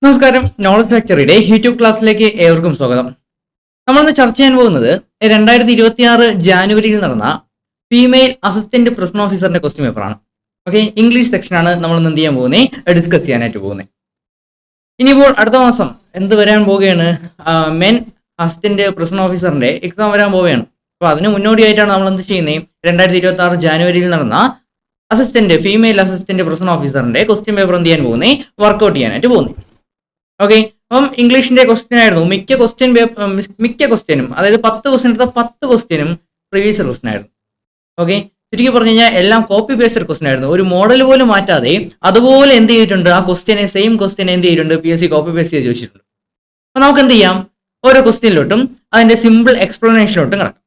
നമസ്കാരം. നോളജ് ഫാക്ടറിയുടെ യൂട്യൂബ് ക്ലാസ്സിലേക്ക് ഏവർക്കും സ്വാഗതം. നമ്മളിന്ന് ചർച്ച ചെയ്യാൻ പോകുന്നത് 2026 ജാനുവരിയിൽ നടന്ന ഫീമെയിൽ അസിസ്റ്റന്റ് പ്രിസൺ ഓഫീസറിന്റെ ക്വസ്റ്റ്യൻ പേപ്പറാണ്. ഓക്കെ, ഇംഗ്ലീഷ് സെക്ഷനാണ് നമ്മൾ ഇന്ന് എന്ത് ചെയ്യാൻ പോകുന്നത്, ഡിസ്കസ് ചെയ്യാനായിട്ട് പോകുന്നത്. ഇനിയിപ്പോൾ അടുത്ത മാസം എന്ത് വരാൻ പോവുകയാണ്, മെൻ അസിസ്റ്റന്റ് പ്രിസൺ ഓഫീസറിന്റെ എക്സാം വരാൻ പോവുകയാണ്. അപ്പോൾ അതിന് മുന്നോടിയായിട്ടാണ് നമ്മൾ എന്ത് ചെയ്യുന്നത്, 2026 ജാനുവരിയിൽ നടന്ന ഫീമെയിൽ അസിസ്റ്റന്റ് പ്രിസൺ ഓഫീസറിന്റെ ക്വസ്റ്റ്യൻ പേപ്പർ എന്ത് ചെയ്യാൻ പോകുന്നത്, വർക്ക്ഔട്ട് ചെയ്യാനായിട്ട് പോകുന്നത്. ഓക്കെ, അപ്പം ഇംഗ്ലീഷിന്റെ ക്വസ്റ്റ്യൻ ആയിരുന്നു മിക്ക ക്വസ്റ്റ്യനും, അതായത് 10 ക്വസ്റ്റ്യൻ എടുത്ത 10 ക്വസ്റ്റ്യനും പ്രീവിയസ് ക്വസ്റ്റ്യൻ ആയിരുന്നു. ഓക്കെ, ചുരുക്കി പറഞ്ഞു കഴിഞ്ഞാൽ എല്ലാം കോപ്പി പേസ്റ്റഡ് ക്വസ്റ്റ്യൻ ആയിരുന്നു. ഒരു മോഡൽ പോലും മാറ്റാതെ അതുപോലെ എന്ത് ചെയ്തിട്ടുണ്ട്, ആ സെയിം ക്വസ്റ്റ്യൻ എന്ത് ചെയ്തിട്ടുണ്ട്, PSC കോപ്പി പേസ്റ്റ് ചെയ്ത് ചോദിച്ചിട്ടുണ്ട്. അപ്പൊ നമുക്ക് എന്ത് ചെയ്യാം, ഓരോ ക്വസ്റ്റ്യനിലോട്ടും അതിന്റെ സിമ്പിൾ എക്സ്പ്ലനേഷനിലോട്ടും കിടക്കാം.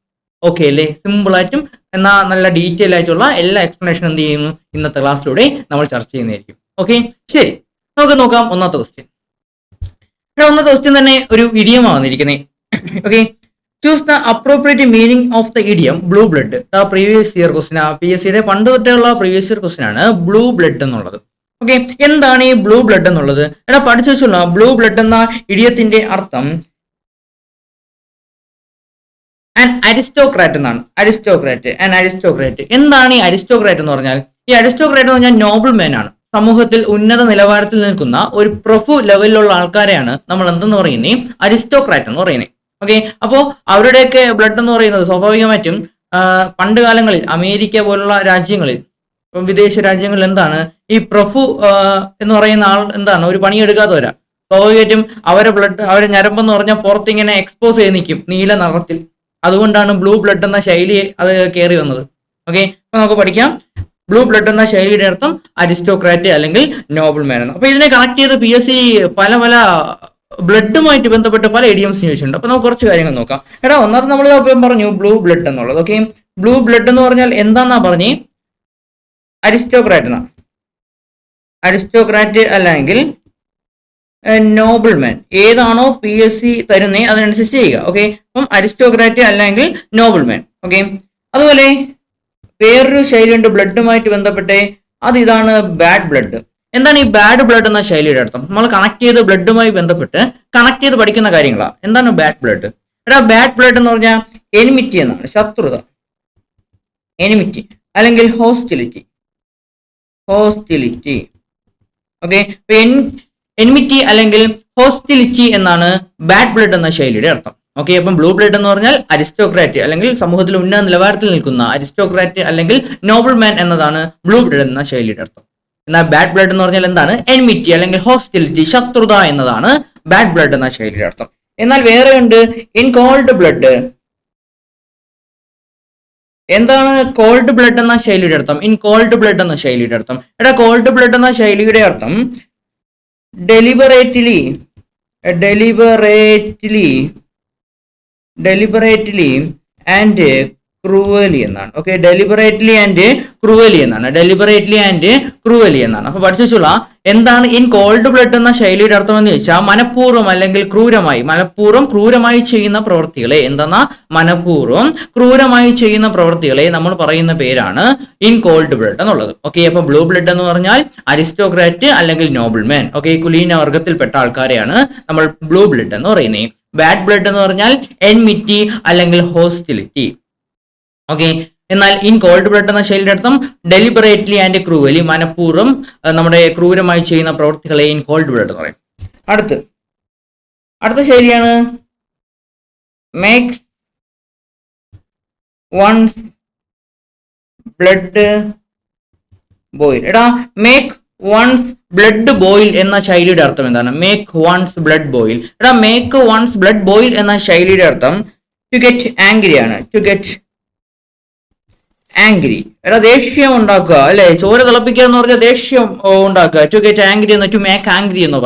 ഓക്കെ അല്ലേ, സിമ്പിൾ ആയിട്ടും എന്നാൽ നല്ല ഡീറ്റെയിൽ ആയിട്ടുള്ള എല്ലാ എക്സ്പ്ലനേഷൻ എന്ത് ചെയ്യുന്നു ഇന്നത്തെ ക്ലാസ്സിലൂടെ നമ്മൾ ചർച്ച ചെയ്യുന്നതായിരിക്കും. ഓക്കെ, ശരി, നമുക്ക് നോക്കാം ഒന്നാമത്തെ ക്വസ്റ്റ്യൻ. ഒന്നാമത്തെ ക്വസ്റ്റ്യൻ തന്നെ ഒരു ഇഡിയമാണ് വന്നിരിക്കുന്നത്. Okay, choose the appropriate meaning of the idiom blue blood. Previous year question, PSCയുടെ പണ്ട് തൊട്ടുള്ള പ്രീവിയസ് ഇയർ ക്വസ്റ്റ്യൻ ആണ് ബ്ലൂ ബ്ലഡ് എന്നുള്ളത്. ഓക്കെ, എന്താണ് ഈ ബ്ലൂ ബ്ലഡ് എന്നുള്ളത്? പഠിച്ചു വെച്ചുള്ള ബ്ലൂ ബ്ലഡ് എന്ന ഇഡിയത്തിന്റെ അർത്ഥം അരിസ്റ്റോക്രാറ്റ് എന്നാണ്. അരിസ്റ്റോക്രാറ്റ് എന്താണ് ഈ അരിസ്റ്റോക്രാറ്റ് എന്ന് പറഞ്ഞാൽ? ഈ അരിസ്റ്റോക്രാറ്റ് എന്ന് പറഞ്ഞാൽ നോബിൾ മാൻ ആണ്. സമൂഹത്തിൽ ഉന്നത നിലവാരത്തിൽ നിൽക്കുന്ന ഒരു പ്രഭു ലെവലിലുള്ള ആൾക്കാരെയാണ് നമ്മൾ എന്തെന്ന് പറയുന്നത്, അരിസ്റ്റോക്രാറ്റ് എന്ന് പറയുന്നത്. ഓക്കെ, അപ്പോൾ അവരുടെയൊക്കെ ബ്ലഡ് എന്ന് പറയുന്നത് സ്വാഭാവികമായിട്ടും പണ്ട് കാലങ്ങളിൽ അമേരിക്ക പോലുള്ള രാജ്യങ്ങളിൽ, വിദേശ രാജ്യങ്ങളിൽ എന്താണ് ഈ പ്രഭു എന്ന് പറയുന്ന ആൾ എന്താണ് ഒരു പണിയെടുക്കാത്തവരാ. സ്വാഭാവികമായിട്ടും അവരെ ഞരമ്പെന്ന് പറഞ്ഞാൽ പുറത്തിങ്ങനെ എക്സ്പോസ് ചെയ്ത് നിൽക്കും നീല നിറത്തിൽ. അതുകൊണ്ടാണ് ബ്ലൂ ബ്ലഡ് എന്ന ശൈലി അത് കയറി വന്നത്. ഓക്കെ, അപ്പൊ നമുക്ക് പഠിക്കാം. ബ്ലൂ ബ്ലഡ് എന്ന ശൈലിയുടെ അർത്ഥം അരിസ്റ്റോക്രാറ്റ് അല്ലെങ്കിൽ നോബിൾ മാൻ എന്ന്. അപ്പൊ ഇതിനെ കണക്ട് ചെയ്ത് PSC പല ബ്ലഡുമായിട്ട് ബന്ധപ്പെട്ട് പല ഇഡിയംസ് ചോദിച്ചിട്ടുണ്ട്. അപ്പൊ നമുക്ക് കുറച്ച് കാര്യങ്ങൾ നോക്കാം. ഒന്നാമത് നമ്മൾ പറഞ്ഞു ബ്ലൂ ബ്ലഡ് എന്നുള്ളത്. ഓക്കെ, ബ്ലൂ ബ്ലഡ് എന്ന് പറഞ്ഞാൽ എന്താന്നാ പറഞ്ഞേ, അരിസ്റ്റോക്രാറ്റ് അല്ലെങ്കിൽ നോബിൾ മാൻ, ഏതാണോ PSC തരുന്നേ അതിനനുസരിച്ച് ചെയ്യുക. ഓക്കെ, അപ്പം അരിസ്റ്റോക്രാറ്റ് അല്ലെങ്കിൽ നോബിൾ മാൻ. ഓക്കെ, അതുപോലെ വേറൊരു ശൈലിയുണ്ട് ബ്ലഡുമായിട്ട് ബന്ധപ്പെട്ട്, അത് ഇതാണ് ബാഡ് ബ്ലഡ്. എന്താണ് ഈ ബാഡ് ബ്ലഡ് എന്ന ശൈലിയുടെ അർത്ഥം? നമ്മൾ കണക്ട് ചെയ്ത് ബ്ലഡുമായി ബന്ധപ്പെട്ട് കണക്ട് ചെയ്ത് പഠിക്കുന്ന കാര്യങ്ങളാണ്. എന്താണ് ബാഡ് ബ്ലഡ്? ബാഡ് ബ്ലഡ് എന്ന് പറഞ്ഞാൽ എനിമിറ്റി എന്നാണ്, ശത്രുത, എനിമിറ്റി അല്ലെങ്കിൽ ഹോസ്റ്റിലിറ്റി. ഓക്കെ, എനിമിറ്റി അല്ലെങ്കിൽ ഹോസ്റ്റിലിറ്റി എന്നാണ് ബാഡ് ബ്ലഡ് എന്ന ശൈലിയുടെ അർത്ഥം. ഓക്കെ, അപ്പം ബ്ലൂ ബ്ലഡ് എന്ന് പറഞ്ഞാൽ അരിസ്റ്റോക്രാറ്റ് അല്ലെങ്കിൽ സമൂഹത്തിൽ ഉന്നത നിലവാരത്തിൽ നിൽക്കുന്ന അരിസ്റ്റോക്രാറ്റ് അല്ലെങ്കിൽ നോബിൾ മാൻ എന്നതാണ് ബ്ലൂ ബ്ലഡ് എന്ന ശൈലിയുടെ അർത്ഥം. എന്നാൽ ബാഡ് ബ്ലഡ് എന്ന് പറഞ്ഞാൽ എന്താണ്, എനിമിറ്റി അല്ലെങ്കിൽ ഹോസ്റ്റിലിറ്റി, ശത്രുത എന്നതാണ് ബാഡ് ബ്ലഡ് എന്ന ശൈലിയുടെ അർത്ഥം. എന്നാൽ വേറെ ഉണ്ട് ഇൻ കോൾഡ് ബ്ലഡ്. എന്താണ് കോൾഡ് ബ്ലഡ് എന്ന ശൈലിയുടെ അർത്ഥം? ഇൻ കോൾഡ് ബ്ലഡ് എന്ന ശൈലിയുടെ അർത്ഥം, കോൾഡ് ബ്ലഡ് എന്ന ശൈലിയുടെ അർത്ഥം ഡെലിബറേറ്റ്ലി ആൻഡ് ക്രൂവലി എന്നാണ്. ഓക്കെ, ഡെലിബറേറ്റ്ലി ആൻഡ് ക്രൂവലി എന്നാണ്. അപ്പൊ പഠിച്ചുള്ള എന്താണ് ഇൻ കോൾഡ് ബ്ലഡ് എന്ന ശൈലിയുടെ അർത്ഥം എന്ന് ചോദിച്ചാൽ മനഃപൂർവ്വം അല്ലെങ്കിൽ ക്രൂരമായി ചെയ്യുന്ന പ്രവൃത്തികളെ, ക്രൂരമായി ചെയ്യുന്ന പ്രവൃത്തികളെ നമ്മൾ പറയുന്ന പേരാണ് ഇൻ കോൾഡ് ബ്ലഡ് എന്നുള്ളത്. ഓക്കെ, അപ്പൊ ബ്ലൂ ബ്ലഡ് എന്ന് പറഞ്ഞാൽ അരിസ്റ്റോക്രാറ്റ് അല്ലെങ്കിൽ നോബിൾ മാൻ, ഓക്കെ, കുലീന വർഗത്തിൽപ്പെട്ട ആൾക്കാരെയാണ് നമ്മൾ ബ്ലൂ ബ്ലഡ് എന്ന് പറയുന്നത്. ബാഡ് ബ്ലഡ് എന്ന് പറഞ്ഞാൽ എനിമിറ്റി അല്ലെങ്കിൽ ഹോസ്റ്റിലിറ്റി. ഓക്കെ, എന്നാൽ ഇൻ കോൾഡ് ബ്ലഡ് എന്ന ശൈലിയുടെ അർത്ഥം ഡെലിബറേറ്റ്ലി ആൻഡ് ക്രൂവലി, മനഃപൂർവ്വം നമ്മുടെ ക്രൂരമായി ചെയ്യുന്ന പ്രവൃത്തികളെ ഇൻ കോൾഡ് ബ്ലഡ് എന്ന് പറയും. അടുത്ത ശൈലിയാണ് makes one's blood boil. Make one's blood boil എന്ന ശൈലിയുടെ അർത്ഥം എന്താണ്? Make one's blood boil. Make one's blood boil എന്ന ശൈലിയുടെ അർത്ഥം ടു ഗെറ്റ് ആംഗ്രി ആണ്. ദേഷ്യം ഉണ്ടാക്കുക അല്ലെ, ചോര തിളപ്പിക്കുക എന്ന് പറഞ്ഞാൽ ദേഷ്യം ഉണ്ടാക്കുക. ടു ഗെറ്റ് ആംഗ്രി എന്ന്, ടു മേക്ക് ആംഗ്രി എന്ന്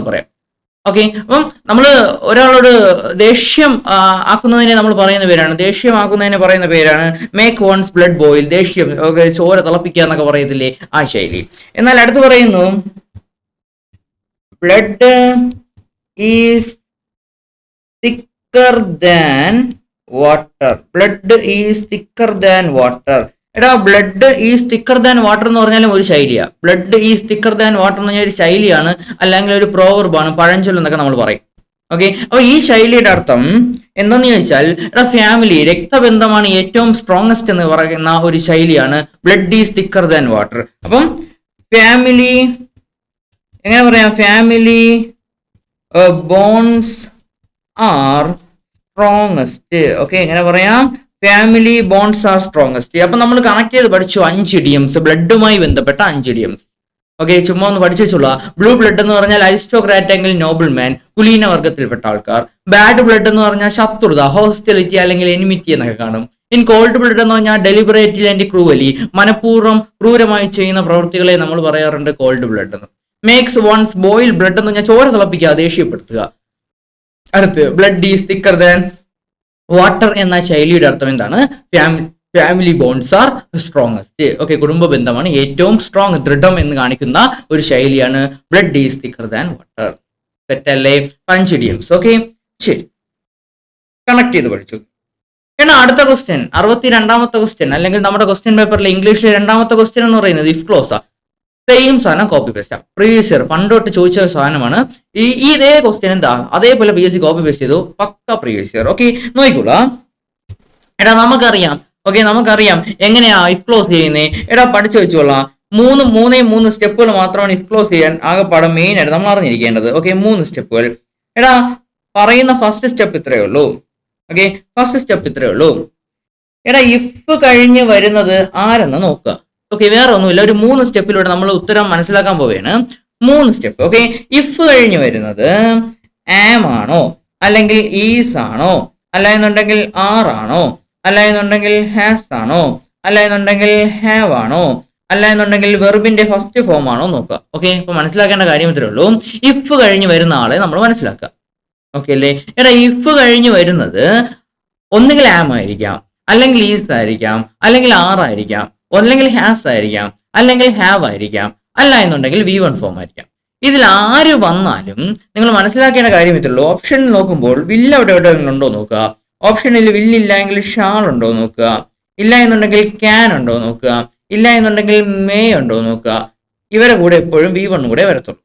പറയാം. ഓക്കെ, അപ്പം നമ്മൾ ഒരാളോട് ദേഷ്യം ആക്കുന്നതിനെ നമ്മൾ പറയുന്ന പേരാണ് മേക്ക് വൺസ് ബ്ലഡ് ബോയിൽ. ദേഷ്യം, ചോര തിളപ്പിക്കുക എന്നൊക്കെ പറയത്തില്ലേ, ആ ശൈലി. എന്നാൽ അടുത്ത് പറയുന്നു blood is thicker than water. എടാ blood is thicker than water എന്ന് പറഞ്ഞാലും ഒരു ശൈലിയാണ്. Blood is thicker than water എന്ന് പറഞ്ഞാൽ ഒരു ശൈലിയാണ്, അല്ലെങ്കിൽ ഒരു പ്രോവർബാണ്, പഴഞ്ചൊല്ലെന്നൊക്കെ നമ്മൾ പറയും. ഓക്കെ, അപ്പൊ ഈ ശൈലിയുടെ അർത്ഥം എന്താന്ന് ചോദിച്ചാൽ എടാ ഫാമിലി, രക്തബന്ധമാണ് ഏറ്റവും സ്ട്രോങ്സ്റ്റ് എന്ന് പറയുന്ന ഒരു ശൈലിയാണ് blood is thicker than water. അപ്പം ഫാമിലി എങ്ങനെ പറയാം? Family bonds are strongest. Okay, എങ്ങനെ പറയാം? Family bonds are strongest. അപ്പൊ നമ്മൾ കണക്ട് ചെയ്ത് പഠിച്ചു 5 ഇഡിയംസ്, ബ്ലഡുമായി ബന്ധപ്പെട്ട 5 ഇഡിയംസ്. ഓക്കെ, ചുമ്മാ ഒന്ന് പഠിച്ചു വെച്ചുള്ള. ബ്ലൂ ബ്ലഡ് എന്ന് പറഞ്ഞാൽ അരിസ്റ്റോക്രാറ്റ് അല്ലെങ്കിൽ നോബിൾ മാൻ, കുലീന വർഗത്തിൽപ്പെട്ട ആൾക്കാർ. ബാഡ് ബ്ലഡ് എന്ന് പറഞ്ഞാൽ ശത്രുത, ഹോസ്റ്റിലിറ്റി അല്ലെങ്കിൽ എനിമിറ്റി എന്നൊക്കെ കാണും. ഇൻ കോൾഡ് ബ്ലഡ് എന്ന് പറഞ്ഞാൽ ഡെലിബറേറ്റ്ലി ആൻഡ് ക്രൂവലി, മനഃപൂർവ്വം ക്രൂരമായി ചെയ്യുന്ന പ്രവൃത്തികളെ നമ്മൾ പറയാറുണ്ട് കോൾഡ് ബ്ലഡ് എന്ന്. മേക്സ് വൺസ് ബോയിൽ ബ്ലഡ് എന്ന് പറഞ്ഞാൽ ചോര തിളപ്പിക്കുക, ദേഷ്യപ്പെടുത്തുക. അടുത്ത് blood is thicker than water എന്ന ശൈലിയുടെ അർത്ഥം എന്താണ്? Family bonds are strongest. Okay, കുടുംബ ബന്ധമാണ് ഏറ്റവും സ്ട്രോങ്, ദൃഢം എന്ന് കാണിക്കുന്ന ഒരു ശൈലിയാണ് blood is thicker than water. തെറ്റല്ലേ? 5 ഇഡിയംസ്. ഓക്കെ, ശരി, കണക്ട് ചെയ്ത് പഠിച്ചു. എന്നാൽ അടുത്ത ക്വസ്റ്റ്യൻ, 62ാമത്തെ ക്വസ്റ്റ്യൻ, അല്ലെങ്കിൽ നമ്മുടെ ക്വസ്റ്റ്യൻ പേപ്പറിൽ ഇംഗ്ലീഷിലെ 2ാമത്തെ ക്വസ്റ്റ്യൻ എന്ന് പറയുന്നത് ഇഫ് ക്ലോസ്. സെയിം സാധനം കോപ്പി പേസ്റ്റ്, പ്രീവിയസ് ഇയർ പണ്ടോട്ട് ചോദിച്ച സാധനമാണ്. ഇതേ ക്വസ്റ്റ്യൻ എന്താ അതേപോലെ PSC കോപ്പി പേസ്റ്റ് ചെയ്തു, പക്ക പ്രീവിയസ് ഇയർ. ഓക്കെ, നോക്കിക്കോളാം. എടാ നമുക്കറിയാം, ഓക്കെ നമുക്കറിയാം എങ്ങനെയാ ഇഫ് ക്ലോസ് ചെയ്യുന്നേ. എടാ പഠിച്ചു വെച്ചോളാം. 3 സ്റ്റെപ്പുകൾ മാത്രമാണ് ഇഫ് ക്ലോസ് ചെയ്യാൻ ആകെപ്പാടെ മെയിൻ ആയിട്ട് നമ്മൾ അറിഞ്ഞിരിക്കേണ്ടത്. ഓക്കെ, 3 സ്റ്റെപ്പുകൾ. എടാ പറയുന്ന ഫസ്റ്റ് സ്റ്റെപ്പ് ഇത്രയേ ഉള്ളൂ. ഓക്കെ, ഫസ്റ്റ് സ്റ്റെപ്പ് ഇത്രയേ ഉള്ളൂ. എടാ ഇഫ് കഴിഞ്ഞ് വരുന്നത് ആരെന്ന് നോക്കുക. ഓക്കെ, വേറെ ഒന്നുമില്ല, ഒരു 3 സ്റ്റെപ്പിലൂടെ നമ്മൾ ഉത്തരം മനസ്സിലാക്കാൻ പോവുകയാണ്. 3 സ്റ്റെപ്പ്. ഓക്കെ, ഇഫ് കഴിഞ്ഞ് വരുന്നത് ആം ആണോ, അല്ലെങ്കിൽ ഈസ് ആണോ, അല്ല എന്നുണ്ടെങ്കിൽ ആർ ആണോ, അല്ല എന്നുണ്ടെങ്കിൽ ഹാസ് ആണോ, അല്ല എന്നുണ്ടെങ്കിൽ ഹാവ് ആണോ, അല്ല എന്നുണ്ടെങ്കിൽ വെർബിന്റെ ഫസ്റ്റ് ഫോം ആണോ നോക്കുക. ഓക്കെ, അപ്പൊ മനസ്സിലാക്കേണ്ട കാര്യം ഇത്രേ ഉള്ളൂ. ഇഫ് കഴിഞ്ഞ് വരുന്ന ആളെ നമ്മൾ മനസ്സിലാക്കുക. ഓക്കെ അല്ലേ? എടാ ഇഫ് കഴിഞ്ഞ് വരുന്നത് ഒന്നുകിൽ ആം ആയിരിക്കാം, അല്ലെങ്കിൽ ഈസ് ആയിരിക്കാം, അല്ലെങ്കിൽ ആർ ആയിരിക്കാം, അല്ലെങ്കിൽ ഹാസ് ആയിരിക്കാം, അല്ലെങ്കിൽ ഹാവ് ആയിരിക്കാം, അല്ല എന്നുണ്ടെങ്കിൽ V1 ഫോം ആയിരിക്കാം. ഇതിൽ ആര് വന്നാലും നിങ്ങൾ മനസ്സിലാക്കേണ്ട കാര്യം ഇത്രയുള്ളൂ. ഓപ്ഷനിൽ നോക്കുമ്പോൾ വില്ല് എവിടെ ഉണ്ടോ നോക്കുക. ഓപ്ഷനിൽ വില്ലില്ല എങ്കിൽ ഷാൾ ഉണ്ടോ നോക്കുക, ഇല്ല എന്നുണ്ടെങ്കിൽ ക്യാൻ ഉണ്ടോ നോക്കുക, ഇല്ല എന്നുണ്ടെങ്കിൽ മേ ഉണ്ടോ നോക്കുക. ഇവരെ കൂടെ എപ്പോഴും V1 കൂടെ വരത്തുള്ളൂ.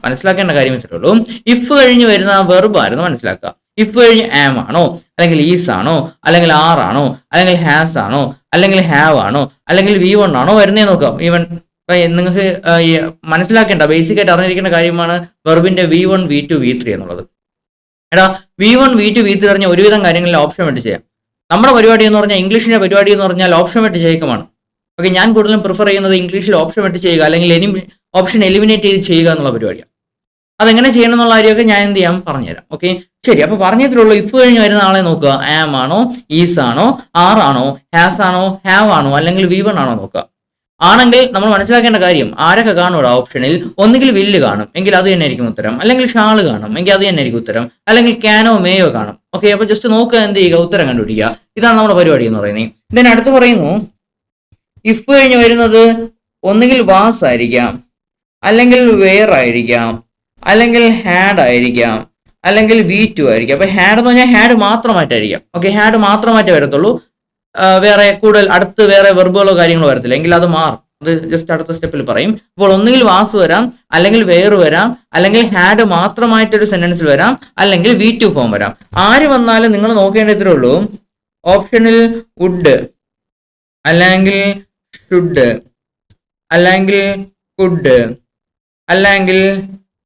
മനസ്സിലാക്കേണ്ട കാര്യം ഇത്രയുള്ളൂ. ഇഫ് കഴിഞ്ഞ് വരുന്ന വെർബ് ആയിരുന്നു മനസ്സിലാക്കുക. ഇഫ് കഴിഞ്ഞ് ആം ആണോ, അല്ലെങ്കിൽ ഈസ് ആണോ, അല്ലെങ്കിൽ ആർ ആണോ, അല്ലെങ്കിൽ ഹാസ് ആണോ, അല്ലെങ്കിൽ ഹാവ് ആണോ, അല്ലെങ്കിൽ V1 ആണോ വരുന്നേ നോക്കാം. ഈവൻ നിങ്ങൾക്ക് മനസ്സിലാക്കേണ്ട ബേസിക് ആയിട്ട് അറിഞ്ഞിരിക്കേണ്ട കാര്യമാണ് വെർബിന്റെ V1, V2, V3 എന്നുള്ളത്. എടാ V1, V2, V3 അറിഞ്ഞ ഒരുവിധം കാര്യങ്ങളിൽ ഓപ്ഷൻ വെട്ട് ചെയ്യാം. നമ്മുടെ പരിപാടി എന്ന് പറഞ്ഞാൽ ഇംഗ്ലീഷിന്റെ പരിപാടി എന്ന് പറഞ്ഞാൽ ഓപ്ഷൻ വെട്ട് ചെയ്യിക്കമാണ്. ഓക്കെ, ഞാൻ കൂടുതലും പ്രിഫർ ചെയ്യുന്നത് ഇംഗ്ലീഷിൽ ഓപ്ഷൻ വെട്ട് ചെയ്യുക, അല്ലെങ്കിൽ ഓപ്ഷൻ എലിമിനേറ്റ് ചെയ്ത് ചെയ്യുക എന്നുള്ള പരിപാടിയാണ്. അതെങ്ങനെ ചെയ്യണം എന്നുള്ള കാര്യമൊക്കെ ഞാൻ എന്ത് ചെയ്യാം പറഞ്ഞുതരാം. ഓക്കെ, ശരി. അപ്പൊ പറഞ്ഞതിലുള്ളൂ ഇഫ് കഴിഞ്ഞ് വരുന്ന ആളെ നോക്കുക. ആം ആണോ, ഈസ് ആണോ, ആർ ആണോ, ഹാസ് ആണോ, ഹാവ് ആണോ, അല്ലെങ്കിൽ V1 ആണോ നോക്കുക. ആണെങ്കിൽ നമ്മൾ മനസ്സിലാക്കേണ്ട കാര്യം ആരൊക്കെ കാണും ഇവിടെ ഓപ്ഷനിൽ? ഒന്നുകിൽ വില്ല് കാണും, എങ്കിൽ അത് തന്നെ ആയിരിക്കും ഉത്തരം, അല്ലെങ്കിൽ ഷാള് കാണും, എങ്കിൽ അത് തന്നെ ആയിരിക്കും ഉത്തരം, അല്ലെങ്കിൽ ക്യാനോ മേയോ കാണും. ഓക്കെ, അപ്പൊ ജസ്റ്റ് നോക്കുക, എന്ത് ചെയ്യുക, ഉത്തരം കണ്ടുപിടിക്കുക. ഇതാണ് നമ്മുടെ പരിപാടി എന്ന് പറയുന്നത്. ഇതിന് അടുത്ത് പറയുന്നു ഇഫ് കഴിഞ്ഞ് വരുന്നത് ഒന്നുകിൽ വാസ് ആയിരിക്കാം, അല്ലെങ്കിൽ വെയർ ആയിരിക്കാം, അല്ലെങ്കിൽ ഹാഡ് ആയിരിക്കാം, അല്ലെങ്കിൽ V2 ആയിരിക്കാം. അപ്പൊ ഹാഡ് എന്ന് പറഞ്ഞാൽ ഹാഡ് മാത്രമായിട്ടായിരിക്കാം. ഓക്കെ, ഹാഡ് മാത്രമായിട്ടേ വരത്തുള്ളൂ. വേറെ കൂടുതൽ അടുത്ത് വേറെ വെർബുകളോ കാര്യങ്ങളോ വരത്തില്ല, എങ്കിൽ അത് മാറും. അത് ജസ്റ്റ് അടുത്ത സ്റ്റെപ്പിൽ പറയും. അപ്പോൾ ഒന്നുകിൽ വാസ് വരാം, അല്ലെങ്കിൽ വെയർ വരാം, അല്ലെങ്കിൽ ഹാഡ് മാത്രമായിട്ടൊരു സെന്റൻസിൽ വരാം, അല്ലെങ്കിൽ V2 ഫോം വരാം. ആര് വന്നാലും നിങ്ങൾ നോക്കേണ്ടതേ ഉള്ളൂ. ഓപ്ഷനിൽ വുഡ്, അല്ലെങ്കിൽ ഷുഡ്, അല്ലെങ്കിൽ കുഡ്, അല്ലെങ്കിൽ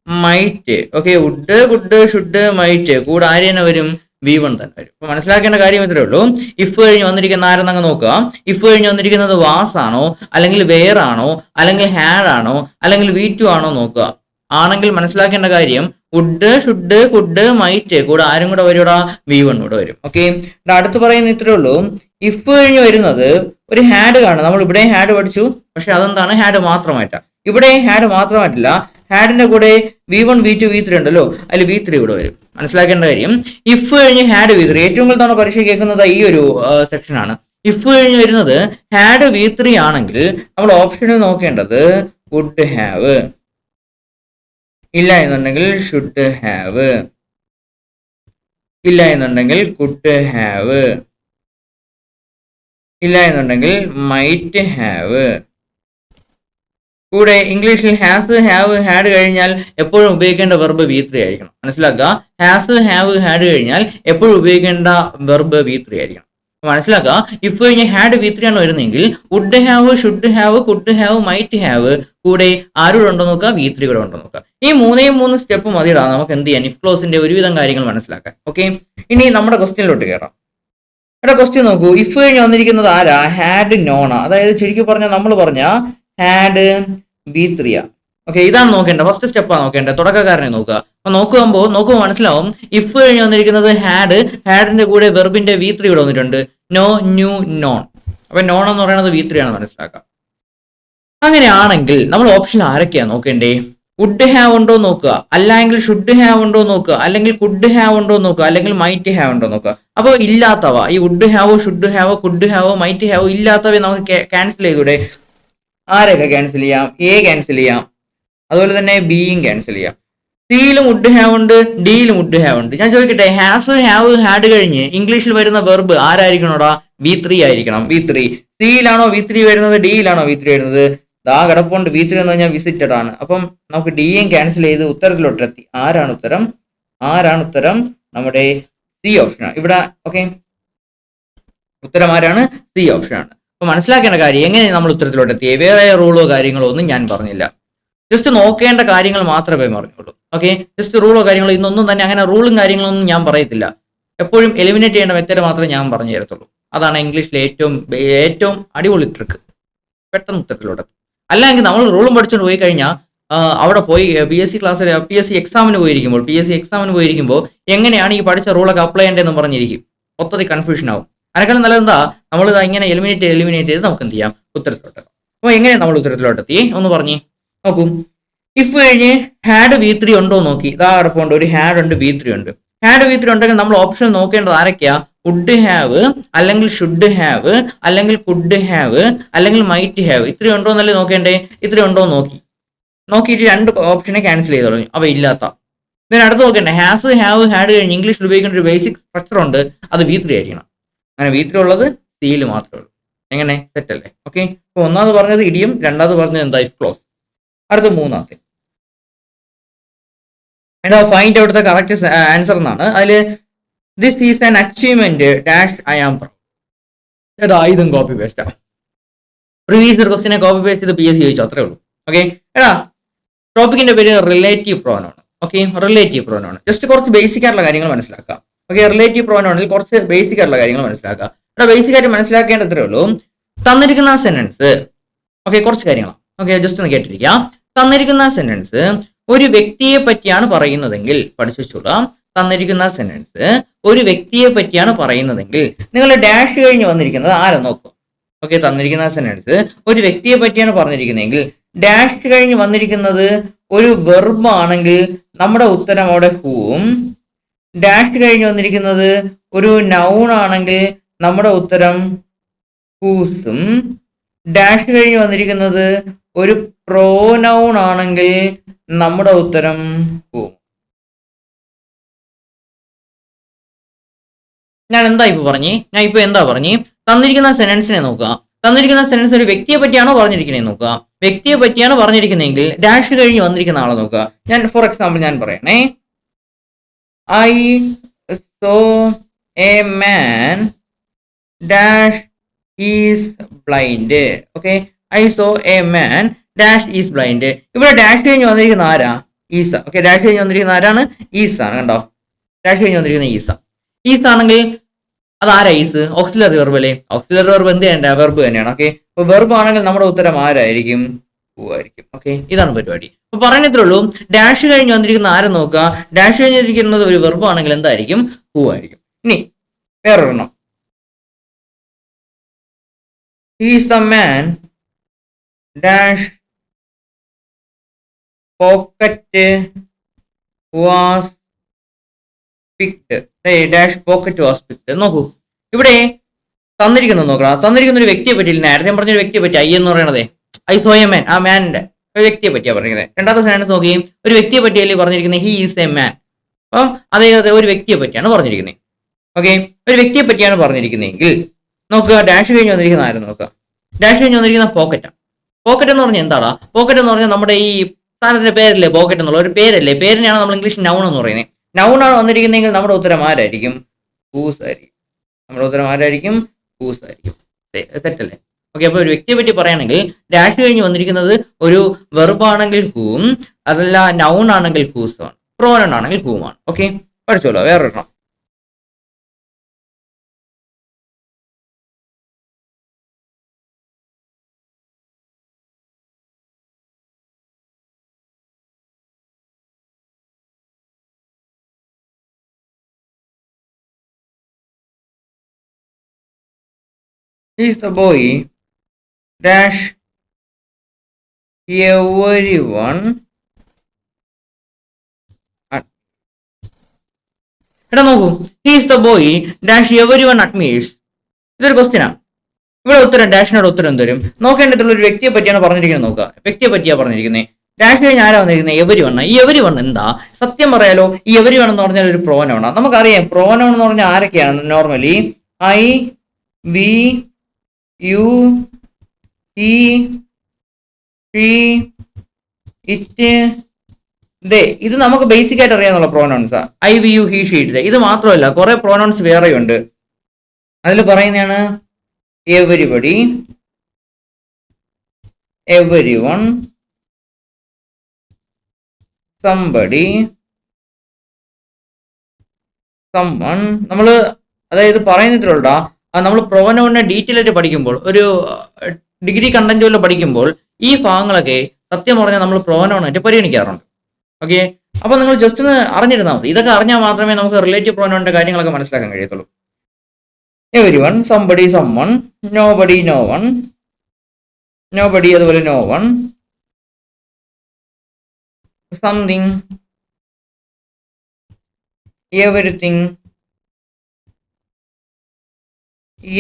might. Okay, would, could, should, might കൂടെ ആര് തന്നെ വരും? V1 തന്നെ വരും. അപ്പൊ മനസ്സിലാക്കേണ്ട കാര്യം ഇത്രേ ഉള്ളൂ. ഇഫ് കഴിഞ്ഞ് വന്നിരിക്കുന്ന ആരെന്നങ്ങ് നോക്കുക. ഇഫ് കഴിഞ്ഞ് വന്നിരിക്കുന്നത് വാസ് ആണോ, അല്ലെങ്കിൽ വെയർ ആണോ, അല്ലെങ്കിൽ ഹാഡ് ആണോ, അല്ലെങ്കിൽ V2 ആണോ നോക്കുക. ആണെങ്കിൽ മനസ്സിലാക്കേണ്ട കാര്യം വുഡ്, ഷുഡ്, കുഡ്, മൈറ്റ് കൂടെ ആരും കൂടെ വരൂടാ? V1 കൂടെ വരും. ഓക്കെ, അടുത്ത് പറയുന്ന ഇത്രേ ഉള്ളൂ. ഇഫ് കഴിഞ്ഞ് വരുന്നത് ഒരു ഹാഡ് കാണും. നമ്മൾ ഇവിടെ ഹാഡ് പഠിച്ചു, പക്ഷെ അതെന്താണ്? ഹാഡ് മാത്രമായിട്ടാണ്. ഇവിടെ ഹാഡ് മാത്രമായിട്ടില്ല, ഹാഡിന്റെ കൂടെ V1, V2, V3 ഉണ്ടല്ലോ, അതിൽ V3 കൂടെ വരും. മനസ്സിലാക്കേണ്ട കാര്യം ഇഫ് കഴിഞ്ഞ് ഹാഡ് V3 ഏറ്റവും കൂടുതൽ തവണ പരീക്ഷ കേൾക്കുന്നത് ഈ ഒരു സെക്ഷനാണ്. ഇഫ് കഴിഞ്ഞ് വരുന്നത് ഹാഡ് V3 ആണെങ്കിൽ നമ്മൾ ഓപ്ഷനിൽ നോക്കേണ്ടത് വുഡ് ഹാവ്, ഇല്ല എന്നുണ്ടെങ്കിൽ ഷുഡ് ഹാവ്, ഇല്ല എന്നുണ്ടെങ്കിൽ കുഡ് ഹാവ്, ഇല്ല എന്നുണ്ടെങ്കിൽ മൈറ്റ് ഹാവ്. കൂടെ ഇംഗ്ലീഷിൽ ഹാസ് ഹാവ് ഹാഡ് കഴിഞ്ഞാൽ എപ്പോഴും ഉപയോഗിക്കേണ്ട വെർബ് V3 ആയിരിക്കണം. മനസ്സിലാക്കുക, ഹാസ് ഹാവ് ഹാഡ് കഴിഞ്ഞാൽ എപ്പോഴും ഉപയോഗിക്കേണ്ട വെർബ് V3 ആയിരിക്കണം. മനസ്സിലാക്കുക, ഇഫ് കഴിഞ്ഞ് ഹാഡ് V3 ആണ് വരുന്നതെങ്കിൽ would have, should have, could have, might have കൂടെ ആരുടെ ഉണ്ടോ നോക്കുക, V3 കൂടെ ഉണ്ടോ നോക്കുക. ഈ മൂന്ന് സ്റ്റെപ്പ് മതിയിടാം നമുക്ക് എന്ത് ചെയ്യാൻ, ഇഫ് ക്ലോസിന്റെ ഒരുവിധം കാര്യങ്ങൾ മനസ്സിലാക്കാൻ. ഓക്കെ, ഇനി നമ്മുടെ ക്വസ്റ്റ്യനിലോട്ട് കയറാം. ഇവിടെ ക്വസ്റ്റ്യൻ നോക്കൂ, ഇഫ് കഴിഞ്ഞ് വന്നിരിക്കുന്നത് ആരാ, ഹാഡ് നോണ. അതായത് ശരിക്കും പറഞ്ഞാൽ നമ്മൾ പറഞ്ഞ ഹാഡ് V3 ആ. ഓക്കെ, ഇതാണ് നോക്കേണ്ടത്, ഫസ്റ്റ് സ്റ്റെപ്പാണ് നോക്കേണ്ടത്, തുടക്കക്കാരനെ നോക്കുക. അപ്പൊ നോക്കുമ്പോൾ മനസ്സിലാവും ഇഫ് കഴിഞ്ഞ് വന്നിരിക്കുന്നത് ഹാഡിന്റെ കൂടെ വെർബിന്റെ V3 ഇവിടെ വന്നിട്ടുണ്ട്, നോ, ന്യൂ, നോൺ. അപ്പൊ നോൺ എന്ന് പറയുന്നത് V3 ആണ്, മനസ്സിലാക്കാം. അങ്ങനെയാണെങ്കിൽ നമ്മൾ ഓപ്ഷൻ ആരൊക്കെയാ നോക്കേണ്ടേ, വുഡ് ഹാവ് ഉണ്ടോ നോക്കുക, അല്ലെങ്കിൽ ഷുഡ് ഹാവ് ഉണ്ടോ നോക്കുക, അല്ലെങ്കിൽ കുഡ് ഹാവ് ഉണ്ടോ നോക്കുക, അല്ലെങ്കിൽ മൈറ്റ് ഹാവ് ഉണ്ടോ നോക്കുക. അപ്പോൾ ഇല്ലാത്തവ, ഈ would have, should have, could have, might have ഇല്ലാത്തവയെ നമുക്ക് ക്യാൻസൽ ചെയ്തൂടെ. ആരൊക്കെ ക്യാൻസൽ ചെയ്യാം, എ ക്യാൻസൽ ചെയ്യാം, അതുപോലെ തന്നെ ബിയും ക്യാൻസൽ ചെയ്യാം. സിയിലും വുഡ് ഹാവ് ഉണ്ട്, ഡിയിലും വുഡ് ഹാവ് ഉണ്ട്. ഞാൻ ചോദിക്കട്ടെ, ഹാസ് ഹാവ് ഹാഡ് കഴിഞ്ഞ് ഇംഗ്ലീഷിൽ വരുന്ന വെർബ് ആരായിരിക്കണോടാ, V3 ആയിരിക്കണം. V3 സിയിലാണോ V3 വരുന്നത്, ഡിയിലാണോ V3 വരുന്നത്, ദാ കിടപ്പുണ്ട് V3 എന്ന് പറഞ്ഞാൽ വിസിറ്റഡ് ആണ്. അപ്പം നമുക്ക് ഡിയും ക്യാൻസൽ ചെയ്ത് ഉത്തരത്തിലോട്ടെത്തി. ആരാണ് ഉത്തരം, നമ്മുടെ സി ഓപ്ഷനാണ് ഇവിടെ. ഓക്കെ, ഉത്തരം ആരാണ്, സി ഓപ്ഷനാണ്. അപ്പൊ മനസ്സിലാക്കേണ്ട കാര്യം, എങ്ങനെ നമ്മൾ ഉത്തരത്തിലോട്ടെത്തിയേ, വേറെ റൂളോ കാര്യങ്ങളോ ഒന്നും ഞാൻ പറഞ്ഞില്ല, ജസ്റ്റ് നോക്കേണ്ട കാര്യങ്ങൾ മാത്രമേ പറഞ്ഞുള്ളൂ. ഓക്കെ, ജസ്റ്റ് റൂളോ കാര്യങ്ങളോ ഇന്നൊന്നും തന്നെ അങ്ങനെ റൂളും കാര്യങ്ങളൊന്നും ഞാൻ പറയത്തില്ല. എപ്പോഴും എലിമിനേറ്റ് ചെയ്യേണ്ട മെത്തേഡ് മാത്രമേ ഞാൻ പറഞ്ഞു തരത്തുള്ളൂ. അതാണ് ഇംഗ്ലീഷിലെ ഏറ്റവും അടിപൊളി ട്രിക്ക്, പെട്ടെന്ന് ഉത്തരത്തിലോട്ട്. അല്ലെങ്കിൽ നമ്മൾ റൂളും പഠിച്ചുകൊണ്ട് പോയി കഴിഞ്ഞാൽ അവിടെ പോയി PSC എക്സാമിന് പോയിരിക്കുമ്പോൾ എങ്ങനെയാണ് ഈ പഠിച്ച റൂളൊക്കെ അപ്ലൈ ചെയ്യേണ്ടതെന്ന് പറഞ്ഞിരിക്കും, മൊത്തത്തിൽ കൺഫ്യൂഷൻ ആവും. അതിനേക്കാളും നല്ലതെന്താ, നമ്മൾ ഇങ്ങനെ എലിമിനേറ്റ് ചെയ്ത് നമുക്ക് എന്ത് ചെയ്യാം, ഉത്തരത്തിലോട്ട്. അപ്പോൾ എങ്ങനെ നമ്മൾ ഉത്തരത്തിലോട്ടെത്തി ഒന്ന് പറഞ്ഞേ നോക്കൂ. ഇഫ് കഴിഞ്ഞ് ഹാഡ് V3 ഉണ്ടോ നോക്കി, ഇതാ കിടപ്പുണ്ട്, ഒരു ഹാഡ് ഉണ്ട്, V3 ഉണ്ട്. ഹാഡ് V3 ഉണ്ടെങ്കിൽ നമ്മൾ ഓപ്ഷൻ നോക്കേണ്ടത് ആരൊക്കെയാ, വുഡ് ഹാവ്, അല്ലെങ്കിൽ ഷുഡ് ഹാവ്, അല്ലെങ്കിൽ കുഡ് ഹാവ്, അല്ലെങ്കിൽ മൈറ്റ് ഹാവ്. ഇത്രയും ഉണ്ടോ എന്നല്ലേ നോക്കേണ്ടേ, ഇത്രയും ഉണ്ടോ നോക്കിയിട്ട് രണ്ട് ഓപ്ഷനെ ക്യാൻസൽ ചെയ്തോളൂ, അവ ഇല്ലാത്ത. പിന്നെ അടുത്ത് നോക്കേണ്ടേ, ഹാസ് ഹാവ് ഹാഡ് കഴിഞ്ഞ് ഇംഗ്ലീഷിൽ ഉപയോഗിക്കേണ്ട ഒരു ബേസിക് സ്ട്രക്ചർ ഉണ്ട്, അത് V3 ആയിരിക്കണം. അങ്ങനെ V3 ഉള്ളത് സിയിൽ മാത്രമേ ഉള്ളൂ. എങ്ങനെ, സെറ്റ് അല്ലേ? ഓക്കെ, അപ്പൊ ഒന്നാമത് പറഞ്ഞത് ഇടിയും, രണ്ടാമത് പറഞ്ഞത് എന്താ, ഇഫ് ക്ലോസ്. അടുത്ത മൂന്നാമത്തെ find out the correct answer എന്നാണ്. അതില് this is an achievement dash I am proud. ഏതാ, ഇതും കോപ്പി പേസ്റ്റ് ആണ്. പ്രീവിയസ് ക്വസ്റ്റിനെ കോപ്പി പേസ്റ്റ് ചെയ്ത് PSC ചോദിച്ചു, അത്രേ ഉള്ളൂ. ഓക്കെ, ടോപ്പിക്കിന്റെ പേര് relative pronoun. Okay, relative pronoun just കുറച്ച് ബേസിക് ആയിട്ടുള്ള കാര്യങ്ങൾ മനസ്സിലാക്കാം. ഓക്കെ, റിലേറ്റീവ് പ്രോനൗണിൽ കുറച്ച് ബേസിക് ആയിട്ടുള്ള കാര്യങ്ങൾ മനസ്സിലാക്കാം. ബേസിക് ആയിട്ട് മനസ്സിലാക്കേണ്ടത്രേ ഉള്ളൂ. തന്നിരിക്കുന്ന സെന്റൻസ്, ഓക്കെ, കുറച്ച് കാര്യങ്ങളാണ്. ഓക്കെ, ജസ്റ്റ് ഒന്ന് കേട്ടിരിക്കാം. തന്നിരിക്കുന്ന സെന്റൻസ് ഒരു വ്യക്തിയെ പറ്റിയാണ് പറയുന്നതെങ്കിൽ, പഠിച്ചു വെച്ചോളാം. തന്നിരിക്കുന്ന സെന്റൻസ് ഒരു വ്യക്തിയെ പറ്റിയാണ് പറയുന്നതെങ്കിൽ നിങ്ങൾ ഡാഷ് കഴിഞ്ഞ് വന്നിരിക്കുന്നത് ആരെ നോക്കും. ഓക്കെ, തന്നിരിക്കുന്ന സെന്റൻസ് ഒരു വ്യക്തിയെ പറ്റിയാണ് പറഞ്ഞിരിക്കുന്നതെങ്കിൽ ഡാഷ് കഴിഞ്ഞ് വന്നിരിക്കുന്നത് ഒരു വെർബ് ആണെങ്കിൽ നമ്മുടെ ഉത്തരം അവിടെ ഹൂവും. ഡാഷ് കഴിഞ്ഞ് വന്നിരിക്കുന്നത് ഒരു നൗൺ ആണെങ്കിൽ നമ്മുടെ ഉത്തരം ഹൂസും. ഡാഷ് കഴിഞ്ഞ് വന്നിരിക്കുന്നത് ഒരു പ്രോനൗൺ ആണെങ്കിൽ നമ്മുടെ ഉത്തരം ഹൂം. ഞാൻ എന്താ പറഞ്ഞേ, തന്നിരിക്കുന്ന സെന്റൻസിനെ നോക്കുക. തന്നിരിക്കുന്ന സെന്റൻസ് ഒരു വ്യക്തിയെ പറ്റിയാണോ പറഞ്ഞിരിക്കുന്നത് നോക്കുക. വ്യക്തിയെ പറ്റിയാണ് പറഞ്ഞിരിക്കുന്നതെങ്കിൽ ഡാഷ് കഴിഞ്ഞ് വന്നിരിക്കുന്ന ആളെ നോക്കുക. ഞാൻ ഫോർ എക്സാമ്പിൾ ഞാൻ പറയണേ, I so a man dash is blind. Okay, I so a man dash is blind. ഇവിടെ ഡാഷ് കഴിഞ്ഞ് വന്നിരിക്കുന്ന ആരാ, ഈസ. ഓക്കെ, ഡാഷ് കഴിഞ്ഞ് വന്നിരിക്കുന്ന ആരാണ്, ഈസ് ആണ്. കണ്ടോ, ഡാഷ് കഴിഞ്ഞ് വന്നിരിക്കുന്ന ഈസ് ആണെങ്കിൽ അത് ആരാ, ഈസ് ഓക്സിലറി വെർബ് അല്ലേ. ഓക്സിലറി വെർബ് എന്ത് ചെയ്യണ്ട, വെർബ് തന്നെയാണ്. ഓക്കെ, അപ്പൊ വെർബ് ആണെങ്കിൽ നമ്മുടെ ഉത്തരം ആരായിരിക്കും, ഹൂ ആയിരിക്കും. ഓക്കെ, ഇതാണ് പരിപാടി. അപ്പൊ പറഞ്ഞത്രേ ഉള്ളൂ, ഡാഷ് കഴിഞ്ഞ് വന്നിരിക്കുന്ന ആരെ നോക്കുക. ഡാഷ് കഴിഞ്ഞിരിക്കുന്നത് ഒരു വെർബ് ആണെങ്കിൽ എന്തായിരിക്കും, ഹൂ ആയിരിക്കും. ഇനി വേറൊരെണ്ണം, is the man dash pocket was picked. Dash pocket was picked. നോക്കൂ, ഇവിടെ തന്നിരിക്കുന്നത് നോക്കണം. തന്നിരിക്കുന്ന ഒരു വ്യക്തിയെ പറ്റി, നേരത്തെ ഞാൻ പറഞ്ഞൊരു വ്യക്തിയെ പറ്റി, ഐ എന്ന് പറയണതേ ഐ സോ എ മാൻ, ആ മാനിന്റെ ഒരു വ്യക്തിയെ പറ്റിയാണ് പറഞ്ഞിരിക്കുന്നത്. രണ്ടാമത്തെ സെന്റൻസ് നോക്കുകയും ഒരു വ്യക്തിയെ പറ്റിയല്ലേ പറഞ്ഞിരിക്കുന്നത്, ഹി ഈസ് എ മാൻ. അപ്പം അതേ ഒരു വ്യക്തിയെ പറ്റിയാണ് പറഞ്ഞിരിക്കുന്നത്. ഓക്കെ, ഒരു വ്യക്തിയെ പറ്റിയാണ് പറഞ്ഞിരിക്കുന്നതെങ്കിൽ നോക്കുക, ഡാഷ് കഴിഞ്ഞ് വന്നിരിക്കുന്ന ആരും നോക്കുക. ഡാഷ് കഴിഞ്ഞ് വന്നിരിക്കുന്ന പോക്കറ്റാണ്. പോക്കറ്റ് എന്ന് പറഞ്ഞാൽ എന്താടാ? പോക്കറ്റ് എന്ന് പറഞ്ഞാൽ നമ്മുടെ ഈ സാധനത്തിന്റെ പേരല്ലേ പോക്കറ്റ് എന്നുള്ള ഒരു പേരല്ലേ? പേരിനെയാണ് നമ്മൾ ഇംഗ്ലീഷ് നൗൺ എന്ന് പറയുന്നത്. നൗൺ ആണ് വന്നിരിക്കുന്നതെങ്കിൽ നമ്മുടെ ഉത്തരം ആരായിരിക്കും? ഹൂസ് ആയിരിക്കും. നമ്മുടെ ഉത്തരം ആരായിരിക്കും? ഹൂസ് ആയിരിക്കും. സെറ്റ് അല്ലേ? ഓക്കെ, അപ്പൊ ഒരു വ്യക്തിയെ പറ്റി പറയുകയാണെങ്കിൽ ഡാഷ് കഴിഞ്ഞ് വന്നിരിക്കുന്നത് ഒരു വെർബ് ആണെങ്കിൽ ഹൂം, അതല്ല നൗൺ ആണെങ്കിൽ ഹൂസ് ആണ്, പ്രോനൗൺ ആണെങ്കിൽ ഹൂമാണ്. ഓക്കെ, പഠിച്ചോളൂ. വേറൊരെണ്ണം. Is the boy dash everyone? എടാ നോക്കൂ, he's the boy dash everyone admires. ഇതൊരു ക്വസ്റ്റ്യനാണ്. ഇവിടെ ഉത്തരം ഡാഷിനോട് ഉത്തരം തരും. നോക്കേണ്ടതുള്ള ഒരു വ്യക്തിയെ പറ്റിയാണ് പറഞ്ഞിരിക്കുന്നത്. നോക്കുക, വ്യക്തിയെ പറ്റിയാണ് പറഞ്ഞിരിക്കുന്നത്. ഡാഷ് കഴിഞ്ഞ് ആരാ വന്നിരിക്കുന്നത്? എവരിവൺ. ഈ എവരിവൺ എന്താ? സത്യം പറയാലോ, ഈ എവരിവൺ എന്ന് പറഞ്ഞാൽ ഒരു പ്രോനൗൺ ആണ്. നമുക്കറിയാം പ്രോനൗൺ എന്ന് പറഞ്ഞാൽ ആരൊക്കെയാണ്? Normally I, we, you, he, she, it, they. ഇത് നമുക്ക് ബേസിക് ആയിട്ട് അറിയാന്നുള്ള പ്രോനൗൺസാ. I, we, you, he, she, it, they. ഇത് മാത്രമല്ല, കുറെ പ്രോനൗൺസ് വേറെയുണ്ട്. അതിൽ പറയുന്നതാണ് എവരിബഡി, എവരിവൺ, സംബഡി, സമ്മൺ. നമ്മള് അതായത് പറയുന്നിട്ടുള്ളൂ. നമ്മൾ പ്രോനൗണിനെ ഡീറ്റെയിൽ ആയിട്ട് പഠിക്കുമ്പോൾ, ഒരു ഡിഗ്രി കണ്ടന്റ് പോലെ പഠിക്കുമ്പോൾ ഈ ഭാഗങ്ങളൊക്കെ സത്യം പറഞ്ഞാൽ നമ്മൾ പ്രോനൗൺ ആയിട്ട് പരിഗണിക്കാറുണ്ട്. ഓക്കെ, അപ്പൊ നിങ്ങൾ ജസ്റ്റ് ഒന്ന് അറിഞ്ഞിരുന്നാൽ മതി. ഇതൊക്കെ അറിഞ്ഞാൽ മാത്രമേ നമുക്ക് റിലേറ്റീവ് പ്രോനൗണിന്റെ കാര്യങ്ങളൊക്കെ മനസ്സിലാക്കാൻ കഴിയത്തുള്ളൂ. Everyone, somebody, someone, nobody, no one, nobody അതുപോലെ no one, something, everything,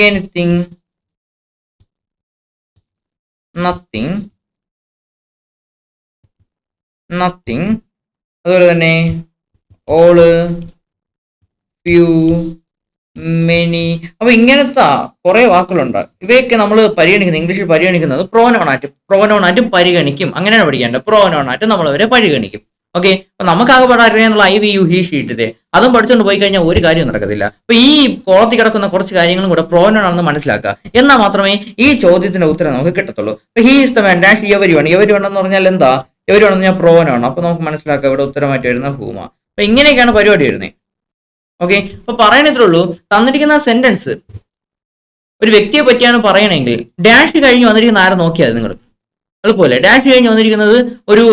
anything, nothing, nothing, അതുപോലെ തന്നെ ഓള്, ഫ്യൂ, മെനി. അപ്പൊ ഇങ്ങനത്തെ കുറെ വാക്കുകളുണ്ട്. ഇവയൊക്കെ നമ്മൾ പരിഗണിക്കുന്നത്, ഇംഗ്ലീഷിൽ പരിഗണിക്കുന്നത് പ്രോനൗൺ ആയിട്ട് പരിഗണിക്കും. അങ്ങനെയാണ് പഠിക്കേണ്ടത്. പ്രോനൗൺ ആയിട്ട് നമ്മൾ അവരെ പരിഗണിക്കും. ഓക്കെ, അപ്പൊ നമുക്കാകെ പറയാനുള്ള I, we, you, he, she, it, അതും പഠിച്ചുകൊണ്ട് പോയി കഴിഞ്ഞാൽ ഒരു കാര്യം നടക്കത്തില്ല. അപ്പൊ ഈ കോളത്തിൽ കിടക്കുന്ന കുറച്ച് കാര്യങ്ങളും കൂടെ പ്രോനൗൺ ആണെന്ന് മനസ്സിലാക്കുക. എന്നാൽ മാത്രമേ ഈ ചോദ്യത്തിന്റെ ഉത്തരം നമുക്ക് കിട്ടത്തുള്ളൂ. അപ്പൊ he is the man dash everyone. Everyone എന്ന് പറഞ്ഞാൽ എന്താ? എവരിവൺ എന്ന് പറഞ്ഞാൽ പ്രോനൗൺ. അപ്പൊ നമുക്ക് മനസ്സിലാക്കാം ഇവിടെ ഉത്തരമായിട്ട് വരുന്ന ഹൂമ. അപ്പൊ ഇങ്ങനെയൊക്കെയാണ് പരിപാടി വരുന്നത്. ഓക്കെ, അപ്പൊ പറയണത്രേ ഉള്ളൂ. തന്നിരിക്കുന്ന സെന്റൻസ് ഒരു വ്യക്തിയെ പറ്റിയാണ് പറയണമെങ്കിൽ ഡാഷ് കഴിഞ്ഞ് വന്നിരിക്കുന്ന ആരെ നോക്കിയാൽ നിങ്ങൾ എളുപ്പമല്ലേ? ഡാഷ് കഴിഞ്ഞ് വന്നിരിക്കുന്നത് ഒരു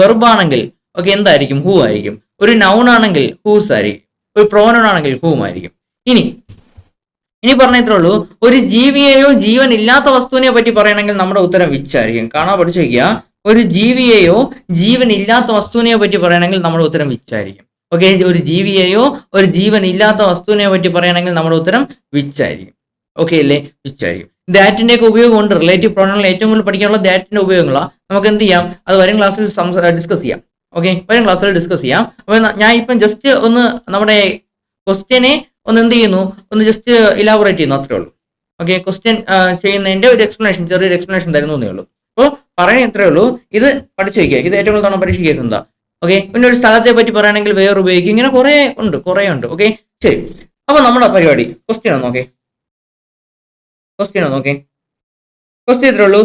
വെർബ് ആണെങ്കിൽ ഓക്കെ എന്തായിരിക്കും? ഹൂ ആയിരിക്കും. ഒരു നൗൺ ആണെങ്കിൽ ഹൂസ് ആയിരിക്കും. ഒരു പ്രോനൗൺ ആണെങ്കിൽ ഹൂം ആയിരിക്കും. ഇനി പറഞ്ഞത്രേ ഉള്ളൂ. ഒരു ജീവിയെയോ ജീവൻ ഇല്ലാത്ത വസ്തുവിനെ പറ്റി പറയണമെങ്കിൽ നമ്മുടെ ഉത്തരം വിച്ച് ആയിരിക്കും. കാണാൻ പഠിച്ചു വയ്ക്കുക. ഒരു ജീവിയെയോ ജീവൻ ഇല്ലാത്ത വസ്തുവിനെ പറ്റി പറയണമെങ്കിൽ നമ്മുടെ ഉത്തരം വിച്ച് ആയിരിക്കും. ഓക്കെ, ഒരു ജീവിയെയോ ഒരു ജീവൻ ഇല്ലാത്ത വസ്തുവിനെ പറ്റി പറയണമെങ്കിൽ നമ്മുടെ ഉത്തരം വിച്ച് ആയിരിക്കും. ഓക്കെ അല്ലേ? വിച്ച് ആയിരിക്കും. ദാറ്റിന്റെ ഒക്കെ ഉപയോഗം ഉണ്ട്. റിലേറ്റീവ് പ്രോനൗണിൽ ഏറ്റവും കൂടുതൽ പഠിക്കാനുള്ള ദാറ്റിന്റെ ഉപയോഗങ്ങളാണ്. നമുക്ക് എന്ത് ചെയ്യാം? അത് വരും ക്ലാസ്സിൽ ഡിസ്കസ് ചെയ്യാം. ഓക്കെ, വരും ക്ലാസ്സിൽ ഡിസ്കസ് ചെയ്യാം. അപ്പൊ ഞാൻ ഇപ്പം ജസ്റ്റ് ഒന്ന് നമ്മുടെ ക്വസ്റ്റ്യനെ ഒന്ന് എന്ത് ചെയ്യുന്നു, ഒന്ന് ജസ്റ്റ് ഇലാബറേറ്റ് ചെയ്യുന്നു, അത്രേ ഉള്ളൂ. ഓക്കെ, ക്വസ്റ്റ്യൻ ചെയ്യുന്നതിന്റെ ഒരു എക്സ്പ്ലനേഷൻ, ചെറിയൊരു എക്സ്പ്ലനേഷൻ തരുന്നു എന്നേ ഉള്ളൂ. അപ്പോൾ പറയുന്നത് ഇത്രേ ഉള്ളൂ. ഇത് പഠിച്ചു വയ്ക്കുക. ഇത് ഏറ്റവും കൂടുതൽ തവണ പരീക്ഷ കേൾക്കുന്നതാ. ഓക്കെ, പിന്നെ ഒരു സ്ഥലത്തെ പറ്റി പറയുകയാണെങ്കിൽ വേറെ ഉപയോഗിക്കും. ഇങ്ങനെ കുറേ ഉണ്ട്. ഓക്കെ, ശരി. അപ്പൊ നമ്മുടെ പരിപാടി ക്വസ്റ്റ്യൻ ഒന്ന് നോക്കേ. ക്വസ്റ്റ്യൻ ഇത്രേ ഉള്ളൂ.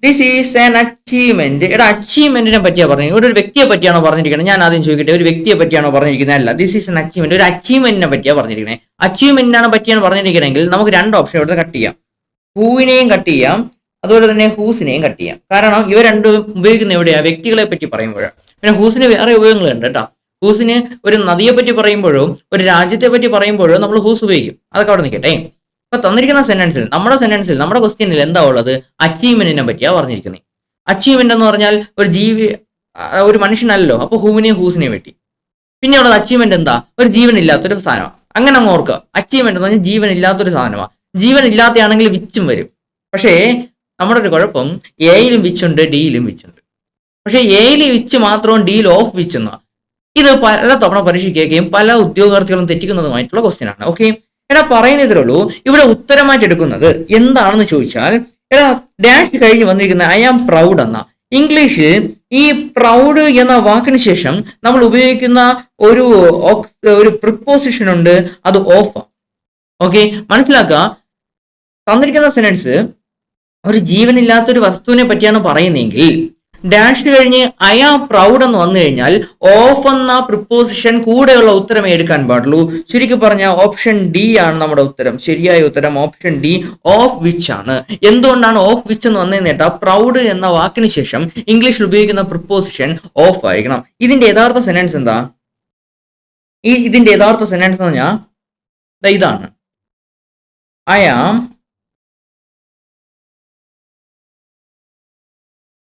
This is an achievement. എടാ, അച്ചീവ്മെന്റിനെ പറ്റിയാ പറഞ്ഞത്. ഇവിടെ ഒരു വ്യക്തിയെ പറ്റിയാണോ പറഞ്ഞിരിക്കുന്നത്? ഞാൻ ആദ്യം ചോദിക്കട്ടെ, ഒരു വ്യക്തിയെ പറ്റിയാണോ പറഞ്ഞിരിക്കുന്നത്? അല്ല, ദിസ് ഈസ് ആൻ അച്ചീവ്മെന്റ്. ഒരു അച്ചീവ്മെന്റിനെ പറ്റിയാ പറഞ്ഞിരിക്കുന്നത്. അച്ചീവ്മെന്റിനാണ് പറ്റിയാണ് പറഞ്ഞിരിക്കണമെങ്കിൽ നമുക്ക് രണ്ട് ഓപ്ഷൻ ഇവിടെ കട്ട് ചെയ്യാം. ഹൂവിനെയും കട്ട് ചെയ്യാം, അതുപോലെ തന്നെ ഹൂസിനെയും കട്ട് ചെയ്യാം. കാരണം ഇവ രണ്ടും ഉപയോഗിക്കുന്ന എവിടെയാ? വ്യക്തികളെ പറ്റി പറയുമ്പോഴാണ്. പിന്നെ ഹൂസിന് വേറെ ഉപയോഗങ്ങളുണ്ട് കേട്ടോ. ഹൂസിന് ഒരു നദിയെ പറ്റി പറയുമ്പോഴോ ഒരു രാജ്യത്തെ പറ്റി പറയുമ്പോഴോ നമ്മൾ ഹൂസ് ഉപയോഗിക്കും. അതൊക്കെ അവിടെ നിൽക്കട്ടെ. അപ്പൊ തന്നിരിക്കുന്ന സെന്റൻസിൽ, നമ്മുടെ ക്വസ്റ്റ്യനിൽ എന്താ ഉള്ളത്? അച്ചീവ്മെന്റിനെ പറ്റിയാ പറഞ്ഞിരിക്കുന്നത്. അച്ചീവ്മെന്റ് എന്ന് പറഞ്ഞാൽ ഒരു മനുഷ്യനല്ലോ. അപ്പൊ ഹൂവിനെയും ഹൂസിനെയും പറ്റി. പിന്നെ ഉള്ളത് അച്ചീവ്മെന്റ് എന്താ? ഒരു ജീവൻ ഇല്ലാത്തൊരു സാധനമാണ്. അങ്ങനെ അങ്ങ് ഓർക്കുക. അച്ചീവ്മെന്റ് എന്ന് പറഞ്ഞാൽ ജീവൻ ഇല്ലാത്തൊരു സാധനമാണ്. ജീവൻ ഇല്ലാത്തയാണെങ്കിൽ വിച്ചും വരും. പക്ഷേ നമ്മുടെ ഒരു കുഴപ്പം, എയിലും വിച്ചുണ്ട്, ഡിയിലും വിച്ചുണ്ട്. പക്ഷേ എയിൽ വിച്ച് മാത്രവും ഡിയിൽ ഓഫ് വിച്ച് എന്ന ഇത് പല തവണ പരീക്ഷിക്കുകയും പല ഉദ്യോഗാർത്ഥികളും തെറ്റിക്കുന്നതുമായിട്ടുള്ള ക്വസ്റ്റ്യൻ ആണ്. ഓക്കെ, എടാ പറയുന്നതേ ഉള്ളൂ. ഇവിടെ ഉത്തരമായിട്ട് എടുക്കുന്നത് എന്താണെന്ന് ചോദിച്ചാൽ, എടാ ഡാഷ് കഴിഞ്ഞ് വന്നിരിക്കുന്ന ഐ ആം പ്രൗഡ് എന്ന ഇംഗ്ലീഷിൽ ഈ പ്രൗഡ് എന്ന വാക്കിന് ശേഷം നമ്മൾ ഉപയോഗിക്കുന്ന ഒരു ഒരു പ്രിപ്പോസിഷൻ ഉണ്ട്, അത് ഓഫ്. ഓക്കെ, മനസ്സിലാക്കുക. തന്നിരിക്കുന്ന സെന്റൻസ് ഒരു ജീവനില്ലാത്തൊരു വസ്തുവിനെ പറ്റിയാണ് പറയുന്നതെങ്കിൽ ഡാഷ് കഴിഞ്ഞ് ഐ ആം പ്രൗഡ് എന്ന് വന്നു കഴിഞ്ഞാൽ ഓഫ് എന്ന പ്രിപ്പോസിഷൻ കൂടെയുള്ള ഉത്തരമേ എടുക്കാൻ പാടുള്ളൂ. ചുരുക്കി പറഞ്ഞ ഓപ്ഷൻ ഡി ആണ് നമ്മുടെ ഉത്തരം. ശരിയായ ഉത്തരം ഓപ്ഷൻ ഡി, ഓഫ് വിച്ച് ആണ്. എന്തുകൊണ്ടാണ് ഓഫ് വിച്ച് എന്ന് വന്നതെന്ന് കേട്ടാ, പ്രൗഡ് എന്ന വാക്കിന് ശേഷം ഇംഗ്ലീഷിൽ ഉപയോഗിക്കുന്ന പ്രിപ്പോസിഷൻ ഓഫ് ആയിരിക്കണം. ഇതിന്റെ യഥാർത്ഥ സെന്റൻസ് എന്താ? ഇതിന്റെ യഥാർത്ഥ സെന്റൻസ് എന്ന് പറഞ്ഞാൽ ഇതാണ്, I am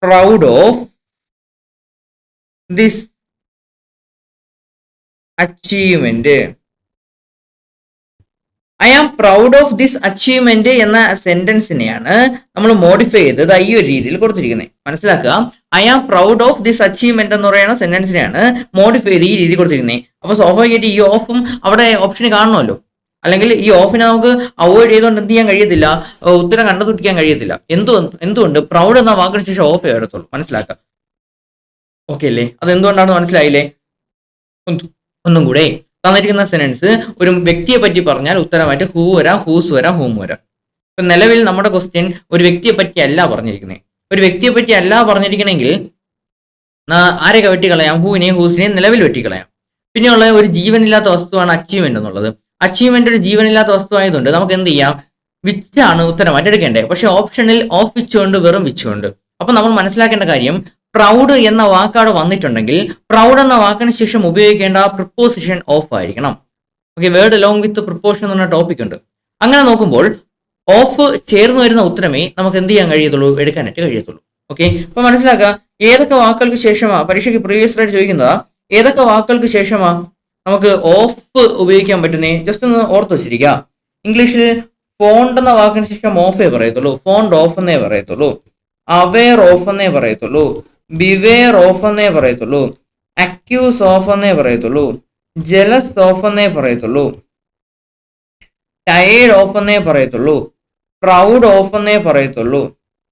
proud of this achievement. I am proud of this achievement എന്ന സെന്റൻസിനെയാണ് നമ്മൾ മോഡിഫൈ ചെയ്തത് ഈ ഒരു രീതിയിൽ കൊടുത്തിരിക്കുന്നത്. മനസ്സിലാക്കുക, I am proud of this achievement എന്ന് പറയുന്ന സെന്റൻസിനെയാണ് മോഡിഫൈ ചെയ്ത് ഈ രീതി കൊടുത്തിരിക്കുന്നത്. അപ്പൊ സ്വാഭാവികമായിട്ട് ഈ ഓഫും അവിടെ ഓപ്ഷന് കാണണമല്ലോ. അല്ലെങ്കിൽ ഈ ഓഫിനെ നമുക്ക് അവോയ്ഡ് ചെയ്തുകൊണ്ട് എന്ത് ചെയ്യാൻ കഴിയത്തില്ല, ഉത്തരം കണ്ടുപിടിക്കാൻ കഴിയത്തില്ല. എന്തുകൊണ്ട് പ്രൗഡ് എന്ന വാക്കിന് ശേഷം ഓഫ് എടുത്തുള്ളൂ. മനസ്സിലാക്കുക. ഓക്കെ അല്ലേ? അത് എന്തുകൊണ്ടാണെന്ന് മനസ്സിലായില്ലേ? ഒന്നും കൂടെ, തന്നിരിക്കുന്ന സെന്റൻസ് ഒരു വ്യക്തിയെ പറ്റി പറഞ്ഞാൽ ഉത്തരമായിട്ട് ഹൂ വരാം, ഹൂസ് വരാം, ഹൂം വരാം. ഇപ്പൊ നിലവിൽ നമ്മുടെ ക്വസ്റ്റ്യൻ ഒരു വ്യക്തിയെ പറ്റി അല്ല പറഞ്ഞിരിക്കുന്നത്. ഒരു വ്യക്തിയെ പറ്റി അല്ല പറഞ്ഞിരിക്കണമെങ്കിൽ ആരെയൊക്കെ വെട്ടിക്കളയാം? ഹൂവിനെയും ഹൂസിനെയും നിലവിൽ വെട്ടിക്കളയാം. പിന്നെയുള്ള ഒരു ജീവനില്ലാത്ത വസ്തുവാണ് അച്ചീവ്മെന്റ് എന്നുള്ളത്. അച്ചീവ്മെന്റ് ഒരു ജീവനില്ലാത്ത വസ്തു ആയതുകൊണ്ട് നമുക്ക് എന്ത് ചെയ്യാം, വിച്ചാണ് ഉത്തരമായിട്ട് എടുക്കേണ്ടത്. പക്ഷെ ഓപ്ഷനിൽ ഓഫ് വിച്ചുകൊണ്ട് വെറും വിച്ചുകൊണ്ട്. അപ്പൊ നമ്മൾ മനസ്സിലാക്കേണ്ട കാര്യം, പ്രൗഡ് എന്ന വാക്കാട് വന്നിട്ടുണ്ടെങ്കിൽ പ്രൗഡ് എന്ന വാക്കിന് ശേഷം ഉപയോഗിക്കേണ്ട പ്രിപ്പോസിഷൻ ഓഫ് ആയിരിക്കണം. Okay, word along with preposition എന്ന് പറഞ്ഞ ടോപ്പിക് ഉണ്ട്. അങ്ങനെ നോക്കുമ്പോൾ ഓഫ് ചേർന്ന് വരുന്ന ഉത്തരമേ നമുക്ക് എന്ത് ചെയ്യാൻ കഴിയത്തുള്ളൂ, എടുക്കാനായിട്ട് കഴിയത്തുള്ളൂ. ഓക്കെ, അപ്പൊ മനസ്സിലാക്കുക, ഏതൊക്കെ വാക്കുകൾക്ക് ശേഷമാ പരീക്ഷയ്ക്ക് പ്രീവിയസ് ആയിട്ട് ചോദിക്കുന്നതാ, ഏതൊക്കെ വാക്കുകൾക്ക് ശേഷമാ നമുക്ക് ഓഫ് ഉപയോഗിക്കാൻ പറ്റുന്നേ? ജസ്റ്റ് ഒന്ന് ഓർത്ത് വെച്ചിരിക്കുക. ഇംഗ്ലീഷിൽ ഫോണ്ട് എന്ന വാക്കിന് ശേഷം ഓഫേ പറയത്തുള്ളൂ, ഫോണ്ട് ഓഫ് എന്നേ പറയത്തുള്ളൂ, അവെയർ ഓഫ് എന്നേ പറയത്തുള്ളൂ, ബിവെയർ ഓഫ് എന്നേ പറയത്തുള്ളൂ, അക്യൂസ് ഓഫ് എന്നേ പറയത്തുള്ളൂ, ജലസ് ഓഫ് എന്നേ പറയത്തുള്ളൂ, ടയേർഡ് ഓഫ് എന്നേ പറയത്തുള്ളൂ, പ്രൗഡ് ഓഫ് എന്നേ പറയത്തുള്ളൂ,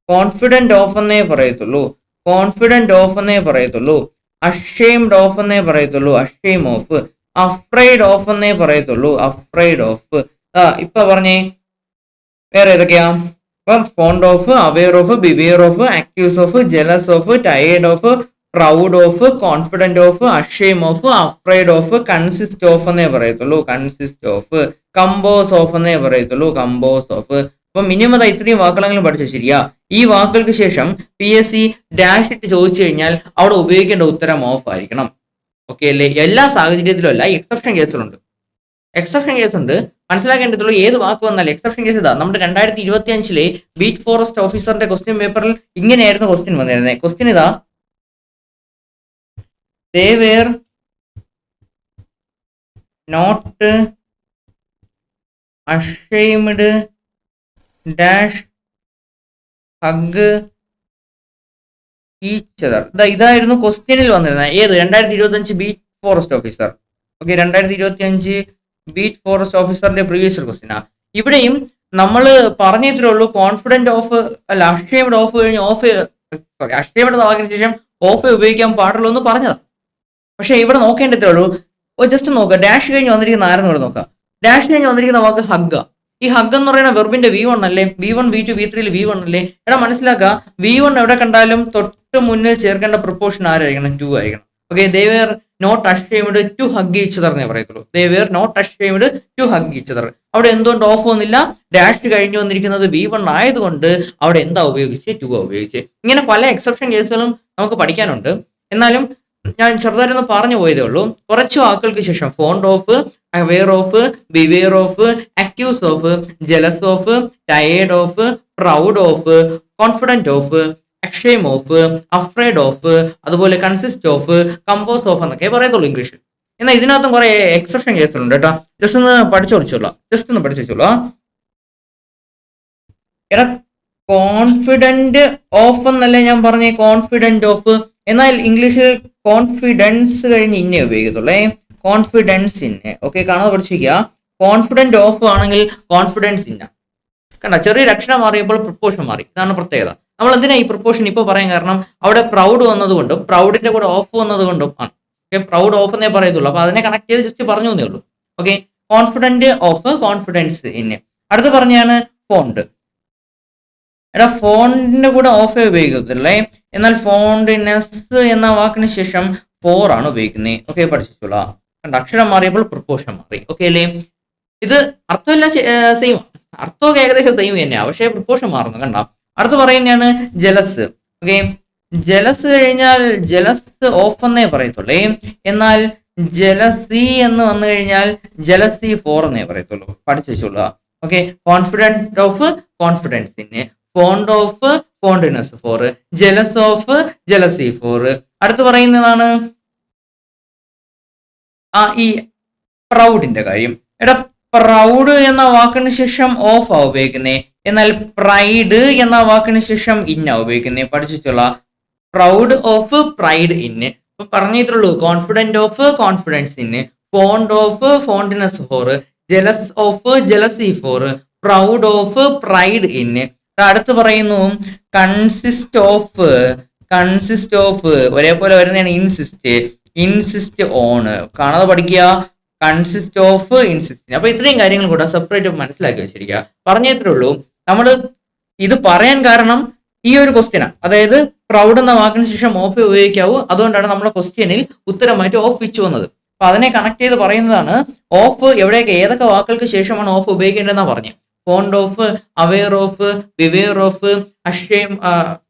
കോൺഫിഡന്റ് ഓഫ് എന്നേ പറയത്തുള്ളൂ, കോൺഫിഡന്റ് ഓഫ് എന്നേ പറയത്തുള്ളൂ, അഷെയിംഡ് ഓഫ് എന്നേ പറയത്തുള്ളൂ, അഷെയിം ഓഫ്, അഫ്രൈഡ് ഓഫ് എന്നേ പറയത്തുള്ളൂ, അഫ്രൈഡ് ഓഫ്. ഇപ്പൊ പറഞ്ഞേ വേറെ ഏതൊക്കെയാ? ഇപ്പം fond of, aware of, beware of, accuse of, jealous of, tired of, proud of, confident of, ashamed of, afraid of, consist of എന്നേ പറയത്തുള്ളൂ, കൺസിസ്റ്റ് ഓഫ്, കമ്പോസ് ഓഫ് എന്നേ പറയത്തുള്ളൂ, കമ്പോസ് ഓഫ്. അപ്പൊ മിനിമം ഇത്രയും വാക്കുകളെങ്കിലും പഠിച്ചു. ശരിയാ? ഈ വാക്കുകൾക്ക് ശേഷം PSC ഡാഷ് ഇട്ട് ചോദിച്ചു കഴിഞ്ഞാൽ അവിടെ ഉപയോഗിക്കേണ്ട ഉത്തരം ഓഫ് ആയിരിക്കണം. ഓക്കെ അല്ലേ? എല്ലാ സാഹചര്യത്തിലും അല്ല, എക്സെപ്ഷൻ കേസുകളുണ്ട്. എക്സെപ്ഷൻ കേസ് ഉണ്ട്, മനസ്സിലാക്കേണ്ടതുള്ളൂ. ഏത് വാക്ക് വന്നാലും എക്സെപ്ഷൻ കേസ് ഇതാ. നമ്മുടെ 2025 ബീറ്റ് ഫോറസ്റ്റ് ഓഫീസറിന്റെ ക്വസ്റ്റ്യൻ പേപ്പറിൽ ഇങ്ങനെയായിരുന്നു ക്വസ്റ്റ്യൻ വന്നിരുന്നത്. ക്വസ്റ്റ്യൻ ഇതാ, they were not ashamed dash hug each other. ഇതായിരുന്നു ക്വസ്റ്റ്യനിൽ വന്നിരുന്നത്. ഏത്? 2025 beat forest officer. Okay, 2025 beat forest ഓഫീസറിന്റെ പ്രീവിയസ് ക്വസ്റ്റ്യനാ. ഇവിടെയും നമ്മൾ പറഞ്ഞേ ഉള്ളൂ, കോൺഫിഡന്റ് ഓഫ് അല്ല, അഷെയിംഡ് ഓഫ് കഴിഞ്ഞ് ഓഫ്, സോറി, അഷെയിംഡ് വാക്കിന് ശേഷം ഓഫ് ഉപയോഗിക്കാൻ പാടുള്ളൂ എന്ന് പറഞ്ഞതാ. പക്ഷെ ഇവിടെ നോക്കേണ്ടതേ ഉള്ളൂ, ജസ്റ്റ് നോക്കുക, ഡാഷ് കഴിഞ്ഞ് വന്നിരിക്കുന്ന ആരെന്ന് ഇവിടെ നോക്കുക. ഡാഷ് കഴിഞ്ഞ് വന്നിരിക്കുന്ന വാക്ക് ഹഗ്. ഈ ഹഗ് എന്ന് പറയുന്ന വെർബിന്റെ V1 അല്ലേ? V1 V2 V3 V1 അല്ലേ? എടാ മനസ്സിലാക്കുക, V1 എവിടെ കണ്ടാലും തൊട്ട് മുന്നിൽ ചേർക്കേണ്ട പ്രൊപ്പോർഷൻ ആരായിരിക്കണം? 2 ആയിരിക്കണം. Okay, they were not ashamed to hug each other എന്നേ പറയത്തുള്ളൂ. they were not ashamed to hug each other. അവിടെ എന്തുകൊണ്ട് ഓഫ് വന്നില്ല? ഡാഷ് കഴിഞ്ഞു വന്നിരിക്കുന്നത് V1 ആയതുകൊണ്ട് അവിടെ എന്താ ഉപയോഗിച്ച്? 2 ഉപയോഗിച്ച്. ഇങ്ങനെ പല എക്സെപ്ഷൻ കേസുകളും നമുക്ക് പഠിക്കാനുണ്ട്. എന്നാലും ഞാൻ ചെറുതായിട്ടൊന്ന് പറഞ്ഞു പോയതേ ഉള്ളൂ. കുറച്ച് വാക്കുകൾക്ക് ശേഷം fond of, aware of, beware of, accuse of, jealous of, tired of, proud of, confident of, ashamed of, afraid of, അതുപോലെ കൺസിസ്റ്റ് ഓഫ്, കമ്പോസ് ഓഫ് എന്നൊക്കെ പറയത്തുള്ളൂ ഇംഗ്ലീഷിൽ. എന്നാൽ ഇതിനകത്തും കുറെ എക്സെപ്ഷൻ കേസുകളുണ്ട് കേട്ടോ. ജസ്റ്റ് ഒന്ന് പഠിച്ചോളൂ. എടാ കോൺഫിഡന്റ് ഓഫ് എന്നല്ലേ ഞാൻ പറഞ്ഞേ? Confident of. എന്നാൽ ഇംഗ്ലീഷിൽ കോൺഫിഡൻസ് കഴിഞ്ഞ് ഇന്നെ ഉപയോഗിക്കത്തുള്ളേ, കോൺഫിഡൻസ് ഇന്നെ. ഓക്കെ, കാണാതെ പഠിച്ചിരിക്കുക. കോൺഫിഡന്റ് ഓഫ് ആണെങ്കിൽ കോൺഫിഡൻസ് ഇന്ന. കണ്ട, ചെറിയൊരു അക്ഷരം മാറിയപ്പോൾ പ്രപ്പോഷൻ മാറി. ഇതാണ് പ്രത്യേകത. നമ്മൾ എന്തിനാ ഈ പ്രപ്പോഷൻ ഇപ്പോൾ പറയാൻ കാരണം, അവിടെ പ്രൗഡ് വന്നതുകൊണ്ടും പ്രൗഡിന്റെ കൂടെ ഓഫ് വന്നതുകൊണ്ടും ആണ്. ഓക്കെ, പ്രൗഡ് ഓഫ് എന്നേ പറയത്തുള്ളൂ. അപ്പൊ അതിനെ കണക്ട് ചെയ്ത് ജസ്റ്റ് പറഞ്ഞു എന്നേ ഉള്ളൂ. ഓക്കെ, കോൺഫിഡന്റ് ഓഫ്, കോൺഫിഡൻസ് ഇന്ന്. അടുത്ത് പറഞ്ഞാണ് ഫോണ്ട്. എടാ, ഫോണ്ടിന്റെ കൂടെ ഓഫേ ഉപയോഗിക്കത്തില്ലേ, എന്നാൽ ഫോണ്ടിനെസ് എന്ന വാക്കിന് ശേഷം ഫോർ ആണ് ഉപയോഗിക്കുന്നത്. ഓക്കെ, പഠിച്ചോളാം. കണ്ട, അക്ഷരം മാറിയപ്പോൾ പ്രപ്പോഷൻ മാറി. ഓക്കെ അല്ലേ? ഇത് അർത്ഥമല്ല സെയിം, അർത്ഥമൊക്കെ ഏകദേശം സെയിം തന്നെയാണ്, പക്ഷേ പ്രപ്പോഷൻ മാറുന്നു. കണ്ട, അടുത്ത് പറയുന്നതാണ് ജലസ്. ഓക്കെ, ജലസ് കഴിഞ്ഞാൽ ജലസ് ഓഫ് എന്നേ പറയത്തുള്ളേ, എന്നാൽ ജലസി എന്ന് വന്നു കഴിഞ്ഞാൽ ജലസി ഫോർ എന്നേ പറയത്തുള്ളൂ. പഠിച്ചു വെച്ചോളുക. ഓക്കെ, കോൺഫിഡന്റ് ഓഫ് കോൺഫിഡൻസിന്, fond of fondness for, jealous of jealousy for. അടുത്ത് പറയുന്നതാണ് ഈ പ്രൗഡിന്റെ കാര്യം. എടാ, പ്രൗഡ് എന്ന വാക്കിന് ശേഷം ഓഫ് ആ ഉപയോഗിക്കുന്നേ, എന്നാൽ പ്രൈഡ് എന്ന വാക്കിന് ശേഷം ഇന്ന ഉപയോഗിക്കുന്നേ. പഠിച്ചിട്ടുള്ള പ്രൗഡ് ഓഫ് പ്രൈഡ് ഇന്ന്. അപ്പൊ പറഞ്ഞിട്ടുള്ളൂ, confident of confidence in, fond of fondness for, jealous of jealousy for, proud of pride in. അടുത്ത് പറയുന്നു കൺസിസ്റ്റ് ഓഫ്, കൺസിസ്റ്റ് ഓഫ് ഒരേപോലെ വരുന്നതാണ് ഇൻസിസ്റ്റ്, ഇൻസിസ്റ്റ് ഓൺ. കാണാതെ പഠിക്കുക, കൺസിസ്റ്റ് ഓഫ് ഇൻസിസ്റ്റ്. അപ്പൊ ഇത്രയും കാര്യങ്ങൾ കൂടെ സെപ്പറേറ്റ് മനസ്സിലാക്കി വെച്ചിരിക്കുക. പറഞ്ഞത്രേ ഉള്ളൂ. നമ്മൾ ഇത് പറയാൻ കാരണം ഈ ഒരു ക്വസ്റ്റ്യനാണ്, അതായത് പ്രൗഡ് എന്ന വാക്കിന് ശേഷം ഓഫ് ഉപയോഗിക്കാവൂ. അതുകൊണ്ടാണ് നമ്മുടെ ക്വസ്റ്റ്യനിൽ ഉത്തരമായിട്ട് ഓഫ് വെച്ച് വന്നത്. അപ്പൊ അതിനെ കണക്ട് ചെയ്ത് പറയുന്നതാണ് ഓഫ് എവിടെയൊക്കെ ഏതൊക്കെ വാക്കുകൾക്ക് ശേഷമാണ് ഓഫ് ഉപയോഗിക്കേണ്ടതെന്നാണ് പറഞ്ഞത്. Fond of, aware of, beware of, ashamed,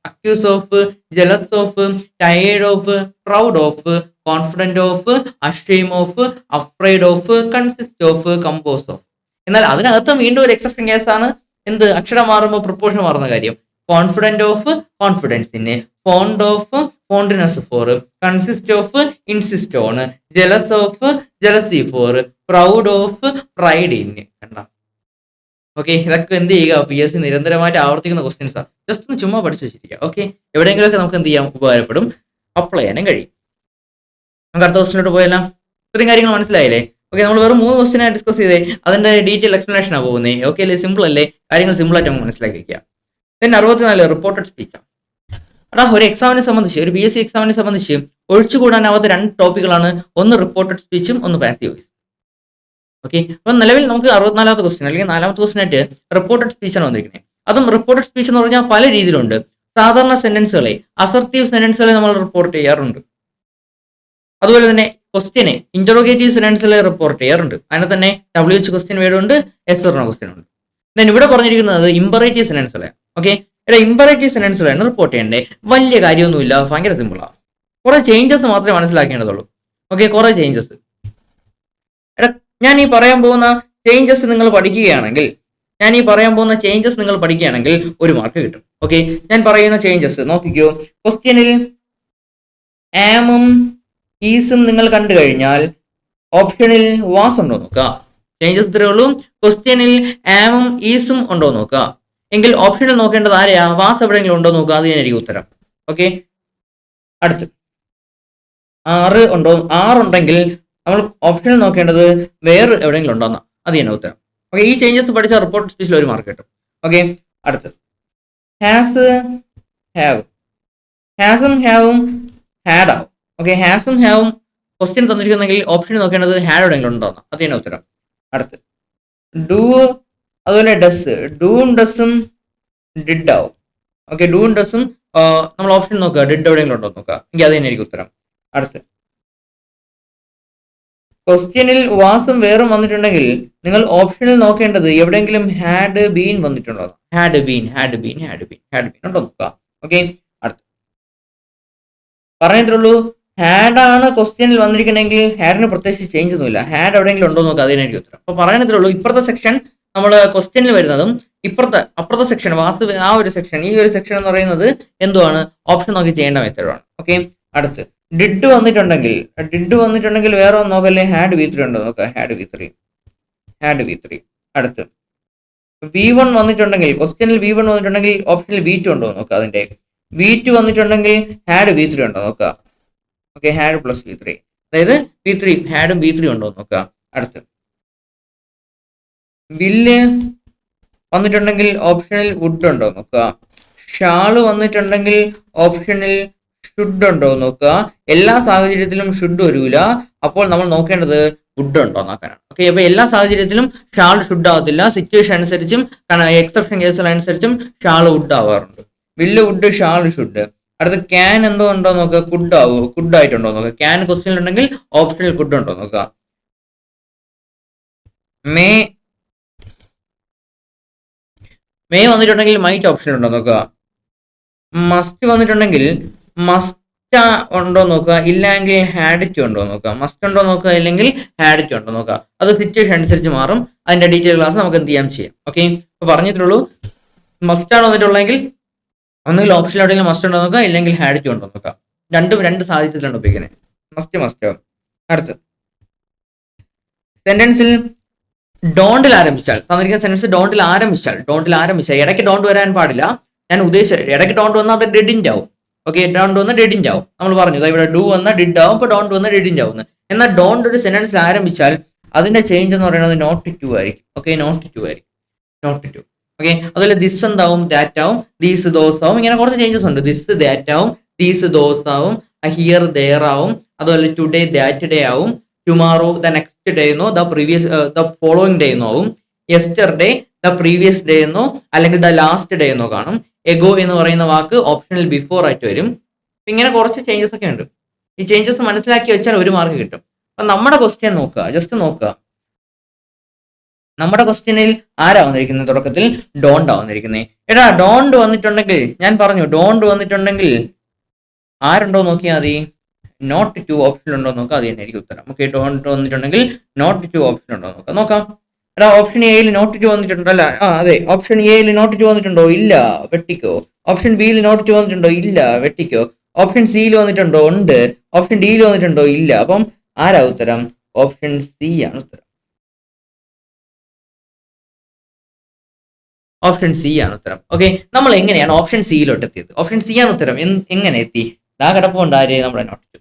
accused of, jealous of, tired of, proud of, confident of, ashamed of, afraid of, consist of, compose of. എന്നാൽ അതിനകത്ത് വീണ്ടും ഒരു എക്സെപ്ഷൻ കേസാണ് എന്ത്, അക്ഷരം മാറുമ്പോൾ പ്രപ്പോഷൻ മാറുന്ന കാര്യം. കോൺഫിഡന്റ് ഓഫ് കോൺഫിഡൻസിന്, fond of fondness for, consist of insist on, jealous of jealousy for, proud of pride in. കണ്ട, ഓക്കെ, ഇതൊക്കെ എന്ത് ചെയ്യുക, PSC നിരന്തരമായിട്ട് ആവർത്തിക്കുന്ന ക്വസ്റ്റ്യൻസാ. ജസ്റ്റ് ഒന്ന് ചുമ്മാ പഠിച്ചു വെച്ചിരിക്കുക. ഓക്കെ, എവിടെയെങ്കിലുമൊക്കെ നമുക്ക് എന്ത് ചെയ്യാം, ഉപകാരപ്പെടും, അപ്ലൈ ചെയ്യാനും കഴിയും. നമുക്ക് അടുത്ത ക്വസ്റ്റിനോട്ട് പോയല്ലോ. ഇത്രയും കാര്യങ്ങൾ മനസ്സിലായില്ലേ? ഓക്കെ, നമ്മൾ വെറും 3 ക്വസ്റ്റിനെ ഡിസ്കസ് ചെയ്തേ, അതിന്റെ ഡീറ്റെയിൽ എക്സ്പ്ലനേഷനാണ് പോകുന്നത്. ഓക്കെ അല്ലേ? സിമ്പിൾ അല്ലേ? കാര്യങ്ങൾ സിമ്പിൾ ആയിട്ട് നമുക്ക് മനസ്സിലാക്കി വയ്ക്കുക. പിന്നെ 64 റിപ്പോർട്ടഡ് സ്പീച്ച്. എടാ, ഒരു എക്സാമിനെ സംബന്ധിച്ച്, ഒരു PSC എക്സാമിനെ സംബന്ധിച്ച് ഒഴിച്ചുകൂടാനാവാത്ത 2 ടോപ്പിക്കുകളാണ്, ഒന്ന് റിപ്പോർട്ടഡ് സ്പീച്ചും ഒന്ന് പാസീവ് വോയിസ്. ഓക്കെ, അപ്പൊ നിലവിൽ നമുക്ക് 64ാമത്തെ ക്വസ്റ്റ്യൻ അല്ലെങ്കിൽ 4ാമത്തെ ക്വസ്റ്റ്യൻ ആയിട്ട് റിപ്പോർട്ടഡ് സ്പീച്ച് ആണ് വന്നിരിക്കുന്നത്. അതും റിപ്പോർട്ടഡ് സ്പീച്ച് എന്ന് പറഞ്ഞാൽ പല രീതിയിലുണ്ട്. സാധാരണ സെന്റൻസുകളെ, അസർട്ടീവ് സെന്റൻസുകളെ നമ്മൾ റിപ്പോർട്ട് ചെയ്യാറുണ്ട്. അതുപോലെ തന്നെ ക്വസ്റ്റ്യനെ, ഇന്ററോഗേറ്റീവ് സെന്റൻസുകളെ റിപ്പോർട്ട് ചെയ്യാറുണ്ട്. അതിനെ തന്നെ WH ക്വസ്റ്റ്യൻ വേർഡ് ഉണ്ട്, എസ് ഓർ നോ ക്വസ്റ്റ്യൻ ഉണ്ട്. ദെൻ ഇവിടെ പറഞ്ഞിരിക്കുന്നത് ഇമ്പറേറ്റീവ് സെന്റൻസുകളെ. ഓക്കെ, ഇവിടെ ഇമ്പറേറ്റീവ് സെന്റൻസുകളാണ് റിപ്പോർട്ട് ചെയ്യേണ്ടത്. വലിയ കാര്യമൊന്നുമില്ല, ഭയങ്കര സിമ്പിളാണ്. കുറെ ചേഞ്ചസ് മാത്രമേ മനസ്സിലാക്കേണ്ടതുള്ളൂ. ഓക്കെ, കുറെ ചേഞ്ചസ്. എടാ, ഞാൻ ഈ പറയാൻ പോകുന്ന ചേഞ്ചസ് നിങ്ങൾ പഠിക്കുകയാണെങ്കിൽ, ഒരു മാർക്ക് കിട്ടും. ഓക്കെ, ഞാൻ പറയുന്ന ചേഞ്ചസ് നോക്കിക്കോ. ക്വസ്റ്റ്യനിൽ ആമും ഈസും നിങ്ങൾ കണ്ടു കഴിഞ്ഞാൽ ഓപ്ഷനിൽ വാസ് ഉണ്ടോ നോക്കുക. ചേഞ്ചസ് ഇത്രയേ ഉള്ളൂ. ക്വസ്റ്റ്യനിൽ ആമും ഈസും ഉണ്ടോ നോക്കുക. എങ്കിൽ ഓപ്ഷനിൽ നോക്കേണ്ടത് ആരെയാ, വാസ് എവിടെയെങ്കിലും ഉണ്ടോ നോക്കുക. അത് തന്നെയായിരിക്കും ഉത്തരം. ഓക്കെ, അടുത്ത് 6 ഉണ്ടോ, 6 ഉണ്ടെങ്കിൽ നമ്മൾ ഓപ്ഷനിൽ നോക്കേണ്ടത് വേറെ എവിടെയെങ്കിലും ഉണ്ടോന്നാ. അത് തന്നെ ഉത്തരം. ഓക്കെ, ഈ ചേഞ്ചസ് പഠിച്ച റിപ്പോർട്ട് സ്പീച്ചിൽ ഒരു മാർക്ക് കിട്ടും. ഓക്കെ, അടുത്ത് ഹാസ്, ഹാവ്, ഹാസും ഹാവും ഹാഡ് ആവും. ഓക്കെ, ഹാസും ഹാവും ക്വസ്റ്റ്യൻ തന്നിരിക്കുന്നെങ്കിൽ ഓപ്ഷനിൽ നോക്കേണ്ടത് ഹാഡ് എവിടെയെങ്കിലും ഉണ്ടോന്ന്. അത് തന്നെ ഉത്തരം. അടുത്ത് ഡു, അതുപോലെ ഡസ്, ഡൂവും ഡസും ഡിഡ് ആവും. ഓക്കെ, ഡൂവും ഡസും നമ്മൾ ഓപ്ഷൻ നോക്കുക, ഡിഡ് എവിടെയെങ്കിലും ഉണ്ടോ നോക്കുക. എങ്കിൽ അത് തന്നെയായിരിക്കും ഉത്തരം. അടുത്ത് ക്വസ്റ്റ്യനിൽ വാസും വേറും വന്നിട്ടുണ്ടെങ്കിൽ നിങ്ങൾ ഓപ്ഷനിൽ നോക്കേണ്ടത് എവിടെയെങ്കിലും ഹാഡ് ബീൻ വന്നിട്ടുണ്ടോ. ഹാഡ് ബീൻ ഉണ്ടോ നോക്കുക. ഓക്കെ, അടുത്ത് പറഞ്ഞിട്ടുള്ളൂ, ഹാഡ് ആണ് ക്വസ്റ്റ്യനിൽ വന്നിരിക്കണമെങ്കിൽ ഹാഡിന് പ്രത്യേകിച്ച് ചേഞ്ച് ഒന്നുമില്ല. ഹാഡ് എവിടെയെങ്കിലും ഉണ്ടോ നോക്കുക. അതിനായിരിക്കും ഉത്തരം. അപ്പൊ പറയുന്നതിലുള്ളൂ, ഇപ്പുറത്തെ സെക്ഷൻ നമ്മൾ ക്വസ്റ്റ്യനിൽ വരുന്നതും അപ്പുറത്തെ സെക്ഷൻ വാസ്തു, ആ ഒരു സെക്ഷൻ, ഈ ഒരു സെക്ഷൻ എന്ന് പറയുന്നത് എന്തുവാണ്, ഓപ്ഷൻ നോക്കി ചെയ്യേണ്ട മെത്തേഡാണ്. ഓക്കെ, അടുത്ത് ഡിഡ് വന്നിട്ടുണ്ടെങ്കിൽ വേറെ ഒന്ന് നോക്കല്ലേ, ഹാഡ് V3 ഉണ്ടോ നോക്കുക. Had V3. അടുത്ത് V1 വന്നിട്ടുണ്ടെങ്കിൽ, ക്വസ്റ്റ്യനിൽ V1 വന്നിട്ടുണ്ടെങ്കിൽ ഓപ്ഷനിൽ V2 ഉണ്ടോ നോക്കുക. അതിന്റെ V2 വന്നിട്ടുണ്ടെങ്കിൽ ഹാഡ് V3 ഉണ്ടോ നോക്കുക. ഓക്കെ, ഹാഡ് പ്ലസ് V3, അതായത് V3 ഹാഡും V3 ഉണ്ടോ നോക്കുക. അടുത്ത് വില്ല് വന്നിട്ടുണ്ടെങ്കിൽ ഓപ്ഷനിൽ വുഡ് ഉണ്ടോ നോക്കുക. ഷാള് വന്നിട്ടുണ്ടെങ്കിൽ ഓപ്ഷനിൽ ഷുഡ് ഉണ്ടോ നോക്കുക. എല്ലാ സാഹചര്യത്തിലും ഷുഡ് വരൂല. അപ്പോൾ നമ്മൾ നോക്കേണ്ടത് വുഡ് ഉണ്ടോ നോക്കാനാണ്. ഓക്കെ, അപ്പൊ എല്ലാ സാഹചര്യത്തിലും ഷാൾ ഷുഡ് ആവത്തില്ല. സിറ്റുവേഷൻ അനുസരിച്ചും എക്സെപ്ഷൻ കേസുകൾ അനുസരിച്ചും ഷാൾ വുഡ് ആവാറുണ്ട്. Will would, shall should. അടുത്ത ക്യാൻ എന്തോ ഉണ്ടോ നോക്കുക. കുഡ് ആവോ, കുഡ് ആയിട്ടുണ്ടോ നോക്കുക. ക്യാൻ ക്വസ്റ്റ്യൻ ഉണ്ടെങ്കിൽ ഓപ്ഷനിൽ കുഡ് ഉണ്ടോ നോക്കുക. മേ മേ വന്നിട്ടുണ്ടെങ്കിൽ മൈറ്റ് ഓപ്ഷൻ ഉണ്ടോ നോക്കുക. മസ്റ്റ് വന്നിട്ടുണ്ടെങ്കിൽ മസ്റ്റ് ഉണ്ടോ നോക്കുക, ഇല്ലെങ്കിൽ ഹാഡിറ്റ് ഉണ്ടോ നോക്കുക. മസ്റ്റ് ഉണ്ടോ നോക്കുക, ഇല്ലെങ്കിൽ ഹാഡിറ്റ് ഉണ്ടോ നോക്കുക. അത് സിറ്റുവേഷൻ അനുസരിച്ച് മാറും. അതിന്റെ ഡീറ്റെയിൽ ക്ലാസ് നമുക്ക് എന്ത് ചെയ്യാം. ഓക്കെ, ഇപ്പൊ പറഞ്ഞിട്ടുള്ളൂ. മസ്റ്റ് ആണ് വന്നിട്ടുള്ളതെങ്കിൽ ഒന്നുകിൽ ഓപ്ഷൻ എവിടെയെങ്കിലും മസ്റ്റ് ഉണ്ടോ നോക്കുക, ഇല്ലെങ്കിൽ ഹാഡിറ്റ് ഉണ്ടോ നോക്കുക. രണ്ട് സാഹചര്യത്തിലാണ് ഉപയോഗിക്കുന്നത്. മസ്റ്റ്. അടുത്ത് സെന്റൻസിൽ ഡോണ്ടിൽ ആരംഭിച്ചാൽ, തന്നിരിക്കുന്ന സെന്റൻസ് ഡോണ്ടിൽ ആരംഭിച്ചാൽ ഇടയ്ക്ക് ഡോണ്ട് വരാൻ പാടില്ല. ഞാൻ ഉദ്ദേശിച്ച ഇടയ്ക്ക് ഡോണ്ട് വന്നാൽ അത് ഡെഡിൻ്റെ ആവും. ഓക്കെ, ഡോണ്ട് വന്നാൽ ഡെഡിൻ്റെ ആവും. നമ്മൾ പറഞ്ഞു ഇവിടെ ഡു വന്നാൽ ഡിഡ് ആവും. ഇപ്പോൾ ഡോണ്ട് വന്നാൽ ഡെഡിൻ്റെ ആവും. എന്നാൽ ഡോണ്ട് ഒരു സെന്റൻസിൽ ആരംഭിച്ചാൽ അതിന്റെ ചേഞ്ച് എന്ന് പറയുന്നത് നോട്ട് ടു ആയിരിക്കും. Okay, not to. ഓക്കെ, അതുപോലെ ദിസ് എന്താവും, ദാറ്റ് ആവും. ദീസ് ദോസ് ആവും. ഇങ്ങനെ കുറച്ച് ചേഞ്ചസ് ഉണ്ട്. ദിസ് ദാറ്റ് ആവും, ദീസ് ദോസ് ആവും, ഹിയർ ദെയർ ആവും. അതുപോലെ ടുഡേ ദാറ്റ് ഡേ ആവും. ടുമാറോ ദ നെക്സ്റ്റ് ഡേ എന്നോ ദ ഫോളോയിങ് ഡേ എന്നോ ആവും. യെസ്റ്റർഡേ ദ പ്രീവിയസ് ഡേ എന്നോ അല്ലെങ്കിൽ ദ ലാസ്റ്റ് ഡേ എന്നോ കാണും. എഗോ എന്ന് പറയുന്ന വാക്ക് ഓപ്ഷനിൽ ബിഫോർ ആയിട്ട് വരും. ഇങ്ങനെ കുറച്ച് ചേഞ്ചസ് ഒക്കെ ഉണ്ട്. ഈ ചേഞ്ചസ് മനസ്സിലാക്കി വെച്ചാൽ ഒരു മാർക്ക് കിട്ടും. അപ്പൊ നമ്മുടെ ക്വസ്റ്റ്യൻ നോക്കുക, ജസ്റ്റ് നോക്കുക. നമ്മുടെ ക്വസ്റ്റ്യനിൽ ആരാ വന്നിരിക്കുന്നത്? തുടക്കത്തിൽ ഡോണ്ട് വന്നിരിക്കുന്നത്. എടാ ഡോണ്ട് വന്നിട്ടുണ്ടെങ്കിൽ ഞാൻ പറഞ്ഞു ഡോണ്ട് വന്നിട്ടുണ്ടെങ്കിൽ ആരുണ്ടോ നോക്കിയാൽ മതി. നോട്ട് ടു ഓപ്ഷൻ ഉണ്ടോ നോക്കാം. അത് തന്നെ ആയിരിക്കും ഉത്തരം. ഓക്കെ, ഡോണ്ട് വന്നിട്ടുണ്ടെങ്കിൽ നോട്ട് ടു ഓപ്ഷൻ ഉണ്ടോ നോക്കാം. എടാ ഓപ്ഷൻ എയിൽ നോട്ട് ടു വന്നിട്ടുണ്ടോ? അല്ല, അതെ, ഓപ്ഷൻ എയിൽ നോട്ട് ടു വന്നിട്ടുണ്ടോ? ഇല്ല, വെട്ടിക്കോ. ഓപ്ഷൻ ബിയിൽ നോട്ട് ടു വന്നിട്ടുണ്ടോ? ഇല്ല, വെട്ടിക്കോ. ഓപ്ഷൻ സിയിൽ വന്നിട്ടുണ്ടോ? ഉണ്ട്. ഓപ്ഷൻ ഡിയിൽ വന്നിട്ടുണ്ടോ? ഇല്ല. അപ്പം ആരാ ഉത്തരം? ഓപ്ഷൻ സി ആണ് ഉത്തരം. ഓപ്ഷൻ സി ആണ് ഉത്തരം. ഓക്കെ, നമ്മൾ എങ്ങനെയാണ് ഓപ്ഷൻ സിയിലോട്ട് എത്തിയത്? ഓപ്ഷൻ സി ആണ് ഉത്തരം. എങ്ങനെ എത്തി? ദാ കിടപ്പുണ്ട് ആര്? നമ്മുടെ നോട്ട് ടു.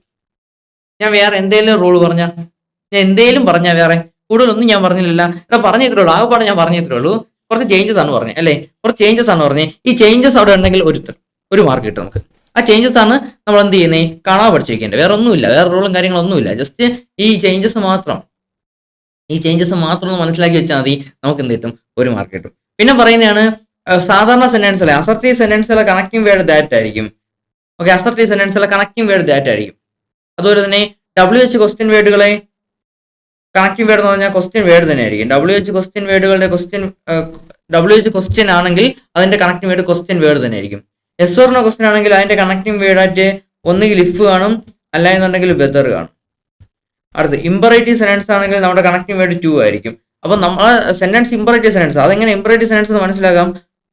ഞാൻ വേറെ എന്തെങ്കിലും റൂൾ പറഞ്ഞാൽ വേറെ കൂടുതലൊന്നും ഞാൻ പറഞ്ഞില്ല. ഇവിടെ പറഞ്ഞു ഇത്രേ ഉള്ളൂ. ആകെപ്പാടെ ഞാൻ പറഞ്ഞു ഇത്രേ ഉള്ളൂ. കുറച്ച് ചേഞ്ചസ് ആണ് പറഞ്ഞത് അല്ലേ? കുറച്ച് ചേഞ്ചസ് ആണ് പറഞ്ഞത്. ഈ ചേഞ്ചസ് അവിടെ ഉണ്ടെങ്കിൽ ഒരു മാർക്ക് കിട്ടും നമുക്ക്. ആ ചേഞ്ചസ് ആണ് നമ്മൾ എന്ത് ചെയ്യുന്നത്? കാണാൻ പഠിച്ചു വെക്കേണ്ടത്. വേറെ ഒന്നുമില്ല, വേറെ റൂളും കാര്യങ്ങളൊന്നുമില്ല. ജസ്റ്റ് ഈ ചേഞ്ചസ് മാത്രം ഒന്ന് മനസ്സിലാക്കി വെച്ചാൽ മതി. നമുക്ക് എന്ത് കിട്ടും? ഒരു മാർക്ക് കിട്ടും. പിന്നെ പറയുന്നതാണ് സാധാരണ സെന്റൻസിലെ അസർട്ടീവ് സെന്റൻസിലെ കണക്റ്റിംഗ് വേർഡ് ദാറ്റ് ആയിരിക്കും. ഓക്കെ, അസർട്ടീവ് സെന്റൻസിലെ കണക്റ്റിംഗ് വേർഡ് ദാറ്റ് ആയിരിക്കും. അതുപോലെ തന്നെ WH ക്വസ്റ്റ്യൻ വേർഡുകളെ കണക്റ്റിംഗ് വേർഡ് എന്ന് പറഞ്ഞാൽ ക്വസ്റ്റ്യൻ വേർഡ് തന്നെ ആയിരിക്കും. WH ക്വസ്റ്റ്യൻ വേർഡുകളുടെ WH ക്വസ്റ്റ്യൻ ആണെങ്കിൽ അതിന്റെ കണക്റ്റിംഗ് വേർഡ് ക്വസ്റ്റ്യൻ വേർഡ് തന്നെ ആയിരിക്കും. എസ് ഓർ നോ ക്വസ്റ്റ്യൻ ആണെങ്കിൽ അതിന്റെ കണക്റ്റിംഗ് വേർഡായിട്ട് ഒന്നുകിൽ ഇഫ് കാണും, അല്ല എന്നുണ്ടെങ്കിൽ വെദർ കാണും. അടുത്ത് ഇമ്പറേറ്റീവ് സെന്റൻസ് ആണെങ്കിൽ നമ്മുടെ കണക്റ്റിംഗ് വേർഡ് ടു ആയിരിക്കും. അപ്പൊ നമ്മളെ സെന്റൻസ് ഇമ്പറേറ്റീവ് സെന്റൻസ്. അതെങ്ങനെ ഇമ്പറേറ്റീവ് സെന്റൻസ് എന്ന് മനസ്സിലാക്കാം?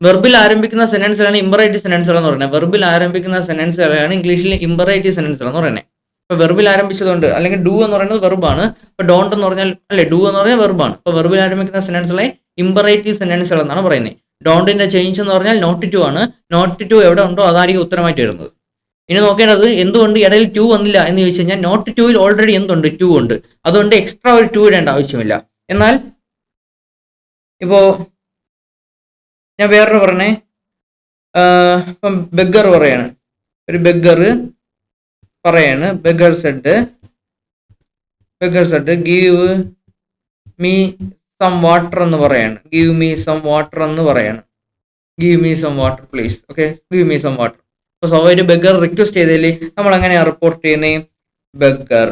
വെർബിൽ ആരംഭിക്കുന്ന സെന്റൻസുകളാണ് ഇമ്പറേറ്റീവ് സെന്റൻസുകൾ എന്ന് പറയുന്നത്. വെർബിൽ ആരംഭിക്കുന്ന സെന്റൻസുകളാണ് ഇംഗ്ലീഷിൽ ഇമ്പറേറ്റീവ് സെന്റൻസുകൾ എന്ന് പറയുന്നത്. ഇപ്പൊ വെർബിൽ ആരംഭിച്ചതുകൊണ്ട്, അല്ലെങ്കിൽ ഡു എന്ന് പറയുന്നത് വെർബാണ്. ഇപ്പൊ ഡോണ്ട് എന്ന് പറഞ്ഞാൽ ഡു എന്ന് പറഞ്ഞാൽ വെർബാണ്. ഇപ്പൊ വെർബിൽ ആരംഭിക്കുന്ന സെന്റൻസുകളെ ഇമ്പറേറ്റീവ് സെന്റൻസുകൾ എന്നാണ് പറയുന്നത്. ഡോണ്ടിന്റെ ചേഞ്ച് എന്ന് പറഞ്ഞാൽ നോട്ട് ടു ആണ്. നോട്ട് ടു എവിടെ ഉണ്ടോ അതായിരിക്കും ഉത്തരമായിട്ട് വരുന്നത്. ഇനി നോക്കേണ്ടത് എന്തുകൊണ്ട് ഇടയിൽ ടു വന്നില്ല എന്ന് ചോദിച്ചു കഴിഞ്ഞാൽ നോട്ട് ടുവിൽ ഓൾറെഡി എന്തുണ്ട്? ടു ഉണ്ട്. അതുകൊണ്ട് എക്സ്ട്രാ ഒരു ടു ഇടേണ്ട ആവശ്യമില്ല. എന്നാൽ ഇപ്പോ ഞാൻ വേറൊരു പറഞ്ഞേ, ഇപ്പം ബെഗർ പറയാണ്. ഒരു ബെഗർ പറയാണ്, beggar said give me some water എന്ന് പറയാണ്. ഗീവ് മീ സം വാട്ടർ എന്ന് പറയാണ്. Give me some water please. Okay, give me some water. അപ്പൊ സ്വാഭാവിക ബെഗർ റിക്വസ്റ്റ് ചെയ്തതിൽ നമ്മൾ എങ്ങനെയാ റിപ്പോർട്ട് ചെയ്യുന്നത്? ബെഗർ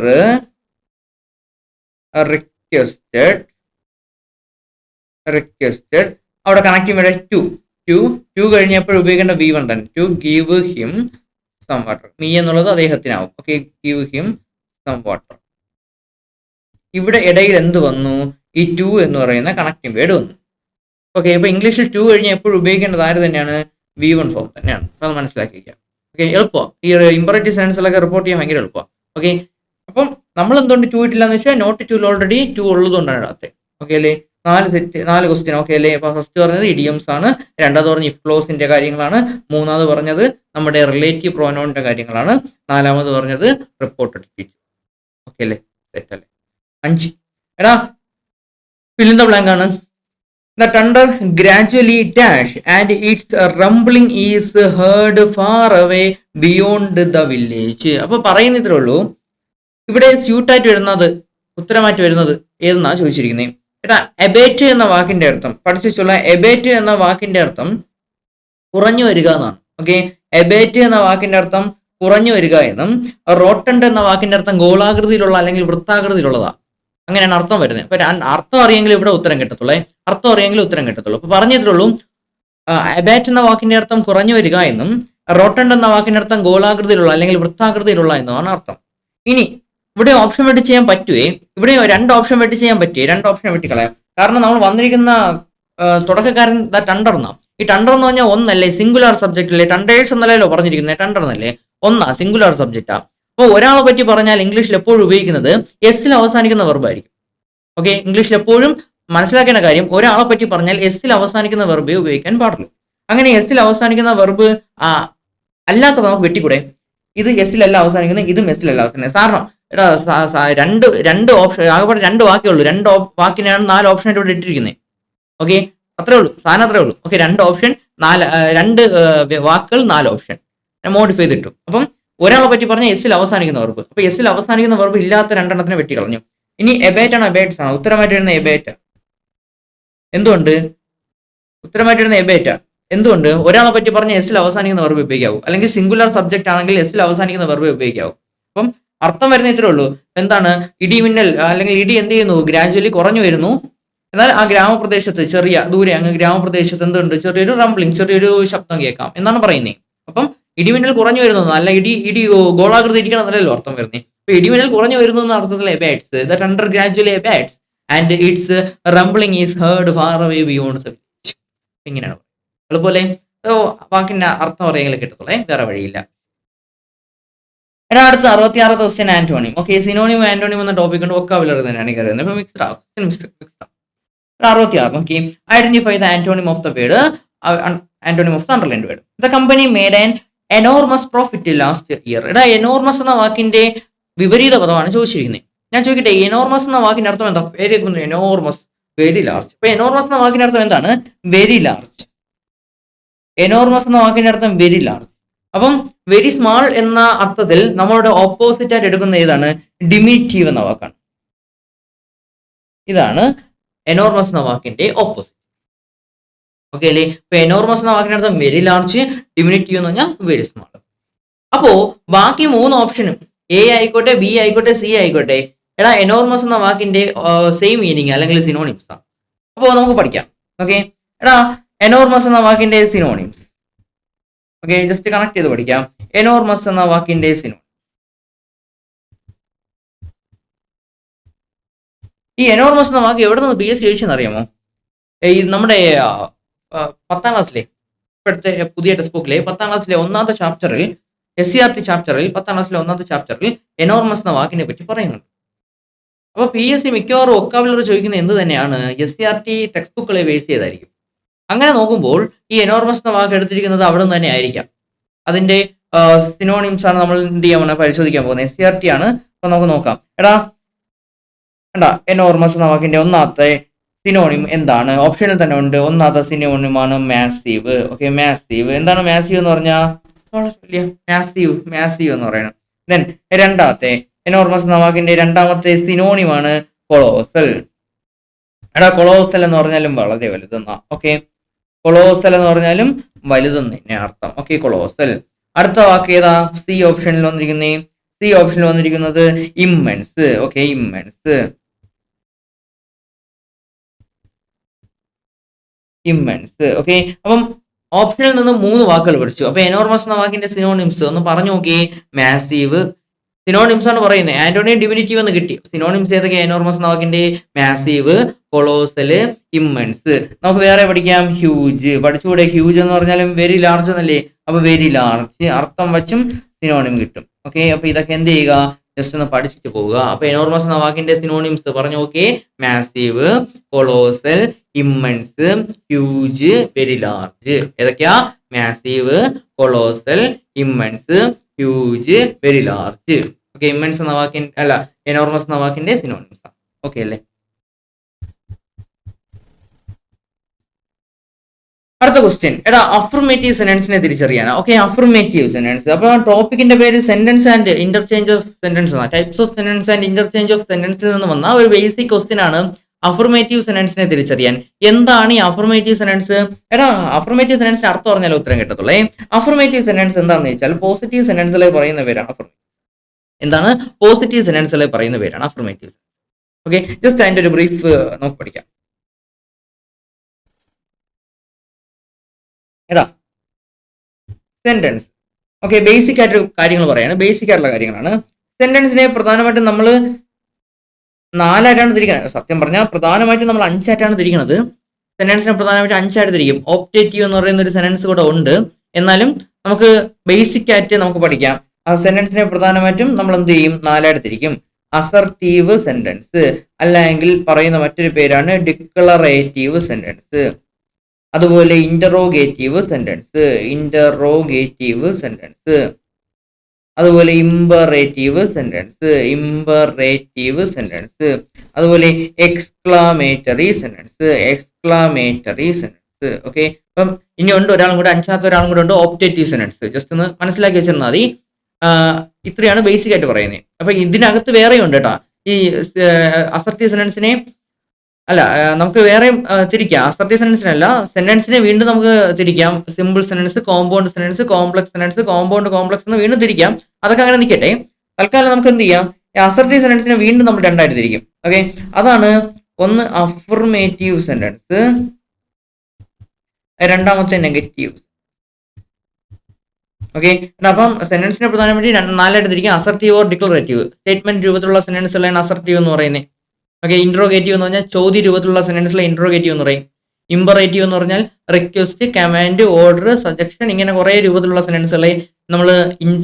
റിക്വസ്റ്റഡ് അവിടെ കണക്റ്റിംഗ് വേർഡ് ടു കഴിഞ്ഞപ്പോൾ ഉപയോഗിക്കേണ്ട V1 തന്നെ. To give him some water. Me എന്നുള്ളത് അദ്ദേഹത്തിനാവും. Okay, give him some water. ഇവിടെ ഇടയിൽ എന്ത് വന്നു? ഈ ടു എന്ന് പറയുന്ന കണക്റ്റിംഗ് വേർഡ് വന്നു. ഓക്കെ, ഇപ്പൊ ഇംഗ്ലീഷിൽ ടു കഴിഞ്ഞാൽ എപ്പോഴും ഉപയോഗിക്കേണ്ടത് ആര് തന്നെയാണ്? V1 ഫോം തന്നെയാണ്. അത് മനസ്സിലാക്കി വയ്ക്കാം. ഓക്കെ, എളുപ്പമാണ്. ഈ ഇമ്പറേറ്റീവ് സെൻസിലൊക്കെ റിപ്പോർട്ട് ചെയ്യാൻ ഭയങ്കര എളുപ്പമാണ്. ഓക്കെ, അപ്പം നമ്മൾ എന്തുകൊണ്ട് ടു ഇട്ടില്ല എന്ന് വെച്ചാൽ നോട്ട് ടൂൽ ഓൾറെഡി ടു ഉള്ളതുകൊണ്ടാണ് ഇടാത്തത്. ഓക്കെ അല്ലേ? 4 ക്വസ്റ്റ്യൻ. ഓക്കെ അല്ലേ? അപ്പൊ ഫസ്റ്റ് പറഞ്ഞത് ഇഡിയംസ് ആണ്. രണ്ടാമത് പറഞ്ഞ ഇഫ് ക്ലോസിന്റെ കാര്യങ്ങളാണ്. മൂന്നാമത് പറഞ്ഞത് നമ്മുടെ റിലേറ്റീവ് പ്രോനൗണിന്റെ കാര്യങ്ങളാണ്. നാലാമത് പറഞ്ഞത് റിപ്പോർട്ടഡ് സ്പീച്ച്. ഓക്കെ അല്ലേ? സെറ്റ് അല്ലേ? 5. എടാ ഫിൽ ഇൻ ദ ബ്ലാങ്ക് ആണ്. The thunder gradually dash and its rumbling is heard far away beyond the village. അപ്പൊ പറയുന്ന ഇത്രേ ഉള്ളൂ. ഇവിടെ സ്യൂട്ടായിട്ട് വരുന്നത്, ഉത്തരമായിട്ട് വരുന്നത് ഏതെന്നാ ചോദിച്ചിരിക്കുന്നത്. എടാ, എബേറ്റ് എന്ന വാക്കിന്റെ അർത്ഥം പഠിച്ചു വെച്ചുള്ള. എബേറ്റ് എന്ന വാക്കിന്റെ അർത്ഥം കുറഞ്ഞു വരിക എന്നാണ്. ഓക്കെ, എബേറ്റ് എന്ന വാക്കിന്റെ അർത്ഥം കുറഞ്ഞു വരിക എന്നും റോട്ടണ്ട് എന്ന വാക്കിന്റെ അർത്ഥം ഗോളാകൃതിയിലുള്ള അല്ലെങ്കിൽ വൃത്താകൃതിയിലുള്ളതാ, അങ്ങനെയാണ് അർത്ഥം വരുന്നത്. അപ്പൊ അർത്ഥം അറിയെങ്കിൽ ഇവിടെ ഉത്തരം കിട്ടത്തുള്ളേ, അർത്ഥം അറിയെങ്കിൽ ഉത്തരം കിട്ടത്തുള്ളൂ. അപ്പൊ പറഞ്ഞിട്ടുള്ളൂ, എബേറ്റ് എന്ന വാക്കിന്റെ അർത്ഥം കുറഞ്ഞു വരിക എന്നും റോട്ടണ്ട് എന്ന വാക്കിന്റെ അർത്ഥം ഗോളാകൃതിയിലുള്ള അല്ലെങ്കിൽ വൃത്താകൃതിയിലുള്ള എന്നുമാണ് അർത്ഥം. ഇനി ഇവിടെ ഓപ്ഷൻ വെട്ടി ചെയ്യാൻ പറ്റുവേ, ഇവിടെ 2 ഓപ്ഷൻ വെട്ടി ചെയ്യാൻ പറ്റുവേ, 2 ഓപ്ഷൻ വെട്ടിക്കളയാം. കാരണം നമ്മൾ വന്നിരിക്കുന്ന തുടക്കക്കാരൻ ടണ്ടർ എന്നാ. ഈ ടണ്ടർ എന്ന് പറഞ്ഞാൽ ഒന്നല്ലേ, സിംഗുലാർ സബ്ജക്റ്റ് അല്ലേ, ടണ്ടേഴ്സ് എന്നല്ലല്ലോ പറഞ്ഞിരിക്കുന്നത്, ടണ്ടർ എന്നല്ലേ, ഒന്നാ സിംഗുലാർ സബ്ജക്റ്റാ. അപ്പോൾ ഒരാളെ പറ്റി പറഞ്ഞാൽ ഇംഗ്ലീഷിൽ എപ്പോഴും ഉപയോഗിക്കുന്നത് എസ്സിൽ അവസാനിക്കുന്ന വെർബായിരിക്കും. ഓക്കെ, ഇംഗ്ലീഷിൽ എപ്പോഴും മനസ്സിലാക്കേണ്ട കാര്യം, ഒരാളെ പറ്റി പറഞ്ഞാൽ എസ്സിൽ അവസാനിക്കുന്ന വെർബേ ഉപയോഗിക്കാൻ പാടുള്ളൂ. അങ്ങനെ എസ്സിൽ അവസാനിക്കുന്ന വെർബ് അല്ലാത്തത് നമുക്ക് വെട്ടിക്കൂടെ? ഇത് എസ്സിലല്ല അവസാനിക്കുന്നത്, ഇതും എസ്സിലല്ല അവസാനിക്കുന്നത്. കാരണം രണ്ട് ഓപ്ഷൻ, ആകെപ്പാടെ 2 വാക്കേ ഉള്ളൂ. 2 വാക്കിനാണ് 4 ഓപ്ഷൻ ആയിട്ട് ഇവിടെ ഇട്ടിരിക്കുന്നത്. ഓക്കെ, അത്രേ ഉള്ളൂ, സാധനം അത്രേ ഉള്ളൂ. ഓക്കെ, 2 ഓപ്ഷൻ 2 വാക്കുകൾ 4 ഓപ്ഷൻ മോഡിഫൈ ചെയ്തിട്ടു. അപ്പം ഒരാളെ പറ്റി പറഞ്ഞാൽ എസ്സിൽ അവസാനിക്കുന്ന വെർബ്. അപ്പൊ എസ്സിൽ അവസാനിക്കുന്ന വെർബ് ഇല്ലാത്ത 2 എണ്ണത്തിനെ വെട്ടിക്കളഞ്ഞു. ഇനി എബേറ്റ് ആണോ എബേറ്റ്സ് ആണോ? ഉത്തരമായിട്ട് വരുന്ന എബേറ്റ്. എന്തുകൊണ്ട് ഉത്തരമായിട്ട് വരുന്ന എബേറ്റ്? എന്തുകൊണ്ട്? ഒരാളെ പറ്റി പറഞ്ഞ എസ്സിൽ അവസാനിക്കുന്ന വെർബ് ഉപയോഗിക്കാവൂ, അല്ലെങ്കിൽ സിംഗുലർ സബ്ജക്റ്റ് ആണെങ്കിൽ എസ്സിൽ അവസാനിക്കുന്ന വെർബ് ഉപയോഗിക്കാവൂ. അപ്പം അർത്ഥം വരുന്ന ഇത്രേ ഉള്ളൂ. എന്താണ്? ഇടിമിന്നൽ അല്ലെങ്കിൽ ഇടി എന്ത് ചെയ്യുന്നു? ഗ്രാജുവലി കുറഞ്ഞു വരുന്നു. എന്നാൽ ആ ഗ്രാമപ്രദേശത്ത് ചെറിയ ദൂരെ അങ്ങ് ഗ്രാമപ്രദേശത്ത് എന്തുണ്ട്? ചെറിയൊരു റംബ്ലിംഗ്, ചെറിയൊരു ശബ്ദം കേൾക്കാം എന്നാണ് പറയുന്നത്. അപ്പം ഇടിമിന്നൽ കുറഞ്ഞു വരുന്നു, അല്ല ഇടി ഗോളാകൃതി ഇരിക്കണം എന്നല്ലല്ലോ അർത്ഥം വരുന്നത്. അപ്പൊ ഇടിമിന്നൽ കുറഞ്ഞു വരുന്നു എന്ന അർത്ഥത്തിൽ abates, the thunder gradually abates and its rumbling is heard far away beyond the village. ഇങ്ങനെയാണ് അതുപോലെ വാക്കിന്റെ അർത്ഥം അറിയെങ്കിൽ കിട്ടത്തുള്ളേ, വേറെ വഴിയില്ല. അടുത്ത 66 question antonym. Okay, synonym antonym എന്ന ടോപ്പിക് ഉണ്ട്, വൊക്കാബുലറി തന്നെയാണ് കയറുന്നത്. ഇപ്പൊ മിക്സ്ഡ് ആകും. 66. Okay, identify the antonym of the word, antonym of the underlined word. The company made an enormous profit last year. എടാ, എനോർമസ് എന്ന വാക്കിന്റെ വിപരീത പദമാണ് ചോദിച്ചിരിക്കുന്നത്. ഞാൻ ചോദിക്കട്ടെ, എനോർമസ് എന്ന വാക്കിന്റെ അർത്ഥം എന്താ? പേര് എനോർമസ്, വെരി ലാർജ്. അപ്പൊ എനോർമസ് എന്ന വാക്കിന്റെ അർത്ഥം എന്താണ്? Very large. എനോർമസ് എന്ന വാക്കിന്റെ അർത്ഥം വെരി ലാർജ്. അപ്പം വെരി സ്മാൾ എന്ന അർത്ഥത്തിൽ നമ്മളുടെ ഓപ്പോസിറ്റ് ആയിട്ട് എടുക്കുന്ന ഏതാണ്? ഡിമിനിറ്റീവ് എന്ന വാക്കാണ്. ഇതാണ് എനോർമസ് എന്ന വാക്കിന്റെ ഓപ്പോസിറ്റ്. ഓക്കെ അല്ലേ? ഇപ്പൊ എനോർമസ് എന്ന വാക്കിന്റെ അർത്ഥം വെരി ലാർജ്, ഡിമിനിറ്റീവ് എന്ന് പറഞ്ഞാൽ വെരി സ്മാൾ. അപ്പോ ബാക്കി 3 ഓപ്ഷനും എ ആയിക്കോട്ടെ, ബി ആയിക്കോട്ടെ, സി ആയിക്കോട്ടെ, എടാ എനോർമസ് എന്ന വാക്കിന്റെ സെയിം മീനിങ് അല്ലെങ്കിൽ സിനോണിംസ് ആണ്. അപ്പോൾ നമുക്ക് പഠിക്കാം. ഓക്കെ, എടാ എനോർമസ് എന്ന വാക്കിന്റെ സിനോണിംസ്. ഓക്കെ, ജസ്റ്റ് കണക്ട് ചെയ്ത് പഠിക്കാം. എനോർമസ് എന്ന വാക്കിന്റെ സിനോണിം. ഈ എനോർമസ് എന്ന വാക്ക് എവിടെ നിന്ന് PSC ചോദിച്ചെന്ന് അറിയാമോ? ഈ നമ്മുടെ 10ാം ക്ലാസ്സിലെ ഇപ്പോഴത്തെ പുതിയ ടെക്സ്റ്റ് ബുക്കിലെ 10ാം ക്ലാസ്സിലെ 1ാമത്തെ ചാപ്റ്ററിൽ, SCRT ചാപ്റ്ററിൽ, 10ാം ക്ലാസ്സിലെ 1ാമത്തെ ചാപ്റ്ററിൽ എനോർമസ് എന്ന വാക്കിനെ പറ്റി പറയുന്നുണ്ട്. അപ്പോൾ PSC മിക്കവാറും വൊക്കാബുലറി ചോദിക്കുന്നത് എന്ത് തന്നെയാണ്? SCRT ടെക്സ്റ്റ് ബുക്കുകളെ ബേസ് ചെയ്തായിരിക്കും. അങ്ങനെ നോക്കുമ്പോൾ ഈ എനോർമസ് എന്ന വാക്ക് എടുത്തിരിക്കുന്നത് അവിടെ നിന്ന് തന്നെ ആയിരിക്കാം. അതിന്റെ സിനോണിംസ് ആണ് നമ്മൾ എന്ത് ചെയ്യാൻ പരിശോധിക്കാൻ പോകുന്നത്. SCRT ആണ്. അപ്പൊ നമുക്ക് നോക്കാം. എടാ എനോർമസ് എന്ന വാക്കിന്റെ 1ാമത്തെ സിനോണിം എന്താണ്? ഓപ്ഷനിൽ തന്നെ ഉണ്ട്. 1ാമത്തെ സിനോണിമാണ് മാസീവ്. Okay, massive. എന്താണ് മാസീവ് എന്ന് പറഞ്ഞാൽ? വളരെ വലിയ. മാസീവ് എന്ന് പറയുന്നത്. ദെൻ 2ാമത്തെ എനോർമസ് എന്ന വാക്കിന്റെ 2ാമത്തെ സിനോണിമാണ് കൊളോസൽ. എടാ, കൊളോസൽ എന്ന് പറഞ്ഞാലും വളരെ വലുതെന്നാ. ഓക്കെ, കൊളോസൽ എന്ന് പറഞ്ഞാലും വലുതെന്ന് തന്നെ അർത്ഥം. Okay, colossal. അടുത്ത വാക്ക് ഏതാ? സി ഓപ്ഷനിൽ വന്നിരിക്കുന്നത് ഇമ്മൻസ്. Okay, immense. ഓക്കെ, അപ്പം ഓപ്ഷനിൽ നിന്ന് 3 വാക്കുകൾ പഠിച്ചു. അപ്പൊ എനോർമസ് എന്ന വാക്കിന്റെ സിനോണിംസ് ഒന്ന് പറഞ്ഞു നോക്കിയേ. മാസീവ് സിനോണിംസ് ആണ് പറയുന്നത്. ആന്റോണിയം ഡിമിനിറ്റീവ് എന്ന് കിട്ടി. സിനോണിംസ് ഏതൊക്കെയാ എനോർമസ് എന്ന വാക്കിന്റെ? Massive, colossal, immense. നമുക്ക് വേറെ പഠിക്കാം. ഹ്യൂജ്. പഠിച്ചുകൂടെ? ഹ്യൂജ് എന്ന് പറഞ്ഞാലും വെരി ലാർജ് എന്നല്ലേ. അപ്പൊ വെരി ലാർജ് അർത്ഥം വച്ചും സിനോണിം കിട്ടും. ഓക്കെ, അപ്പൊ ഇതൊക്കെ എന്ത് ചെയ്യുക? ജസ്റ്റ് ഒന്ന് പഠിച്ചിട്ട് പോവുക. അപ്പൊ എനോർമസ് എന്ന വാക്കിന്റെ സിനോണിംസ് പറഞ്ഞു നോക്കിയേ. Massive, colossal, immense, huge, very large. ഏതൊക്കെയാ? Massive, colossal, immense, huge, very large. Okay, immense എന്ന വാക്കിന്റെ അല്ല എനോർമസ് എന്ന വാക്കിന്റെ സിനോണിംസ്. ഓക്കെ അല്ലേ? അടുത്ത ക്വസ്റ്റ്യൻ, എടാ അഫർമേറ്റീവ് സെന്റൻസിനെ തിരിച്ചറിയാനാ. Okay, affirmative sentence. അപ്പൊ ടോപ്പിക്കിന്റെ പേര് sentence and interchange of sentence ആണ്. Types of sentence and interchange of സെന്റൻസിൽ നിന്ന് വന്ന ഒരു ബേസിക് ക്വസ്റ്റ്യൻ ആണ് അഫർമേറ്റീവ് സെന്റൻസിനെ തിരിച്ചറിയാൻ. എന്താണ് ഈ അഫർമേറ്റീവ് സെന്റൻസ്? എടാ അഫർമേറ്റീവ് സെന്റൻസിന് അർത്ഥം പറഞ്ഞാൽ ഉത്തരം കിട്ടത്തുള്ളേ. അഫർമേറ്റീവ് സെന്റൻസ് എന്താണെന്ന് വെച്ചാൽ പോസിറ്റീവ് സെന്റൻസിലെ പറയുന്ന പേരാണ് എന്താണ് പോസിറ്റീവ് സെന്റൻസിലെ പറയുന്ന പേരാണ് അഫർമേറ്റീവ്. ഓക്കെ, ജസ്റ്റ് അതിന്റെ ഒരു ബ്രീഫ് നമുക്ക് പഠിക്കാം. എടാ സെന്റൻസ്, ഓക്കെ, ബേസിക് ആയിട്ട് കാര്യങ്ങൾ പറയാണ്. ബേസിക് ആയിട്ടുള്ള കാര്യങ്ങളാണ്. സെന്റൻസിനെ പ്രധാനമായിട്ടും നമ്മൾ 4ആയിട്ടാണ് തിരിക്കുന്നത്. സത്യം പറഞ്ഞാൽ പ്രധാനമായിട്ടും നമ്മൾ 5ആയിട്ടാണ് തിരിക്കുന്നത്. സെന്റൻസിനെ പ്രധാനമായിട്ടും 5ആയിട്ട് തിരിക്കും. ഓപ്റ്റേറ്റീവ് എന്ന് പറയുന്ന ഒരു സെന്റൻസ് കൂടെ ഉണ്ട്. എന്നാലും നമുക്ക് ബേസിക് ആയിട്ട് നമുക്ക് പഠിക്കാം. ആ സെന്റൻസിനെ പ്രധാനമായിട്ടും നമ്മൾ എന്ത് ചെയ്യും? 4ആയിട്ട് തിരിക്കും. അസർട്ടീവ് സെന്റൻസ്, അല്ലെങ്കിൽ പറയുന്ന മറ്റൊരു പേരാണ് ഡിക്ലറേറ്റീവ് സെന്റൻസ്. അതുപോലെ ഇന്ററോഗേറ്റീവ് സെന്റൻസ്, അതുപോലെ ഇമ്പറേറ്റീവ് സെന്റൻസ്, അതുപോലെ എക്സ്ക്ലാമേറ്ററി സെന്റൻസ്. ഓക്കെ, അപ്പം ഇനി ഉണ്ട് ഒരാളും കൂടെ, 5ാമത്തെ ഒരാളും കൂടെ ഉണ്ട്, ഓപ്റ്റേറ്റീവ് സെന്റൻസ്. ജസ്റ്റ് ഒന്ന് മനസ്സിലാക്കി വെച്ചിരുന്നാൽ മതി. ഇത്രയാണ് ബേസിക് ആയിട്ട് പറയുന്നത്. അപ്പൊ ഇതിനകത്ത് വേറെയും ഉണ്ട് കേട്ടോ. ഈ അസർട്ടീവ് സെന്റൻസിനെ നമുക്ക് വേറെയും തിരിക്കാം. അസർട്ടീവ് സെന്റൻസിനല്ല, സെന്റൻസിനെ വീണ്ടും നമുക്ക് തിരിക്കാം. Simple sentence, compound sentence, complex sentence, compound എന്ന് വീണ്ടും തിരിക്കാം. അതൊക്കെ അങ്ങനെ നിൽക്കട്ടെ. തൽക്കാലം നമുക്ക് എന്ത് ചെയ്യാം? അസർട്ടീവ് സെന്റൻസിനെ വീണ്ടും നമ്മൾ 2ആയിട്ട് തിരിക്കും. ഓക്കെ, അതാണ് ഒന്ന് അഫർമേറ്റീവ് സെന്റൻസ്, രണ്ടാമത്തെ നെഗറ്റീവ്. ഓക്കെ, അപ്പം സെന്റൻസിനെ പ്രധാനമായിട്ട് 4ആയിട്ട് തിരിക്കും. Assertive or declarative. സ്റ്റേറ്റ്മെന്റ് രൂപത്തിലുള്ള സെന്റൻസുകളാണ് അസർട്ടീവ് എന്ന് പറയുന്നത്. ഓക്കെ, ഇന്ററോഗേറ്റീവ് എന്ന് പറഞ്ഞാൽ ചോദ്യ രൂപത്തിലുള്ള സെന്റൻസിലെ ഇന്ററോഗേറ്റീവ് എന്ന് പറയും. ഇമ്പറേറ്റീവ് എന്ന് പറഞ്ഞാൽ റിക്വസ്റ്റ്, കമാൻഡ്, ഓർഡർ, സജഷൻ, ഇങ്ങനെ കുറെ രൂപത്തിലുള്ള സെന്റൻസുകളെ നമ്മൾ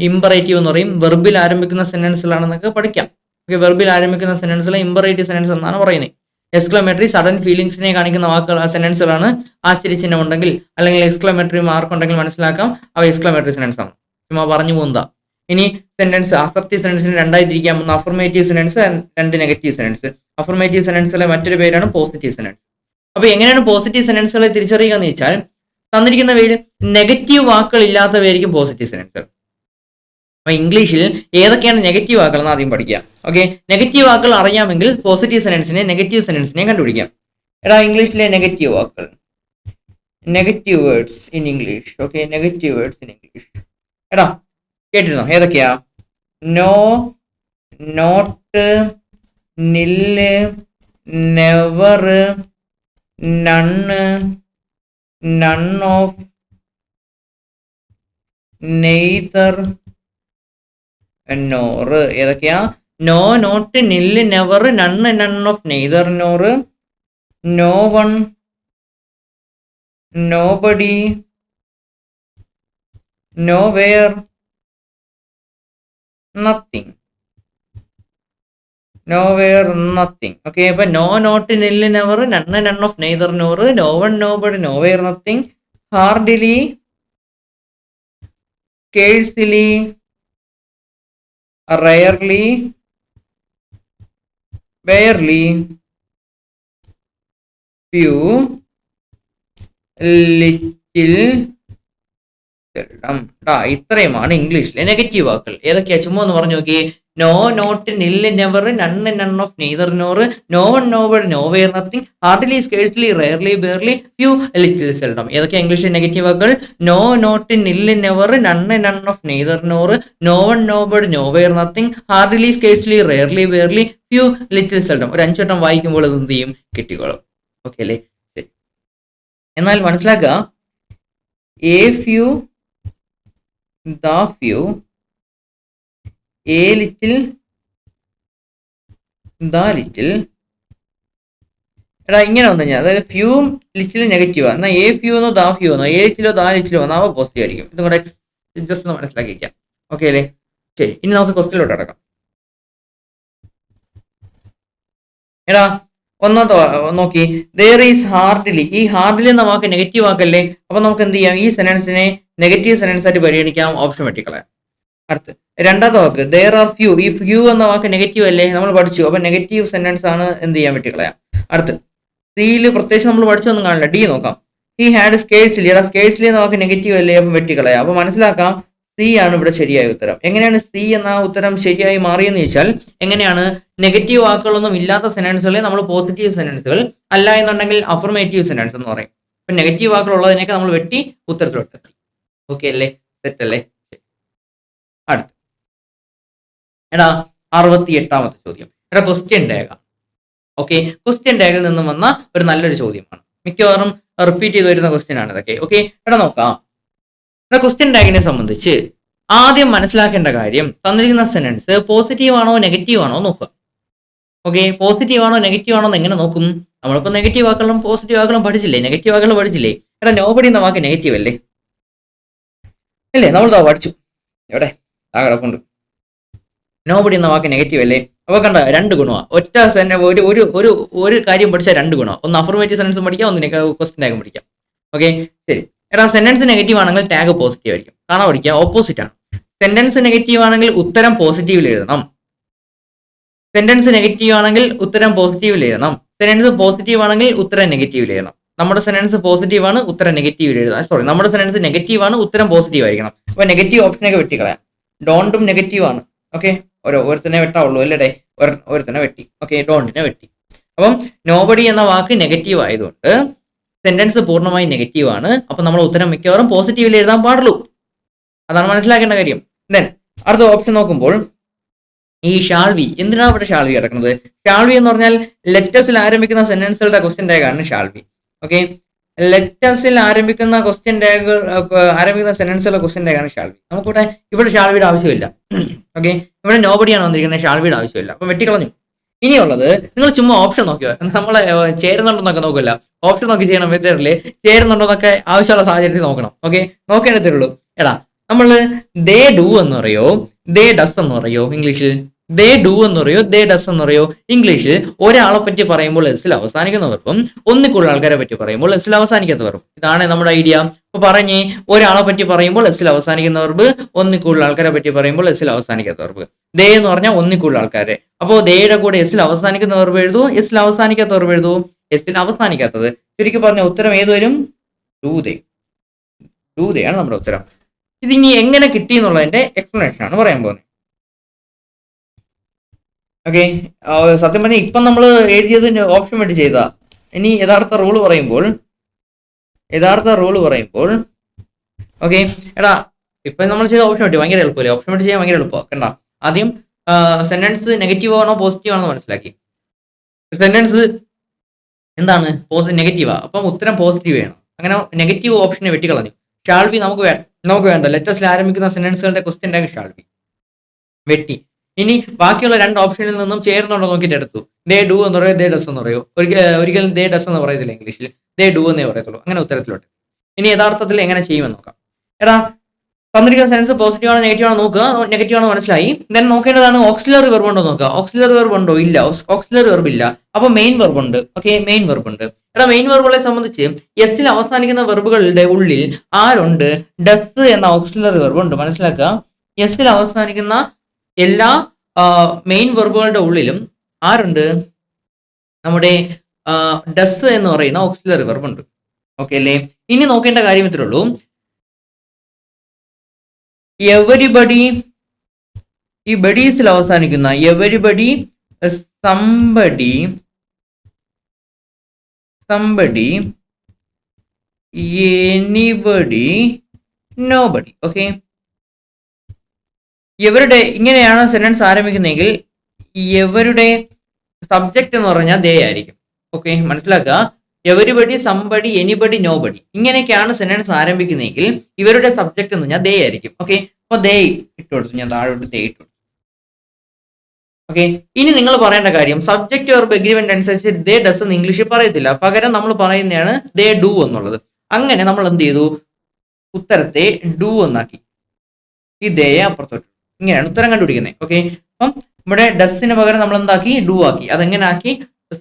ഇമ്പറേറ്റീവ് എന്ന് പറയും. വെർബിൽ ആരംഭിക്കുന്ന സെന്റൻസുകളാണെന്നൊക്കെ പഠിക്കാം. ഓക്കെ, വെർബിൽ ആരംഭിക്കുന്ന സെന്റൻസുകളെ ഇമ്പറേറ്റീവ് സെന്റൻസ് എന്നാണ് പറയുന്നത്. എക്സ്ക്ലമേറ്ററി സഡൻ ഫീലിംഗ്സിനെ കാണിക്കുന്ന വാക്കുകൾ സെന്റൻസുകളാണ്. ആശ്ചര്യചിഹ്നം ഉണ്ടെങ്കിൽ അല്ലെങ്കിൽ എക്സ്ക്ലമേറ്ററി മാർക്ക് ഉണ്ടെങ്കിൽ മനസ്സിലാക്കാം അവ എക്സ്ക്ലമേറ്ററി സെന്റൻസ് ആണ്. ചുമ്മാ പറഞ്ഞു പോകുന്നതാ. ഇനി സെന്റൻസ്, അസർട്ടീവ് സെന്റൻസിന് 2ആയി തിരിക്കാം. ഒന്ന് affirmative sentence, 2 negative sentence. Affirmative സെന്റൻസിലെ മറ്റൊരു പേരാണ് പോസിറ്റീവ് സെന്റൻസ്. അപ്പൊ എങ്ങനെയാണ് പോസിറ്റീവ് സെന്റൻസുകളെ തിരിച്ചറിയുക എന്ന് വെച്ചാൽ, തന്നിരിക്കുന്നവയിൽ നെഗറ്റീവ് വാക്കുകൾ ഇല്ലാത്തവയായിരിക്കും പോസിറ്റീവ് സെന്റൻസ്. അപ്പൊ ഇംഗ്ലീഷിൽ ഏതൊക്കെയാണ് നെഗറ്റീവ് വാക്കുകൾ എന്ന് ആദ്യം പഠിക്കുക. ഓക്കെ, നെഗറ്റീവ് വാക്കുകൾ അറിയാമെങ്കിൽ പോസിറ്റീവ് സെന്റൻസിനെ നെഗറ്റീവ് സെന്റൻസിനെ കണ്ടുപിടിക്കാം. എടാ ഇംഗ്ലീഷിലെ നെഗറ്റീവ് വാക്കുകൾ, negative words in English. Okay, negative words in English. എടാ കേട്ടിരുന്നോ? ഏതൊക്കെയാ? No, not, nil, never, none, none of, neither, nor. ഏതൊക്കെയാ? No, not, nil, never, none, none of, neither, nor, no one, nobody, nowhere, nothing. Nowhere, nothing. Okay, അപ്പൊ no, not, nil, never, none, none of, neither, nor, no one, nobody, nowhere, nothing, hardly, scarcely, rarely, barely, few, little, seldom. ഇത്രയുമാണ് ഇംഗ്ലീഷിലെ negative വാക്കുകൾ. ഏതൊക്കെയാ? ചുമ്മാ ഒന്ന് പറഞ്ഞു നോക്കി. No, not, nil, never, none, none of, neither, nor, no one, nobody, nowhere, nothing, hardly, scarcely, rarely, barely, few, little, seldom. ഏതൊക്കെയാ ഇംഗ്ലീഷിൽ നെഗറ്റീവ് വാക്കുകൾ? No, not, nil, never, none, none of, neither, nor, no one, nobody, nowhere, nothing, hardly, scarcely, rarely, barely, few, little, seldom. ഒരു 5 വട്ടം വായിക്കുമ്പോൾ ഇത് എന്ത് ചെയ്യും? കിട്ടിക്കോളും. ഓക്കെ അല്ലേ? ശരി. എന്നാൽ മനസ്സിലാക്കുക, A few, the few, a little, the little. എടാ ഇങ്ങനെ വന്നു കഴിഞ്ഞാൽ, അതായത് ഫ്യൂ ലിറ്റിൽ നെഗറ്റീവാ, എന്നാൽ എ ഫ്യൂ എന്നോ ദ ഫ്യൂ എന്നോ എ ലിറ്റിലോ ദ ലിറ്റിലോ വന്നാൽ അവ പോസിറ്റീവ് ആയിരിക്കും. ഇതും കൂടെ ജസ്റ്റ് ഒന്ന് മനസ്സിലാക്കി വയ്ക്കാം. ഓക്കെ അല്ലേ? ശരി, ഇനി നമുക്ക് ക്വസ്റ്റ്യനിലോട്ട് അടക്കാം. എടാ ഒന്നാമത്തെ നോക്കി, there is hardly. ഈ ഹാർഡ്ലി എന്ന വാക്ക് നെഗറ്റീവ് വാക്കല്ലേ? അപ്പൊ നമുക്ക് എന്ത് ചെയ്യാം? ഈ സെന്റൻസിനെ നെഗറ്റീവ് സെന്റൻസ് ആയിട്ട് പരിഗണിക്കാം. ഓപ്ഷൻ വെട്ടിക്കളയാം. അടുത്ത് രണ്ടാമത്തെ വാക്ക് there are few. ഈ ഫ്യൂ എന്ന വാക്ക് നെഗറ്റീവ് അല്ലേ? നമ്മൾ പഠിച്ചു. അപ്പൊ നെഗറ്റീവ് സെന്റൻസ് ആണ്, എന്ത് ചെയ്യാൻ? വെട്ടിക്കളയാം. അടുത്ത് സിയിൽ പ്രത്യേകിച്ച് നമ്മൾ പഠിച്ചൊന്നും കാണില്ല. ഡി നോക്കാം. He had scarcely. എടാ സ്കേഴ്സ്ലി എന്ന വാക്ക് നെഗറ്റീവ് അല്ലേ, അപ്പം വെട്ടിക്കളയാം. അപ്പൊ മനസ്സിലാക്കാം സി ആണ് ഇവിടെ ശരിയായ ഉത്തരം. എങ്ങനെയാണ് സി എന്ന ഉത്തരം ശരിയായി മാറിയെന്ന് ചോദിച്ചാൽ എങ്ങനെയാണ്, നെഗറ്റീവ് വാക്കുകളൊന്നും ഇല്ലാത്ത സെന്റൻസുകളെ നമ്മൾ പോസിറ്റീവ് സെന്റൻസുകൾ, അല്ല എന്നുണ്ടെങ്കിൽ അഫർമേറ്റീവ് സെന്റൻസ് എന്ന് പറയും. അപ്പൊ നെഗറ്റീവ് വാക്കുകൾ ഉള്ളതിനൊക്കെ നമ്മൾ വെട്ടി ഉത്തരത്തിലോട്ട്. ഓക്കെ അല്ലേ, സെറ്റ് അല്ലേ. അടുത്ത എടാ 68ാമത്തെ ചോദ്യം. എടാ ക്വസ്റ്റ്യൻ രേഖ. ഓക്കെ, ക്വസ്റ്റ്യൻ രേഖയിൽ നിന്നും വന്ന ഒരു നല്ലൊരു ചോദ്യമാണ്. മിക്കവാറും റിപ്പീറ്റ് ചെയ്ത് വരുന്ന ക്വസ്റ്റ്യൻ ആണ് ഇതൊക്കെ. ഓക്കെ, എടാ നോക്കാം. എടാ ക്വസ്റ്റ്യൻ ടാഗിനെ സംബന്ധിച്ച് ആദ്യം മനസ്സിലാക്കേണ്ട കാര്യം, തന്നിരിക്കുന്ന സെന്റൻസ് പോസിറ്റീവ് ആണോ നെഗറ്റീവ് ആണോ നോക്കുക. ഓക്കെ, പോസിറ്റീവ് ആണോ നെഗറ്റീവ് ആണോ എന്ന് എങ്ങനെ നോക്കും? നമ്മളിപ്പോൾ നെഗറ്റീവ് വാക്കുകളും പോസിറ്റീവ് വാക്കുകളും പഠിച്ചില്ലേ, നെഗറ്റീവ് വാക്കുകൾ പഠിച്ചില്ലേ. എടാ നോബഡി എന്ന വാക്ക് നെഗറ്റീവ് അല്ലേ, അല്ലേ? നമ്മൾ പഠിച്ചു. എവിടെ ആ കിടപ്പുണ്ട്. നോബഡി എന്ന വാക്ക് നെഗറ്റീവ് അല്ലേ. അപ്പോൾ കണ്ട, രണ്ട് ഗുണമാണ് ഒറ്റ ഒരു ഒരു ഒരു ഒരു കാര്യം പഠിച്ചാൽ രണ്ട് ഗുണം. ഒന്ന് അഫർമേറ്റീവ് സെന്റൻസും പഠിക്കാം, ഒന്ന് ക്വസ്റ്റ്യൻ ടാഗും പഠിക്കാം. ഓക്കെ ശരി. എടാ സെന്റൻസ് നെഗറ്റീവ് ആണെങ്കിൽ ടാഗ് പോസിറ്റീവ് ആയിരിക്കും. കാണാൻ പഠിക്കുക, ഓപ്പോസിറ്റ് ആണ്. സെന്റൻസ് നെഗറ്റീവ് ആണെങ്കിൽ ഉത്തരം പോസിറ്റീവിൽ എഴുതണം. സെന്റൻസ് നെഗറ്റീവ് ആണെങ്കിൽ ഉത്തരം പോസിറ്റീവിൽ എഴുതണം. സെന്റൻസ് പോസിറ്റീവ് ആണെങ്കിൽ ഉത്തരം നെഗറ്റീവിൽ എഴുതണം. നമ്മുടെ സെന്റൻസ് പോസിറ്റീവ് ആണ്, ഉത്തരം നെഗറ്റീവിൽ എഴുതാം. സോറി, നമ്മുടെ സെന്റൻസ് നെഗറ്റീവ് ആണ്, ഉത്തരം പോസിറ്റീവ് ആയിരിക്കണം. അപ്പൊ നെഗറ്റീവ് ഓപ്ഷനൊക്കെ വെട്ടിക്കളയാം. ഡോണ്ടും നെഗറ്റീവ് ആണ്. ഓക്കെ, ഒരുത്തനെ വെട്ടാവുള്ളൂ അല്ലേ, ഒരുത്തനെ വെട്ടി. ഓക്കെ, ഡോണ്ടിനെ വെട്ടി. അപ്പം നോബഡി എന്ന വാക്ക് നെഗറ്റീവ് ആയതുകൊണ്ട് സെന്റൻസ് പൂർണ്ണമായി നെഗറ്റീവ് ആണ്. അപ്പൊ നമ്മൾ ഉത്തരം മിക്കവാറും പോസിറ്റീവിൽ എഴുതാൻ പാടുള്ളൂ. അതാണ് മനസ്സിലാക്കേണ്ട കാര്യം. ദെൻ അടുത്ത ഓപ്ഷൻ നോക്കുമ്പോൾ ഈ ഷാൾവി, എന്തിനാണ് ഇവിടെ ഷാൾവി കിടക്കുന്നത്? ഷാൾവി എന്ന് പറഞ്ഞാൽ ലെറ്റസിൽ ആരംഭിക്കുന്ന സെന്റൻസുകളുടെ ക്വസ്റ്റ്യൻ ടാഗാണ് ഷാൾവി. ഓക്കെ, ലെറ്റസിൽ ആരംഭിക്കുന്ന ക്വസ്റ്റ്യൻ ടാഗുകൾ, ആരംഭിക്കുന്ന സെന്റൻസുകളുടെ ക്വസ്റ്റ്യൻ ടാഗാണ് ഷാൾവി. ഇവിടെ ഷാൾവിയുടെ ആവശ്യമില്ല. ഓക്കെ, ഇവിടെ നോബഡിയാണ് വന്നിരിക്കുന്നത്, ഷാൾവിയുടെ ആവശ്യമില്ല. അപ്പം വെട്ടിക്കളഞ്ഞു. ഇനിയുള്ളത് നിങ്ങൾ ചുമ്മാ ഓപ്ഷൻ നോക്കുക. നമ്മളെ ചേരുന്നുണ്ടോന്നൊക്കെ നോക്കില്ല, ഓപ്ഷൻ നോക്കി ചെയ്യണം. മെത്തേഡില് ചേരുന്നുണ്ടോന്നൊക്കെ ആവശ്യമുള്ള സാഹചര്യത്തിൽ നോക്കണം. ഓക്കെ, നോക്കേണ്ടതുള്ളൂ. എടാ നമ്മൾ ദേ ഡു എന്ന് പറയോ, ദേ ഡസ് എന്ന് പറയോ ഇംഗ്ലീഷിൽ? ദേ ഡു എന്ന് പറയോ, ദേ ഡസ് എന്ന് പറയോ ഇംഗ്ലീഷിൽ? ഒരാളെ പറ്റി പറയുമ്പോൾ എസിൽ അവസാനിക്കുന്ന വെറും, ഒന്നിൽ കൂടുതൽ ആൾക്കാരെ പറ്റി പറയുമ്പോൾ എസിൽ അവസാനിക്കാത്ത വെറും. ഇതാണ് നമ്മുടെ ഐഡിയ. അപ്പൊ പറഞ്ഞേ, ഒരാളെ പറ്റി പറയുമ്പോൾ എസിൽ അവസാനിക്കുന്ന വെർബ്, ഒന്നിൽ കൂടുതൽ ആൾക്കാരെ പറ്റി പറയുമ്പോൾ എസിൽ അവസാനിക്കാത്ത വെർബ്. ദേ എന്ന് പറഞ്ഞാൽ ഒന്നിൽ കൂടുതൽ ആൾക്കാരെ. അപ്പോൾ ദേയുടെ കൂടെ എസിൽ അവസാനിക്കുന്ന വെർബ് എഴുതൂ, എസിൽ അവസാനിക്കാത്ത വെർബ് എഴുതൂ. എസിൽ അവസാനിക്കാത്തത് ചുരുക്കി പറഞ്ഞ ഉത്തരം ഏത് വരും? Do they. ഡു ദേ ആണ് നമ്മുടെ ഉത്തരം. ഇതിനി എങ്ങനെ കിട്ടി എന്നുള്ളതിന്റെ എക്സ്പ്ലനേഷൻ ആണ് പറയാൻ പോകുന്നത്. ഓക്കെ, സത്യം പറഞ്ഞാൽ ഇപ്പം നമ്മൾ എഴുതിയത് ഓപ്ഷൻ വേണ്ടി ചെയ്താ. ഇനി യഥാർത്ഥ റൂള് പറയുമ്പോൾ ഓക്കെ, എടാ ഇപ്പൊ നമ്മൾ ചെയ്ത ഓപ്ഷൻ വേണ്ടി ഭയങ്കര എളുപ്പമല്ലേ? ഓപ്ഷൻ വേണ്ടി ചെയ്യാൻ ഭയങ്കര എളുപ്പമാണ്. കണ്ട, ആദ്യം സെന്റൻസ് നെഗറ്റീവ് ആണോ പോസിറ്റീവ് ആണോ മനസ്സിലാക്കി. സെന്റൻസ് എന്താണ്? നെഗറ്റീവാ, അപ്പം ഉത്തരം പോസിറ്റീവ് വേണം. അങ്ങനെ നെഗറ്റീവ് ഓപ്ഷനെ വെട്ടിക്കളഞ്ഞു. ഷാൾബി നമുക്ക് വേണ്ട. ലെറ്റസിൽ ആരംഭിക്കുന്ന സെന്റൻസുകളുടെ ക്വസ്റ്റ്യൻ ടാഗ് ഷാൾബി വെട്ടി. ഇനി ബാക്കിയുള്ള രണ്ട് ഓപ്ഷനിൽ നിന്നും ചേരുന്നുണ്ടോ നോക്കിയിട്ട് എടുത്തു. ദേ ഡു എന്ന് പറയോ, ദേ ഡസ് എന്ന് പറയോ? ഒരിക്കലും ദേ ഡസ് എന്ന് പറയത്തില്ല ഇംഗ്ലീഷിൽ, ദേ ഡു എന്നേ പറയത്തുള്ളൂ. അങ്ങനെ ഉത്തരത്തിലോട്ട്. ഇനി യഥാർത്ഥത്തിൽ എങ്ങനെ ചെയ്യുമെന്ന് നോക്കാം. എടാ തന്നിരിക്കുന്ന സെൻസ് പോസിറ്റീവ് ആണോ നെഗറ്റീവ് ആണോ നോക്കുക. നെഗറ്റീവ് ആണോ മനസ്സിലായി. ദെൻ നോക്കേണ്ടതാണ് ഓക്സിലറി വെർബ് ഉണ്ടോ നോക്കുക. ഓക്സിലറി വെർബ് ഉണ്ടോ? ഇല്ല, ഓക്സിലറി വെർബ് ഇല്ല. അപ്പൊ മെയിൻ വെർബ് ഉണ്ട്. ഓക്കെ, മെയിൻ വെർബ് ഉണ്ട്. എടാ മെയിൻ വെർബുകളെ സംബന്ധിച്ച് എസിൽ അവസാനിക്കുന്ന വെർബുകളുടെ ഉള്ളിൽ ആരുണ്ട്? ഡസ് എന്ന ഓക്സിലറി വെർബ് ഉണ്ട്. മനസ്സിലാക്കുക, എസിൽ അവസാനിക്കുന്ന എല്ലാ മെയിൻ വെർബുകളുടെ ഉള്ളിലും ആരുണ്ട്? നമ്മുടെ ഡസ് എന്ന് പറയുന്ന ഓക്സിലറി വെർബ് ഉണ്ട്. ഓക്കെ അല്ലേ? ഇനി നോക്കേണ്ട കാര്യം ഇത്രേ ഉള്ളൂ. എവരിബഡി, ഈ ബഡീസിൽ അവസാനിക്കുന്ന everybody, somebody, anybody, nobody. Okay, ഇവരുടെ ഇങ്ങനെയാണ് സെന്റൻസ് ആരംഭിക്കുന്നതെങ്കിൽ ഇവരുടെ സബ്ജക്റ്റ് എന്ന് പറഞ്ഞാൽ ദേ ആയിരിക്കും. ഓക്കെ, മനസ്സിലാക്കുക. എവരിബഡി, സംബഡി, എനിബഡി, നോബഡി, ഇങ്ങനെയൊക്കെയാണ് സെന്റൻസ് ആരംഭിക്കുന്നതെങ്കിൽ ഇവരുടെ സബ്ജക്റ്റ് എന്ന് പറഞ്ഞാൽ ദേ ആയിരിക്കും. ഓക്കെ, അപ്പൊ ദേ ഇട്ട് കൊടുത്തു, ഞാൻ താഴോട്ട് ദേ ഇട്ടു. ഓക്കെ, ഇനി നിങ്ങൾ പറയേണ്ട കാര്യം സബ്ജക്റ്റ് വെർബ് എഗ്രിമെന്റ് അനുസരിച്ച് ദേ ഡസ് എന്ന് ഇംഗ്ലീഷിൽ പറയത്തില്ല. പകരം നമ്മൾ പറയുന്നതാണ് ദേ ഡു എന്നുള്ളത്. അങ്ങനെ നമ്മൾ എന്ത് ചെയ്തു? ഉത്തരത്തെ ഡു എന്നാക്കി, ഈ ദേയെ അപ്പുറത്തോട്ട്. ഇങ്ങനെയാണ് ഉത്തരം കണ്ടുപിടിക്കുന്നത്. ഓക്കെ, അപ്പം ഇവിടെ ഡസിന് പകരം നമ്മൾ എന്താക്കി? ഡു ആക്കി. അതെങ്ങനെ ആക്കി?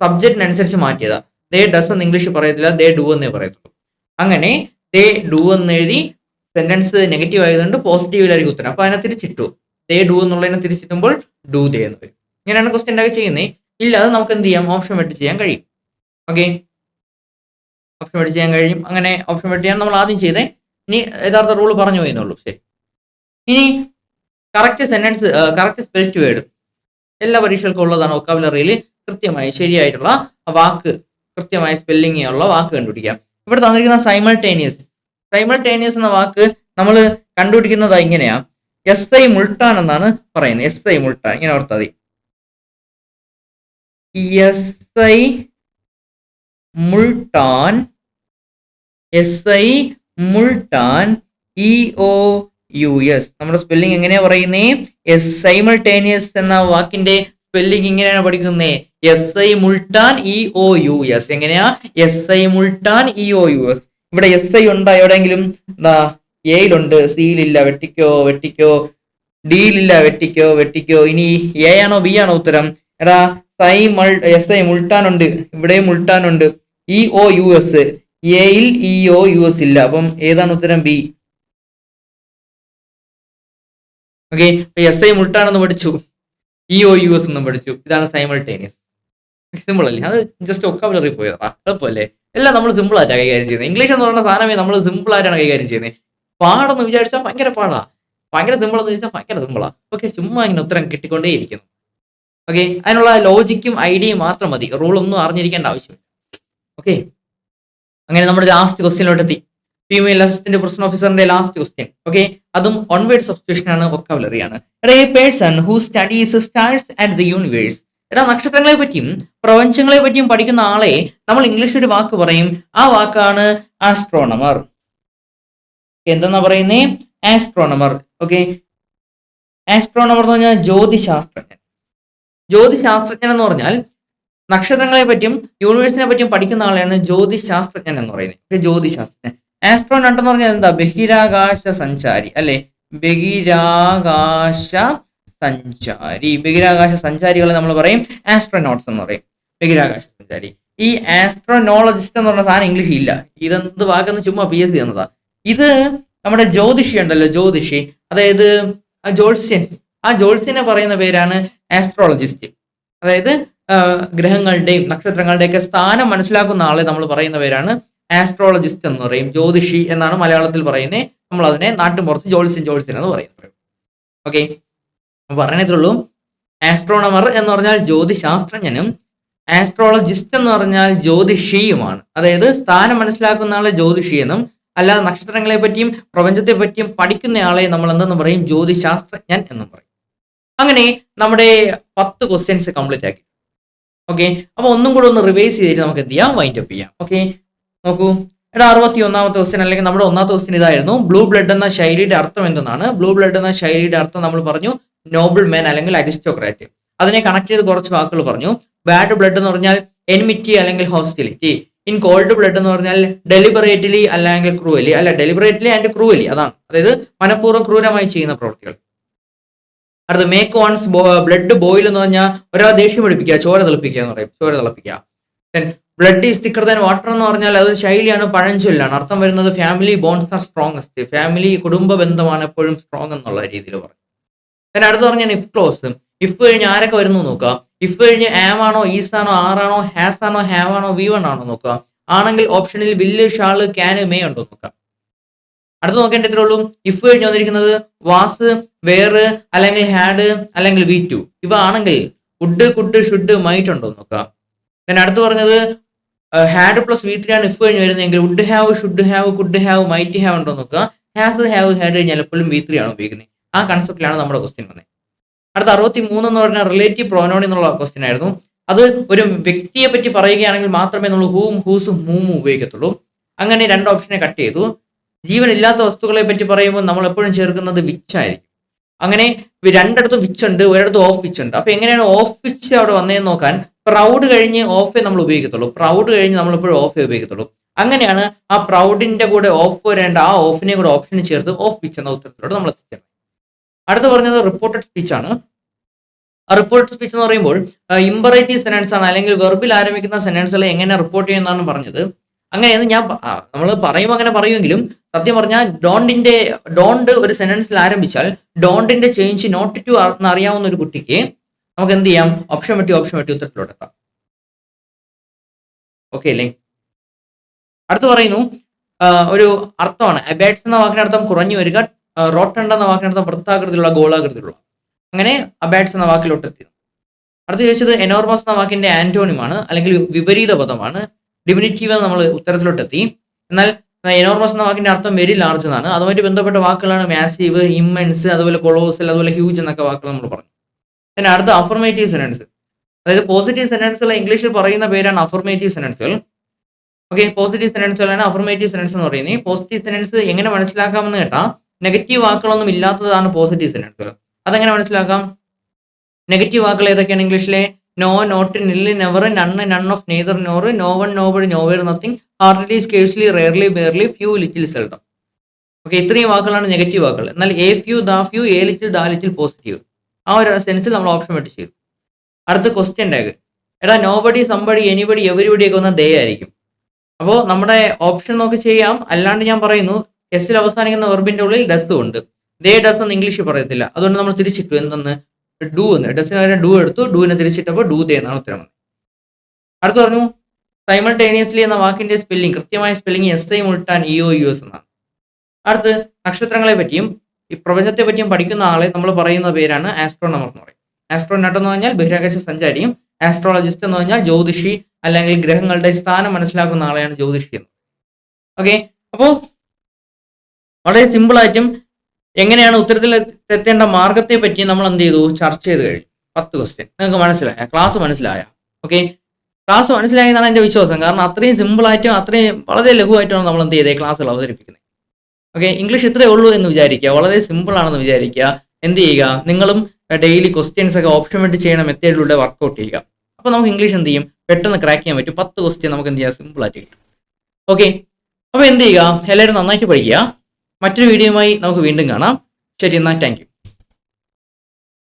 സബ്ജക്റ്റിനനുസരിച്ച് മാറ്റിയതാ. ദേ ഡസ് എന്ന് ഇംഗ്ലീഷിൽ പറയത്തില്ല, ദേ ഡു എന്നേ പറയത്തുള്ളൂ. അങ്ങനെ ദേ ഡു എന്ന് എഴുതി സെന്റൻസ് നെഗറ്റീവ് ആയതുകൊണ്ട് പോസിറ്റീവിലായിരിക്കും ഉത്തരം. അപ്പൊ അതിനെ തിരിച്ചിട്ടു. ദേ ഡു എന്നുള്ളതിനെ തിരിച്ചിട്ടുമ്പോൾ ഡു ദേ എന്ന് വരും. ഇങ്ങനെയാണ് ക്വസ്റ്റ്യൻ ഉണ്ടാക്കി ചെയ്യുന്നത്. ഇല്ല, അത് നമുക്ക് എന്ത് ചെയ്യാം? ഓപ്ഷൻ വെട്ടി ചെയ്യാൻ കഴിയും. ഓക്കെ, ഓപ്ഷൻ വെട്ടി ചെയ്യാൻ കഴിയും. അങ്ങനെ ഓപ്ഷൻ വെട്ടിയാണ് നമ്മൾ ആദ്യം ചെയ്തേ. ഇനി യഥാർത്ഥ റൂൾ പറഞ്ഞു പോയെന്നുള്ളൂ. ശരി. ഇനി correct sentence, correct spelt word എല്ലാ പരീക്ഷകൾക്കും ഉള്ളതാണ്. വൊക്കാബുലറിയിൽ കൃത്യമായി ശരിയായിട്ടുള്ള വാക്ക്, കൃത്യമായ സ്പെല്ലിംഗ് ഉള്ള വാക്ക് കണ്ടുപിടിക്കാം. ഇവിടെ തന്നിരിക്കുന്ന സൈമൾട്ടേനിയസ്. സൈമൾട്ടേനിയസ് എന്ന വാക്ക് നമ്മൾ കണ്ടുപിടിക്കുന്നത് ഇങ്ങനെയാ. SI മുൾട്ടാൻ എന്നാണ് പറയുന്നത്. SI മുൾട്ടാൻ ഇങ്ങനെ ഓർത്താൽ മതി. SI Multan, SI Multan, EOUS. നമ്മുടെ സ്പെല്ലിംഗ് എങ്ങനെയാ പറയുന്നേ? സൈമൾട്ടേനിയസ് എന്ന വാക്കിന്റെ സ്പെല്ലിംഗ് ഇങ്ങനെയാണ് പഠിക്കുന്നത്. SI Multan EOUS. എങ്ങനെയാ? SI Multan EOUS. ഇവിടെ SI ഉണ്ടോ എവിടെയെങ്കിലും? എന്താ, എയിലുണ്ട്, സിയിലില്ല, വെട്ടിക്കോ വെട്ടിക്കോ. ഡിയിലില്ല, വെട്ടിക്കോ വെട്ടിക്കോ. ഇനി എ ആണോ ബി ആണോ ഉത്തരം? എടാ, SI മുൾട്ടാൻ ഉണ്ട്, ഇവിടെയും മുൾട്ടാൻ ഉണ്ട്. EOUS, എയിൽ EOUS ഇല്ല. അപ്പം ഏതാണ് ഉത്തരം? ബി. ഓക്കെ, SI മുൾട്ടാൻ എന്ന് പഠിച്ചു, EOUS എന്നും പഠിച്ചു. ഇതാണ് സൈമൾട്ടേനിയസ്. സിമ്പിൾ അല്ലേ? അത് ജസ്റ്റ് വൊക്കാബുലറി പോയതാ, എളുപ്പമല്ലേ? എല്ലാം നമ്മൾ സിമ്പിൾ ആയിട്ടാണ് കൈകാര്യം ചെയ്യുന്നത്. ഇംഗ്ലീഷ് എന്ന് പറയുന്ന സാധനമേ നമ്മൾ സിമ്പിൾ ആയിട്ടാണ് കൈകാര്യം ചെയ്യുന്നത്. പാടെന്ന് വിചാരിച്ചാൽ ഭയങ്കര പാടാ, ഭയങ്കര സിമ്പിൾ എന്ന് ചോദിച്ചാൽ ഭയങ്കര സിമ്പിളാ. ഓക്കെ, ചുമ്മാ ഇങ്ങനെ ഉത്തരം കിട്ടിക്കൊണ്ടേയിരിക്കുന്നു. ഓക്കെ, അതിനുള്ള ലോജിക്കും ഐഡിയയും മാത്രം മതി, റൂളൊന്നും അറിഞ്ഞിരിക്കേണ്ട ആവശ്യമില്ല. ഓക്കെ, അങ്ങനെ നമ്മുടെ ലാസ്റ്റ് ക്വസ്റ്റ്യനിലോട്ട് എത്തി. ഫീമെയിൽ അസിസ്റ്റന്റ് പ്രൊഫഷൻ ഓഫീസറിന്റെ ലാസ്റ്റ് ക്വസ്റ്റ്യൻ. ഓക്കെ, അതും ഓൺ വേർഡ് സബ്സ്റ്റിറ്റ്യൂഷൻ ആണ്, വൊക്കാബുലറി ആണ്. A person who studies stars at the universe. എടാ, നക്ഷത്രങ്ങളെ പറ്റിയും പ്രപഞ്ചങ്ങളെ പറ്റിയും പഠിക്കുന്ന ആളെ നമ്മൾ ഇംഗ്ലീഷിൽ ഒരു വാക്ക് പറയും. ആ വാക്കാണ് ആസ്ട്രോണമർ. എന്തെന്നാ പറയുന്നേ? ആസ്ട്രോണമർ. ഓക്കെ, ആസ്ട്രോണമർ എന്ന് പറഞ്ഞാൽ ജ്യോതിശാസ്ത്രജ്ഞൻ. ജ്യോതിശാസ്ത്രജ്ഞൻ എന്ന് പറഞ്ഞാൽ നക്ഷത്രങ്ങളെ പറ്റിയും യൂണിവേഴ്സിനെ പറ്റിയും പഠിക്കുന്ന ആളെയാണ് ജ്യോതിശാസ്ത്രജ്ഞൻ എന്ന് പറയുന്നത്. ജ്യോതിശാസ്ത്രജ്ഞൻ. ആസ്ട്രോനട്ട് എന്ന് പറഞ്ഞാൽ എന്താ? ബഹിരാകാശ സഞ്ചാരി അല്ലെ? ബഹിരാകാശ സഞ്ചാരി. ബഹിരാകാശ സഞ്ചാരികളെ നമ്മൾ പറയും ആസ്ട്രോനോട്ട്സ് എന്ന് പറയും. ബഹിരാകാശ സഞ്ചാരി. ഈ ആസ്ട്രോനോളജിസ്റ്റ് എന്ന് പറഞ്ഞ സാധനം ഇംഗ്ലീഷിൽ ഇല്ല. ഇതെന്ത് വാക്കെന്ന് ചുമ്മാ PSC തന്നതാ. ഇത് നമ്മുടെ ജ്യോതിഷി ഉണ്ടല്ലോ, ജ്യോതിഷി, അതായത് ജോത്സ്യൻ. ആ ജോത്സ്യനെ പറയുന്ന പേരാണ് ആസ്ട്രോളജിസ്റ്റ്. അതായത് ഗ്രഹങ്ങളുടെയും നക്ഷത്രങ്ങളുടെയൊക്കെ സ്ഥാനം മനസ്സിലാക്കുന്ന ആളെ നമ്മൾ പറയുന്ന പേരാണ് ആസ്ട്രോളജിസ്റ്റ് എന്ന് പറയും. ജ്യോതിഷി എന്നാണ് മലയാളത്തിൽ പറയുന്നത്. നമ്മൾ അതിനെ നാട്ടുമ്പുറത്ത് ജോത്സ്യൻ എന്ന് പറയുന്നത്. ഓക്കെ, പറഞ്ഞതുള്ളൂ. ആസ്ട്രോണമർ എന്ന് പറഞ്ഞാൽ ജ്യോതിശാസ്ത്രജ്ഞനും ആസ്ട്രോളജിസ്റ്റ് എന്ന് പറഞ്ഞാൽ ജ്യോതിഷിയുമാണ്. അതായത് സ്ഥാനം മനസ്സിലാക്കുന്ന ആളെ ജ്യോതിഷി എന്നും, അല്ലാതെ നക്ഷത്രങ്ങളെ പറ്റിയും പ്രപഞ്ചത്തെ പറ്റിയും പഠിക്കുന്ന ആളെ നമ്മൾ എന്തെന്ന് പറയും? ജ്യോതിശാസ്ത്രജ്ഞൻ എന്നും പറയും. അങ്ങനെ നമ്മുടെ 10 ക്വസ്റ്റ്യൻസ് കംപ്ലീറ്റ് ആക്കി. ഓക്കെ, അപ്പൊ ഒന്നും കൂടെ ഒന്ന് റിവൈസ് ചെയ്തിട്ട് നമുക്ക് എന്ത് ചെയ്യാം? വൈൻഡ് അപ്പ് ചെയ്യാം. ഓക്കെ, നോക്കൂ. എടാ, 61ാമത്തെ ക്വസ്റ്റ്യൻ അല്ലെങ്കിൽ നമ്മുടെ 1ാമത്തെ ക്വസ്റ്റ്യൻ ഇതായിരുന്നു. ബ്ലൂ ബ്ലഡ് എന്ന ശൈലിയുടെ അർത്ഥം എന്തെന്നാണ്? ബ്ലൂ ബ്ലഡ് എന്ന ശൈലിയുടെ അർത്ഥം നമ്മൾ പറഞ്ഞു നോബിൾ മാൻ അല്ലെങ്കിൽ അരിസ്റ്റോക്രാറ്റ്. അതിനെ കണക്ട് ചെയ്ത് കുറച്ച് വാക്കുകൾ പറഞ്ഞു. ബാഡ് ബ്ലഡ് എന്ന് പറഞ്ഞാൽ എനിമിറ്റി അല്ലെങ്കിൽ ഹോസ്റ്റിലിറ്റി. ഇൻ കോൾഡ് ബ്ലഡ് എന്ന് പറഞ്ഞാൽ ഡെലിബറേറ്റ്ലി അല്ലെങ്കിൽ ക്രൂവലി. അല്ല, ഡെലിബറേറ്റ്ലി ആൻഡ് ക്രൂവലി, അതാണ്. അതായത് മനഃപൂർവ്വം ക്രൂരമായി ചെയ്യുന്ന പ്രവൃത്തികൾ. അടുത്ത മേക്ക് വൺസ് ബ്ലഡ് ബോയിൽ എന്ന് പറഞ്ഞാൽ ഒരാൾ ദേഷ്യം പിടിപ്പിക്കുക, ചോര തിളപ്പിക്കുക എന്ന് പറയും. ചോര തിളപ്പിക്കുക. Blood is thicker than water എന്ന് പറഞ്ഞാൽ അതൊരു ശൈലിയാണ്, പഴഞ്ചൊല്ലാണ്. അർത്ഥം വരുന്നത് family bonds are strongest. Family, കുടുംബ ബന്ധമാണ് എപ്പോഴും സ്ട്രോങ് എന്നുള്ള രീതിയിൽ പറയും. പിന്നെ അടുത്ത് പറഞ്ഞാൽ ഇഫ് ക്ലോസ്. ഇഫ് കഴിഞ്ഞ് ആരൊക്കെ വരുന്നു നോക്കുക. ഇഫ് കഴിഞ്ഞ് ആം ആണോ, ഈസ് ആണോ, ആർ ആണോ, ഹാസ് ആണോ, ഹാവ് ആണോ, V1 ആണോ നോക്കുക. ആണെങ്കിൽ ഓപ്ഷനിൽ വില്ല്, ഷാള്, ക്യാന്, മേ ഉണ്ടോ നോക്കുക. അടുത്ത് നോക്കേണ്ട ഇത്രേ ഉള്ളൂ. ഇഫ് കഴിഞ്ഞ് വന്നിരിക്കുന്നത് വാസ്, വേറ്, അല്ലെങ്കിൽ ഹാഡ്, അല്ലെങ്കിൽ V2. ഇവ ആണെങ്കിൽ വുഡ്, കുഡ്, ഷുഡ്, മൈറ്റ് ഉണ്ടോ നോക്കുക. പിന്നെ അടുത്ത് പറഞ്ഞത് ഹാഡ് പ്ലസ് V3 ആണ് ഇഫ് കഴിഞ്ഞ് വരുന്നതെങ്കിൽ would have, should have, could have, might have ഉണ്ടോ നോക്കുക. ഹാസ്, ഹാവ്, ഹാഡ് കഴിഞ്ഞാൽ എപ്പോഴും V3 ആണ് ഉപയോഗിക്കുന്നത്. ആ കൺസെപ്റ്റിലാണ് നമ്മുടെ ക്വസ്റ്റ്യൻ വന്നത്. അടുത്ത 63 എന്ന് പറഞ്ഞാൽ റിലേറ്റീവ് പ്രോനോൺ എന്നുള്ള ക്വസ്റ്റ്യൻ ആയിരുന്നു. അത് ഒരു വ്യക്തിയെ പറ്റി പറയുകയാണെങ്കിൽ മാത്രമേ നമ്മൾ ഹൂം, ഹൂസും, ഹൂമും ഉപയോഗിക്കത്തുള്ളൂ. അങ്ങനെ 2 ഓപ്ഷനെ കട്ട് ചെയ്തു. ജീവനില്ലാത്ത വസ്തുക്കളെ പറ്റി പറയുമ്പോൾ നമ്മൾ എപ്പോഴും ചേർക്കുന്നത് വിച്ച് ആയിരിക്കും. അങ്ങനെ 2 വിച്ച് ഉണ്ട്, ഒരിടത്ത് ഓഫ് വിച്ച് ഉണ്ട്. അപ്പൊ എങ്ങനെയാണ് ഓഫ് വിച്ച് അവിടെ വന്നതെന്ന് നോക്കാൻ പ്രൗഡ് കഴിഞ്ഞ് ഓഫേ നമ്മൾ ഉപയോഗിക്കത്തുള്ളൂ. പ്രൗഡ് കഴിഞ്ഞ് നമ്മൾ എപ്പോഴും ഓഫേ ഉപയോഗിക്കത്തുള്ളൂ. അങ്ങനെയാണ് ആ പ്രൗഡിന്റെ കൂടെ ഓഫ് വരേണ്ട ആ ഓഫിനെ കൂടെ ഓപ്ഷന് ചേർത്ത് ഓഫ് വിച്ച് എന്ന ഉത്തരത്തിലോട്ട് നമ്മൾ എത്തിച്ചത്. അടുത്ത് പറഞ്ഞത് റിപ്പോർട്ടഡ് സ്പീച്ച് ആണ്. റിപ്പോർട്ടഡ് സ്പീച്ച് എന്ന് പറയുമ്പോൾ ഇമ്പറേറ്റീവ് സെന്റൻസ് ആണ്, അല്ലെങ്കിൽ വെർബിൽ ആരംഭിക്കുന്ന സെന്റൻസുകളെ എങ്ങനെ റിപ്പോർട്ട് ചെയ്യുന്നതാണ് പറഞ്ഞത്. അങ്ങനെയെന്ന് ഞാൻ നമ്മൾ പറയുമ്പോൾ അങ്ങനെ പറയുമെങ്കിലും സത്യം പറഞ്ഞാൽ ഡോണ്ട് ഒരു സെന്റൻസിൽ ആരംഭിച്ചാൽ ഡോണ്ടിന്റെ ചേഞ്ച് നോട്ട് ടു എന്ന് അറിയാവുന്ന ഒരു കുട്ടിക്ക് നമുക്ക് എന്ത് ചെയ്യാം? ഓപ്ഷൻ വെട്ടി ഉത്തരത്തിലോട്ട് എത്താം. ഓക്കെ അല്ലേ? അടുത്ത് പറയുന്നു ഒരു അർത്ഥമാണ്. അബാറ്റ്സ് എന്ന വാക്കിന്റെ അർത്ഥം കുറഞ്ഞു വരിക, റോട്ടണ്ട എന്ന വാക്കിന്റെ അർത്ഥം വൃത്താകൃതിയിലുള്ള ഗോളാകൃതിയിലുള്ള. അങ്ങനെ അബാറ്റ്സ് എന്ന വാക്കിലോട്ട് എത്തി. അടുത്ത് ചോദിച്ചത് എനോർമസ് എന്ന വാക്കിന്റെ ആന്റോണിമാണ്, അല്ലെങ്കിൽ വിപരീത പദമാണ്. ഡിമിനിറ്റീവ് എന്ന് നമ്മൾ ഉത്തരത്തിലോട്ട് എത്തി. എന്നാൽ എനോർമസ് എന്ന വാക്കിന്റെ അർത്ഥം വെരി ലാർജ് എന്നാണ്. അതുമായിട്ട് ബന്ധപ്പെട്ട വാക്കുകളാണ് മാസീവ്, ഇമ്മൻസ്, അതുപോലെ കൊളോസൽ, അതുപോലെ ഹ്യൂജ് എന്നൊക്കെ വാക്കുകൾ നമ്മൾ പറഞ്ഞു. പിന്നെ അടുത്ത അഫർമേറ്റീവ് സെന്റൻസ്, അതായത് പോസിറ്റീവ് സെന്റൻസുകൾ ഇംഗ്ലീഷിൽ പറയുന്ന പേരാണ് അഫർമേറ്റീവ് സെന്റൻസുകൾ. ഓക്കെ, പോസിറ്റീവ് സെന്റൻസുകളാണ് അഫർമേറ്റീവ് സെന്റൻസ് എന്ന് പറയുന്നത്. പോസിറ്റീവ് സെന്റൻസ് എങ്ങനെ മനസ്സിലാക്കാമെന്ന് കേട്ടാൽ, നെഗറ്റീവ് വാക്കുകളൊന്നും ഇല്ലാത്തതാണ് പോസിറ്റീവ് സെന്റൻസുകൾ. അതെങ്ങനെ മനസ്സിലാക്കാം? നെഗറ്റീവ് വാക്കുകൾ ഏതൊക്കെയാണ് ഇംഗ്ലീഷിലെ? No, not, nil, never, none, none of, neither, nor, no one, nobody, nowhere, nothing, hardly, scarcely, rarely, barely, few, little, seldom. Okay, ഇത്രയും വാക്കുകളാണ് നെഗറ്റീവ് വാക്കുകൾ. എന്നാൽ a few, the few, a little, the little positive. ആ ഒരു സെൻസിൽ നമ്മൾ option വെട്ട് ചെയ്തു. അടുത്ത ക്വസ്റ്റ്യൻ ടാഗ്. എടാ, നോബഡി, സംബഡി, എനിബഡി, എവരിബഡി ഒക്കെ വന്ന ദേ ആയിരിക്കും. അപ്പോൾ നമ്മുടെ ഓപ്ഷൻ നോക്കി ചെയ്യാം. അല്ലാണ്ട് ഞാൻ പറയുന്നു, എസ്സിൽ അവസാനിക്കുന്ന വെർബിന്റെ ഉള്ളിൽ ഡസ് ഉണ്ട്. ദേ ഡസ് എന്ന് ഇംഗ്ലീഷിൽ പറയത്തില്ല. അതുകൊണ്ട് നമ്മൾ തിരിച്ചിട്ടു. എന്തെന്ന്? ഡു എന്ന്. ഡസിന് പകരം ഡു എടുത്തു. ഡൂവിനെ തിരിച്ചിട്ടപ്പോൾ ഡു ദേ എന്നാണ് ഉത്തരം. അടുത്ത് പറഞ്ഞു, സൈമൾട്ടേനിയസ്ലി എന്ന വാക്കിന്റെ സ്പെല്ലിംഗ്, കൃത്യമായ സ്പെല്ലിംഗ് SI മുൾട്ടാൻ EOUS എന്നാണ്. അടുത്ത് നക്ഷത്രങ്ങളെ പറ്റിയും ഈ പ്രപഞ്ചത്തെ പറ്റിയും പഠിക്കുന്ന ആളെ നമ്മൾ പറയുന്ന പേരാണ് ആസ്ട്രോണമർ എന്ന് പറയും. ആസ്ട്രോനട്ട് എന്ന് പറഞ്ഞാൽ ബഹിരാകാശ സഞ്ചാരിയും, ആസ്ട്രോളജിസ്റ്റ് എന്ന് പറഞ്ഞാൽ ജ്യോതിഷി, അല്ലെങ്കിൽ ഗ്രഹങ്ങളുടെ സ്ഥാനം മനസ്സിലാക്കുന്ന ആളെയാണ് ജ്യോതിഷി എന്ന്. ഓക്കെ, അപ്പോൾ വളരെ സിമ്പിളായിട്ടും എങ്ങനെയാണ് ഉത്തരത്തിൽ എത്തേണ്ട മാർഗത്തെ പറ്റി നമ്മൾ എന്ത് ചെയ്തു? ചർച്ച ചെയ്ത് കഴിഞ്ഞു. 10 ക്വസ്റ്റ്യൻ നിങ്ങൾക്ക് മനസ്സിലായ? ക്ലാസ് മനസ്സിലായ? ഓക്കെ, ക്ലാസ് മനസ്സിലായെന്നാണ് എൻ്റെ വിശ്വാസം. കാരണം അത്രയും സിമ്പിളായിട്ടും അത്രയും വളരെ ലഘുവായിട്ടുമാണ് നമ്മൾ എന്ത് ചെയ്തത് ക്ലാസ്സുകൾ അവതരിപ്പിക്കുന്നത്. ഓക്കെ, ഇംഗ്ലീഷ് ഇത്രയേ ഉള്ളൂ എന്ന് വിചാരിക്കുക, വളരെ സിമ്പിൾ ആണെന്ന് വിചാരിക്കുക. എന്ത് ചെയ്യുക? നിങ്ങളും ഡെയിലി ക്വസ്റ്റ്യൻസ് ഒക്കെ ഓപ്ഷൻ വേണ്ടി ചെയ്യണ മെത്തേഡിലൂടെ വർക്കൗട്ട് ചെയ്യുക. അപ്പോൾ നമുക്ക് ഇംഗ്ലീഷ് എന്ത് ചെയ്യും? പെട്ടെന്ന് ക്രാക്ക് ചെയ്യാൻ പറ്റും. 10 ക്വസ്റ്റ്യൻ നമുക്ക് എന്ത് ചെയ്യാം? സിമ്പിളായിട്ട് കിട്ടും. ഓക്കെ, അപ്പോൾ എന്ത് ചെയ്യുക? എല്ലാവരും നന്നായിട്ട് പഠിക്കുക. മറ്റൊരു വീഡിയോയുമായി നമുക്ക് വീണ്ടും കാണാം. ശരി, എന്നാൽ താങ്ക് യു.